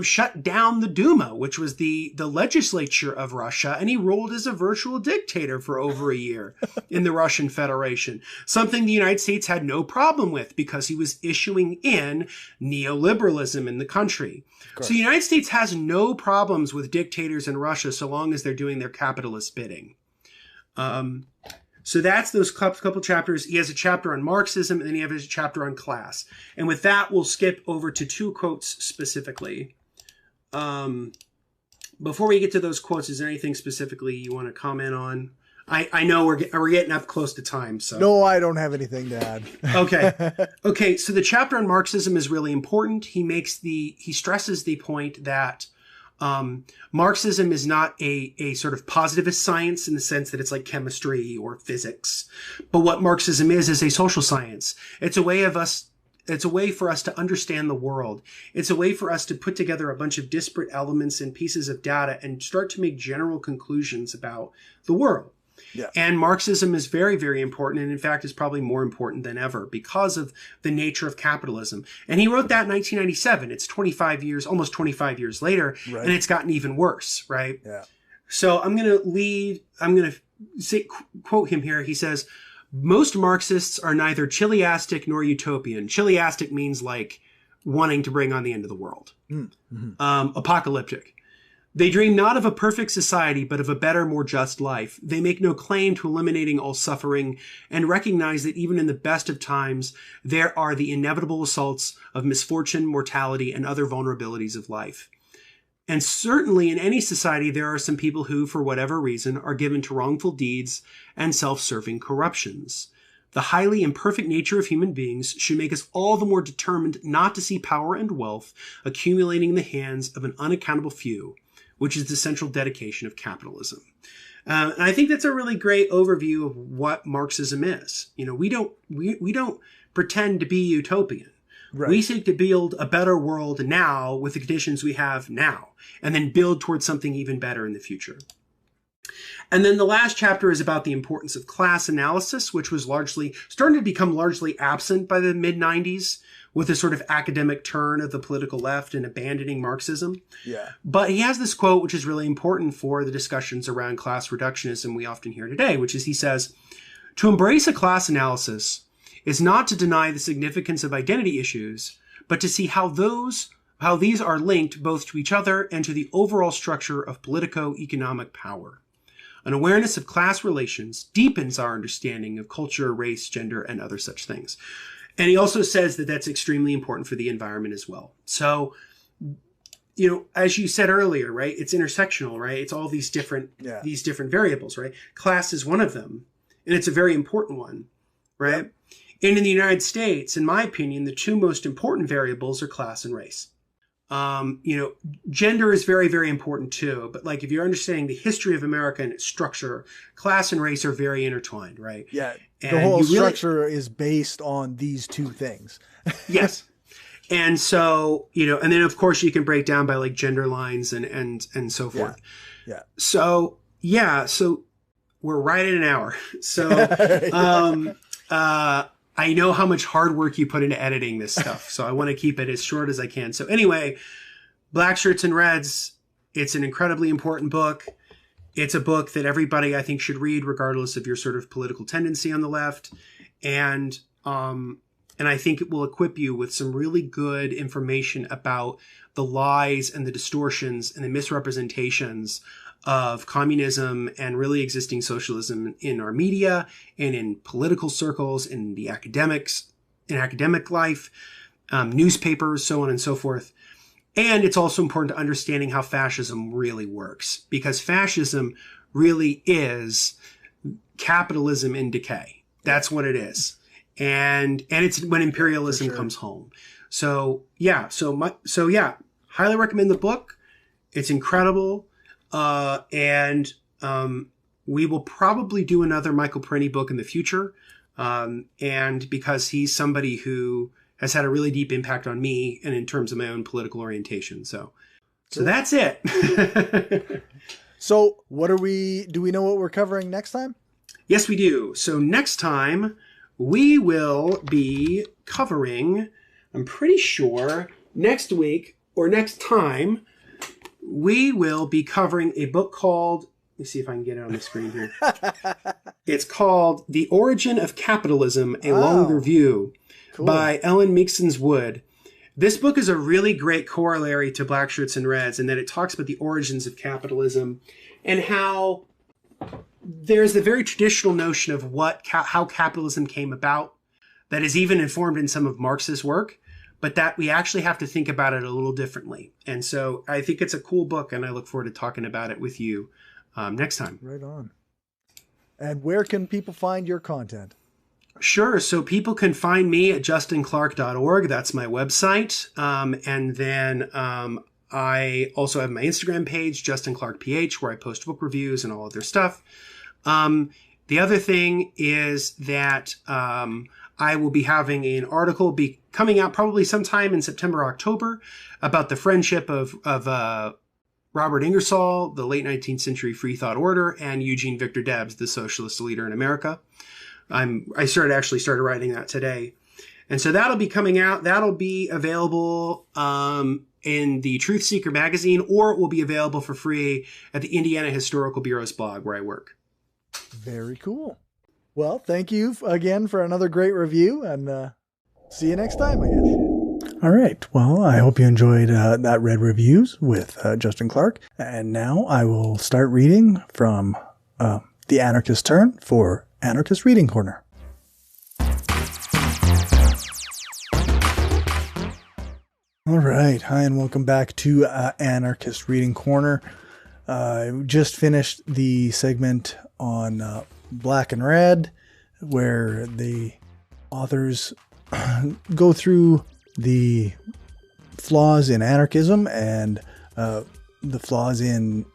shut down the Duma, which was the legislature of Russia, and he ruled as a virtual dictator for over a year in the Russian Federation, something the United States had no problem with because he was issuing in neoliberalism in the country. So the United States has no problems with dictators in Russia so long as they're doing their capitalist bidding. So that's those couple chapters. He has a chapter on Marxism, and then he has a chapter on class. And with that, we'll skip over to two quotes specifically. Before we get to those quotes, is there anything specifically you want to comment on? I know we're getting up close to time. So no, I don't have anything to add. Okay. So the chapter on Marxism is really important. He stresses the point that Marxism is not a sort of positivist science in the sense that it's like chemistry or physics. But what Marxism is a social science. It's a way for us to understand the world. It's a way for us to put together a bunch of disparate elements and pieces of data and start to make general conclusions about the world. Yeah. And Marxism is very, very important. And in fact, is probably more important than ever because of the nature of capitalism. And he wrote that in 1997. It's almost 25 years later, right. And it's gotten even worse, right? Yeah. So I'm going to quote him here. He says, most Marxists are neither chiliastic nor utopian. Chiliastic means like wanting to bring on the end of the world. Mm-hmm. Apocalyptic. They dream not of a perfect society, but of a better, more just life. They make no claim to eliminating all suffering and recognize that even in the best of times, there are the inevitable assaults of misfortune, mortality, and other vulnerabilities of life. And certainly in any society, there are some people who, for whatever reason, are given to wrongful deeds and self-serving corruptions. The highly imperfect nature of human beings should make us all the more determined not to see power and wealth accumulating in the hands of an unaccountable few, which is the central dedication of capitalism. And I think that's a really great overview of what Marxism is. We don't pretend to be utopian. Right. We seek to build a better world now with the conditions we have now, and then build towards something even better in the future. And then the last chapter is about the importance of class analysis, which was starting to become largely absent by the mid-90s. With a sort of academic turn of the political left and abandoning Marxism. Yeah. But he has this quote, which is really important for the discussions around class reductionism we often hear today, which is he says, to embrace a class analysis is not to deny the significance of identity issues, but to see how these are linked both to each other and to the overall structure of politico-economic power. An awareness of class relations deepens our understanding of culture, race, gender, and other such things. And he also says that that's extremely important for the environment as well. So, as you said earlier, right, it's intersectional, right? It's all these different variables, right? Class is one of them, and it's a very important one, right? Yeah. And in the United States, in my opinion, the two most important variables are class and race. Gender is very, very important too. But like if you're understanding the history of America and its structure, class and race are very intertwined, right? Yeah. The whole structure is based on these two things. Yes. And so, and then of course you can break down by like gender lines and so forth. Yeah. So we're right at an hour. So, I know how much hard work you put into editing this stuff, so I want to keep it as short as I can. So anyway, Black Shirts and Reds, it's an incredibly important book. It's a book that everybody, I think, should read regardless of your sort of political tendency on the left. And I think it will equip you with some really good information about the lies and the distortions and the misrepresentations of communism and really existing socialism in our media and in political circles, in the academics, in academic life, newspapers, so on and so forth. And it's also important to understanding how fascism really works, because fascism really is capitalism in decay. That's what it is. And it's when imperialism comes home. So yeah, highly recommend the book. It's incredible. And we will probably do another Michael Parenti book in the future. And because he's somebody who has had a really deep impact on me and in terms of my own political orientation. So that's it. So do we know what we're covering next time? Yes, we do. So next time we will be covering, I'm pretty sure next week or next time, we will be covering a book called, let me see if I can get it on the screen here. It's called The Origin of Capitalism, A Long Review by Ellen Meeksons Wood. This book is a really great corollary to Black Shirts and Reds in that it talks about the origins of capitalism and how there's the very traditional notion of how capitalism came about that is even informed in some of Marx's work, but that we actually have to think about it a little differently. And so I think it's a cool book, and I look forward to talking about it with you next time. Right on. And where can people find your content? Sure. So people can find me at justinclark.org. That's my website. And then I also have my Instagram page, JustinClarkPH, where I post book reviews and all other stuff. The other thing is that I will be having an article coming out probably sometime in September, October about the friendship of Robert Ingersoll, the late 19th century free thought order, and Eugene Victor Debs, the socialist leader in America. I started writing that today. And so that'll be coming out. That'll be available in the Truth Seeker magazine, or it will be available for free at the Indiana Historical Bureau's blog where I work. Very cool. Well, thank you again for another great review, and see you next time, I guess. All right. Well, I hope you enjoyed that Read Reviews with Justin Clark. And now I will start reading from The Anarchist Turn for Anarchist Reading Corner. All right. Hi, and welcome back to Anarchist Reading Corner. Just finished the segment on Black and Red, where the authors go through the flaws in anarchism and the flaws in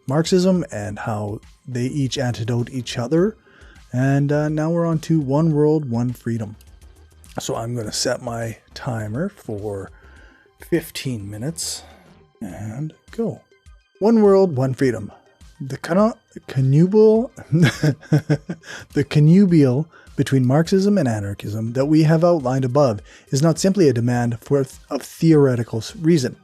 Marxism and how they each antidote each other. And now we're on to One World, One Freedom. So I'm going to set my timer for 15 minutes and go. One World, One Freedom. The connubial between Marxism and anarchism that we have outlined above is not simply a demand of theoretical reason.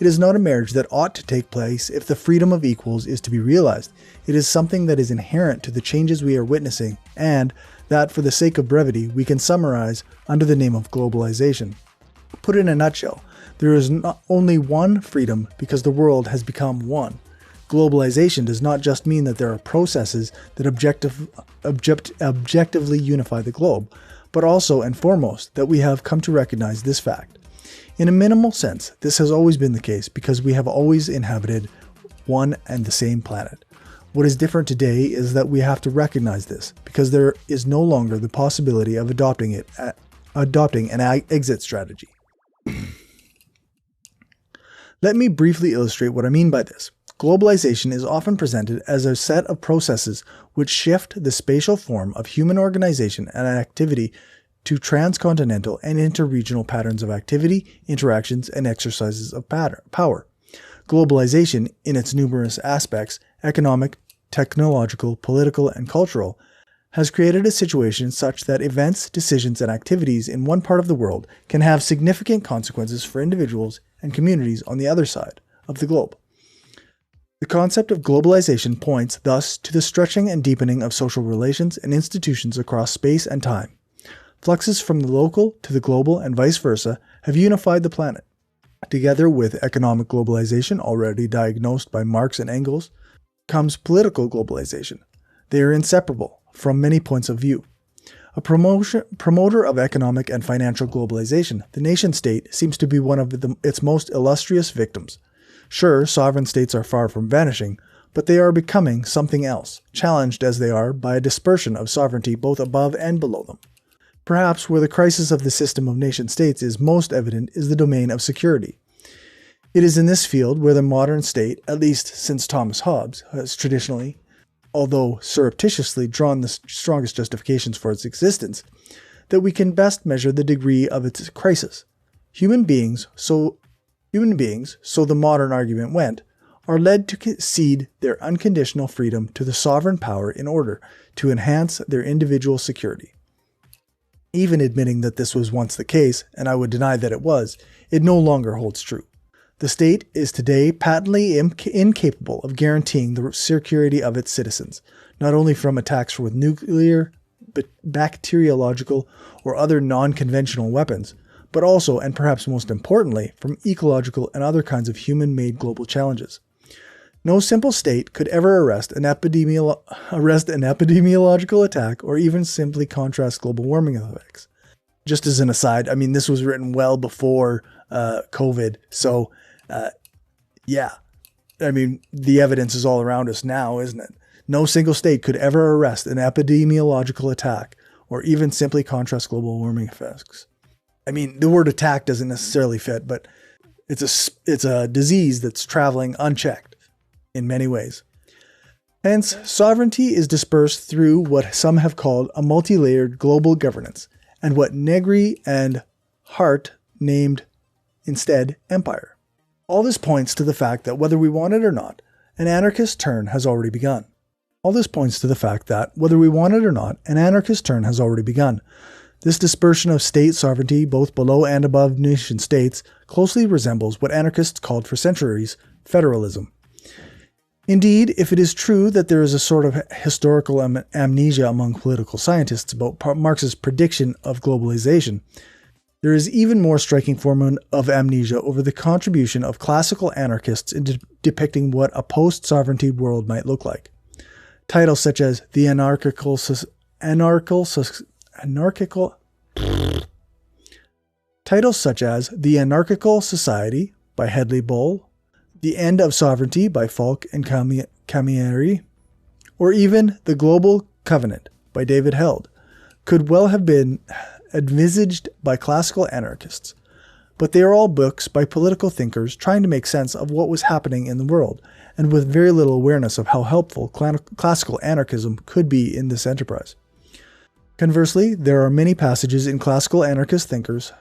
It is not a marriage that ought to take place if the freedom of equals is to be realized. It is something that is inherent to the changes we are witnessing, and that, for the sake of brevity, we can summarize under the name of globalization. Put in a nutshell, there is not only one freedom because the world has become one. Globalization does not just mean that there are processes that objectively unify the globe, but also and foremost that we have come to recognize this fact. In a minimal sense, this has always been the case because we have always inhabited one and the same planet. What is different today is that we have to recognize this because there is no longer the possibility of adopting an exit strategy. Let me briefly illustrate what I mean by this. Globalization is often presented as a set of processes which shift the spatial form of human organization and activity to transcontinental and interregional patterns of activity, interactions, and exercises of power. Globalization, in its numerous aspects, economic, technological, political, and cultural, has created a situation such that events, decisions, and activities in one part of the world can have significant consequences for individuals and communities on the other side of the globe. The concept of globalization points thus to the stretching and deepening of social relations and institutions across space and time. Fluxes from the local to the global and vice versa have unified the planet. Together with economic globalization already diagnosed by Marx and Engels, comes political globalization. They are inseparable from many points of view. A promoter of economic and financial globalization, the nation-state seems to be one of its most illustrious victims. Sure, sovereign states are far from vanishing, but they are becoming something else, challenged as they are by a dispersion of sovereignty both above and below them. Perhaps where the crisis of the system of nation-states is most evident is the domain of security. It is in this field where the modern state, at least since Thomas Hobbes, has traditionally, although surreptitiously, drawn the strongest justifications for its existence, that we can best measure the degree of its crisis. Human beings, so the modern argument went, are led to cede their unconditional freedom to the sovereign power in order to enhance their individual security. Even admitting that this was once the case, and I would deny that it was, it no longer holds true. The state is today patently incapable of guaranteeing the security of its citizens, not only from attacks with nuclear, bacteriological, or other non-conventional weapons, but also, and perhaps most importantly, from ecological and other kinds of human-made global challenges. No simple state could ever arrest an epidemiological attack or even simply contrast global warming effects. Just as an aside, I mean, this was written well before COVID, so yeah. I mean, the evidence is all around us now, isn't it? No single state could ever arrest an epidemiological attack or even simply contrast global warming effects. I mean, the word attack doesn't necessarily fit, but it's a disease that's traveling unchecked in many ways. Hence, sovereignty is dispersed through what some have called a multi-layered global governance, and what Negri and Hart named instead empire. All this points to the fact that whether we want it or not, an anarchist turn has already begun. This dispersion of state sovereignty, both below and above nation states, closely resembles what anarchists called for centuries federalism. Indeed, if it is true that there is a sort of historical amnesia among political scientists about Marx's prediction of globalization, there is even more striking form of amnesia over the contribution of classical anarchists in depicting what a post-sovereignty world might look like. Titles such as The Anarchical Society by Hedley Bull, The End of Sovereignty by Falk and Camilleri, or even The Global Covenant by David Held, could well have been envisaged by classical anarchists, but they are all books by political thinkers trying to make sense of what was happening in the world, and with very little awareness of how helpful classical anarchism could be in this enterprise. Conversely, there are many passages in classical anarchist thinkers,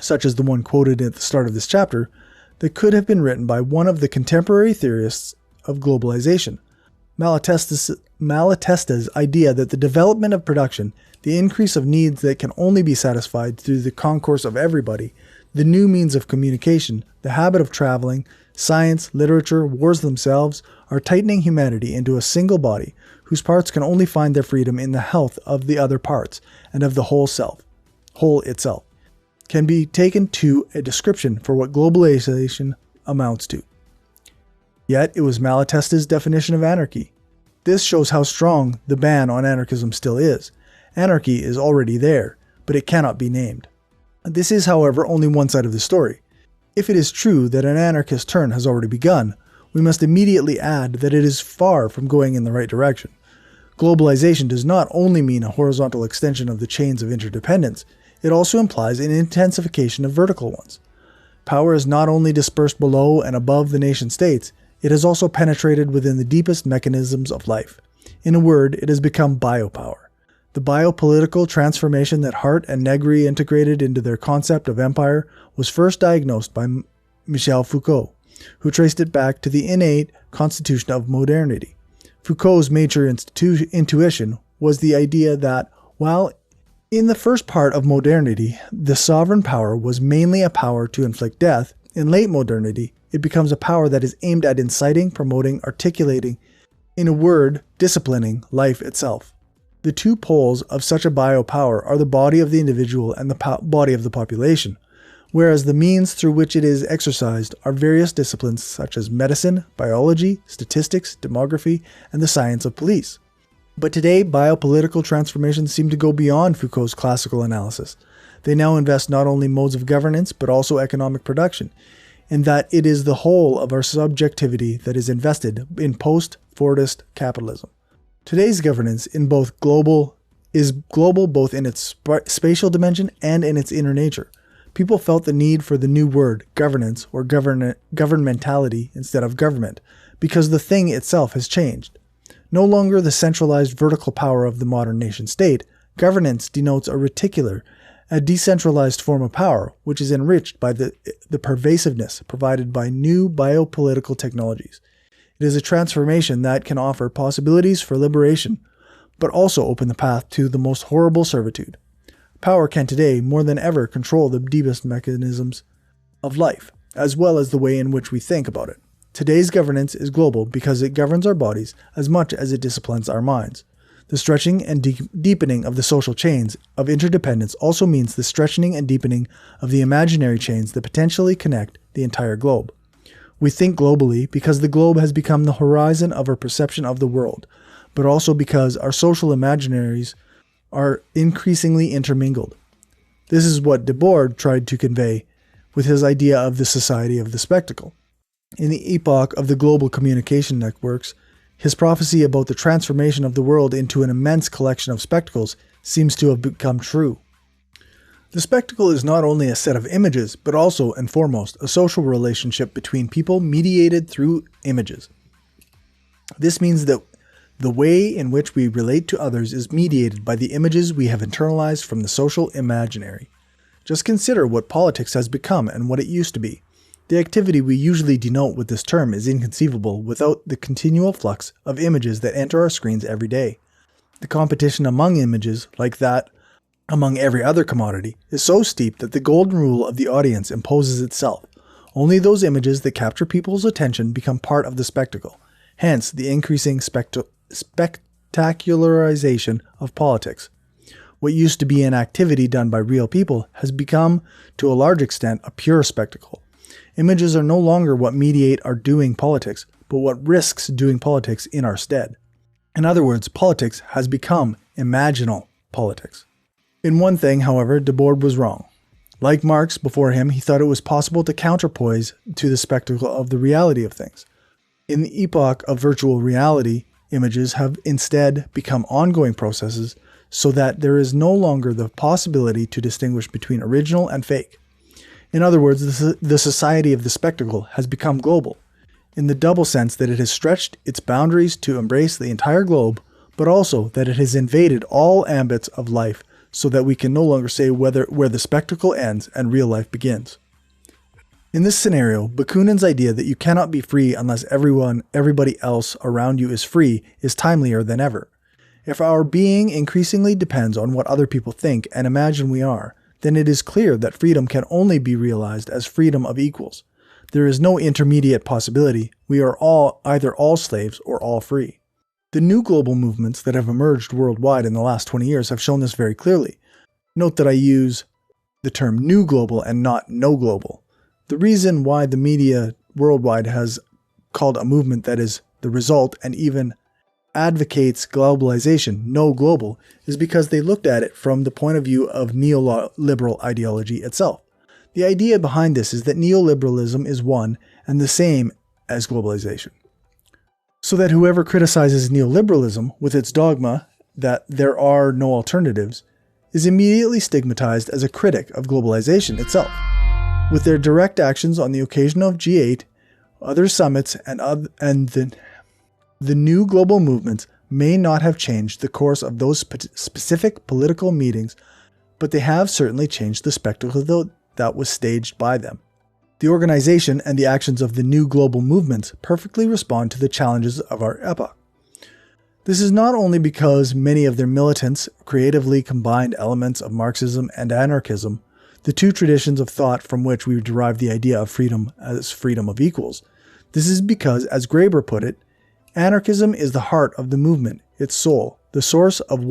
such as the one quoted at the start of this chapter, that could have been written by one of the contemporary theorists of globalization. Malatesta's idea that the development of production, the increase of needs that can only be satisfied through the concourse of everybody, the new means of communication, the habit of traveling, science, literature, wars themselves, are tightening humanity into a single body whose parts can only find their freedom in the health of the other parts and of the whole itself, can be taken to a description for what globalization amounts to. Yet it was Malatesta's definition of anarchy. This shows how strong the ban on anarchism still is. Anarchy is already there, but it cannot be named. This is, however, only one side of the story. If it is true that an anarchist turn has already begun, we must immediately add that it is far from going in the right direction. Globalization does not only mean a horizontal extension of the chains of interdependence, it also implies an intensification of vertical ones. Power is not only dispersed below and above the nation-states, it has also penetrated within the deepest mechanisms of life. In a word, it has become biopower. The biopolitical transformation that Hart and Negri integrated into their concept of empire was first diagnosed by Michel Foucault, who traced it back to the innate constitution of modernity. Foucault's major intuition was the idea that, while in the first part of modernity, the sovereign power was mainly a power to inflict death, in late modernity, it becomes a power that is aimed at inciting, promoting, articulating, in a word, disciplining life itself. The two poles of such a biopower are the body of the individual and the body of the population. whereas the means through which it is exercised are various disciplines such as medicine, biology, statistics, demography, and the science of police. But today, biopolitical transformations seem to go beyond Foucault's classical analysis. They now invest not only modes of governance, but also economic production, in that it is the whole of our subjectivity that is invested in post-Fordist capitalism. Today's governance is global both in its spatial dimension and in its inner nature. People felt the need for the new word, governance, or governmentality instead of government, because the thing itself has changed. No longer the centralized vertical power of the modern nation-state, governance denotes a decentralized form of power, which is enriched by the pervasiveness provided by new biopolitical technologies. It is a transformation that can offer possibilities for liberation, but also open the path to the most horrible servitude. Power can today, more than ever, control the deepest mechanisms of life, as well as the way in which we think about it. Today's governance is global because it governs our bodies as much as it disciplines our minds. The stretching and deepening of the social chains of interdependence also means the stretching and deepening of the imaginary chains that potentially connect the entire globe. We think globally because the globe has become the horizon of our perception of the world, but also because our social imaginaries are increasingly intermingled. This is what Debord tried to convey with his idea of the society of the spectacle. In the epoch of the global communication networks, his prophecy about the transformation of the world into an immense collection of spectacles seems to have become true. The spectacle is not only a set of images, but also, and foremost, a social relationship between people mediated through images. This means that the way in which we relate to others is mediated by the images we have internalized from the social imaginary. Just consider what politics has become and what it used to be. The activity we usually denote with this term is inconceivable without the continual flux of images that enter our screens every day. The competition among images, like that among every other commodity, is so steep that the golden rule of the audience imposes itself. Only those images that capture people's attention become part of the spectacle. Hence, the increasing spectacularization of politics. What used to be an activity done by real people has become, to a large extent, a pure spectacle. Images are no longer what mediate our doing politics, but what risks doing politics in our stead. In other words, politics has become imaginal politics. In one thing, however, Debord was wrong. Like Marx before him, he thought it was possible to counterpoise to the spectacle of the reality of things. In the epoch of virtual reality, images have instead become ongoing processes so that there is no longer the possibility to distinguish between original and fake. In other words, the society of the spectacle has become global, in the double sense that it has stretched its boundaries to embrace the entire globe, but also that it has invaded all ambits of life so that we can no longer say where the spectacle ends and real life begins. In this scenario, Bakunin's idea that you cannot be free unless everybody else around you is free is timelier than ever. If our being increasingly depends on what other people think and imagine we are, then it is clear that freedom can only be realized as freedom of equals. There is no intermediate possibility. We are either all slaves or all free. The new global movements that have emerged worldwide in the last 20 years have shown this very clearly. Note that I use the term new global and not no global. The reason why the media worldwide has called a movement that is the result and even advocates globalization no global is because they looked at it from the point of view of neoliberal ideology itself. The idea behind this is that neoliberalism is one and the same as globalization. So that whoever criticizes neoliberalism with its dogma that there are no alternatives is immediately stigmatized as a critic of globalization itself. With their direct actions on the occasion of G8, other summits, and the new global movements may not have changed the course of those specific political meetings, but they have certainly changed the spectacle that was staged by them. The organization and the actions of the new global movements perfectly respond to the challenges of our epoch. This is not only because many of their militants creatively combined elements of Marxism and anarchism, the two traditions of thought from which we derive the idea of freedom as freedom of equals. This is because, as Graeber put it, anarchism is the heart of the movement, its soul, the source of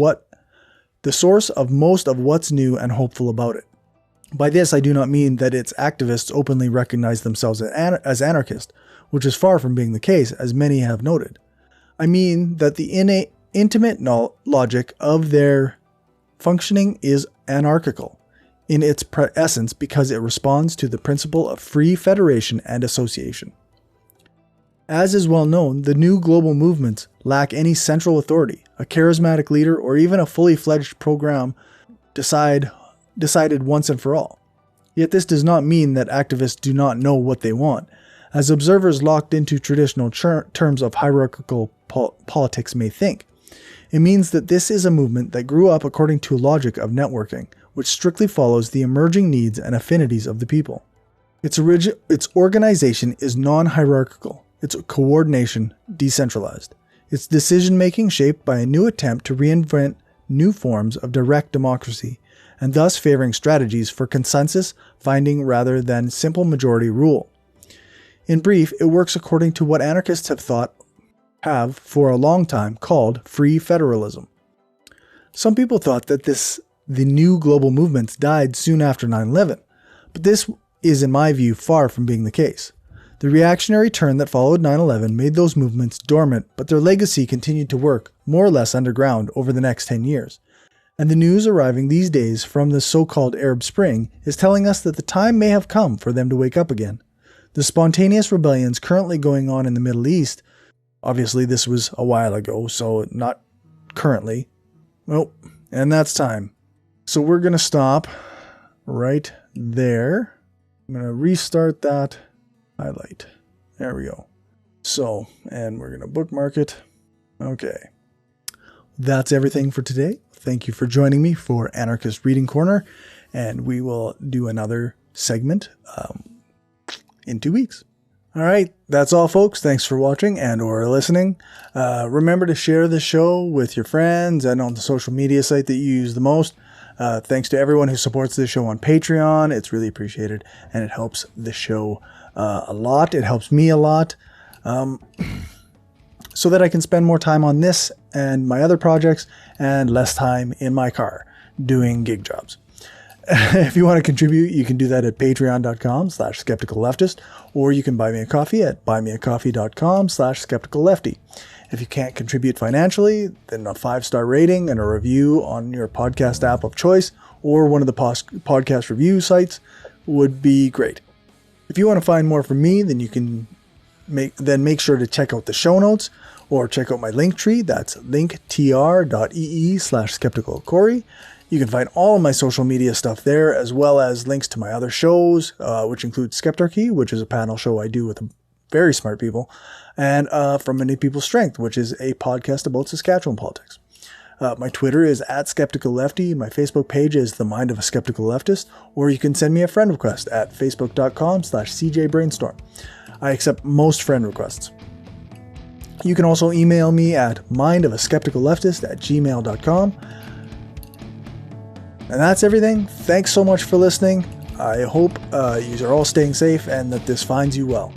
most of what's new and hopeful about it. By this, I do not mean that its activists openly recognize themselves as anarchist, which is far from being the case, as many have noted. I mean that the intimate logic of their functioning is anarchical in its essence because it responds to the principle of free federation and association. As is well known, the new global movements lack any central authority, a charismatic leader, or even a fully fledged program decided once and for all. Yet this does not mean that activists do not know what they want, as observers locked into traditional terms of hierarchical politics may think. It means that this is a movement that grew up according to a logic of networking, which strictly follows the emerging needs and affinities of the people. Its organization is non-hierarchical, its coordination decentralized, its decision-making shaped by a new attempt to reinvent new forms of direct democracy, and thus favoring strategies for consensus finding rather than simple majority rule. In brief, it works according to what anarchists have for a long time called free federalism. Some people thought that the new global movements died soon after 9/11, but this is in my view far from being the case. The reactionary turn that followed 9/11 made those movements dormant, but their legacy continued to work more or less underground over the next 10 years. And the news arriving these days from the so-called Arab Spring is telling us that the time may have come for them to wake up again. The spontaneous rebellions currently going on in the Middle East, obviously this was a while ago, so not currently. Well, and that's time. So we're going to stop right there. I'm going to restart that highlight. There we go. So, and we're going to bookmark it. Okay. That's everything for today. Thank you for joining me for Anarchist Reading Corner, and we will do another segment in 2 weeks. All right, that's all, folks. Thanks for watching and or listening. Remember to share the show with your friends and on the social media site that you use the most. Thanks to everyone who supports this show on Patreon. It's really appreciated, and it helps the show a lot. It helps me a lot. So that I can spend more time on this and my other projects and less time in my car doing gig jobs. If you want to contribute, you can do that at patreon.com/skepticalleftist, or you can buy me a coffee at buymeacoffee.com/skepticallefty. If you can't contribute financially, then a 5-star rating and a review on your podcast app of choice or one of the podcast review sites would be great. If you want to find more from me, then you can make sure to check out the show notes or check out my Linktree. That's linktr.ee/skepticalcorey. You can find all of my social media stuff there, as well as links to my other shows, which include Skeptarchy, which is a panel show I do with very smart people, and From Many People's Strength, which is a podcast about Saskatchewan politics. My Twitter is @skepticallefty. My Facebook page is The Mind of a Skeptical Leftist, or you can send me a friend request at facebook.com/cjbrainstorm. I accept most friend requests. You can also email me at mindofaskepticalleftist@gmail.com. And that's everything. Thanks so much for listening. I hope you are all staying safe and that this finds you well.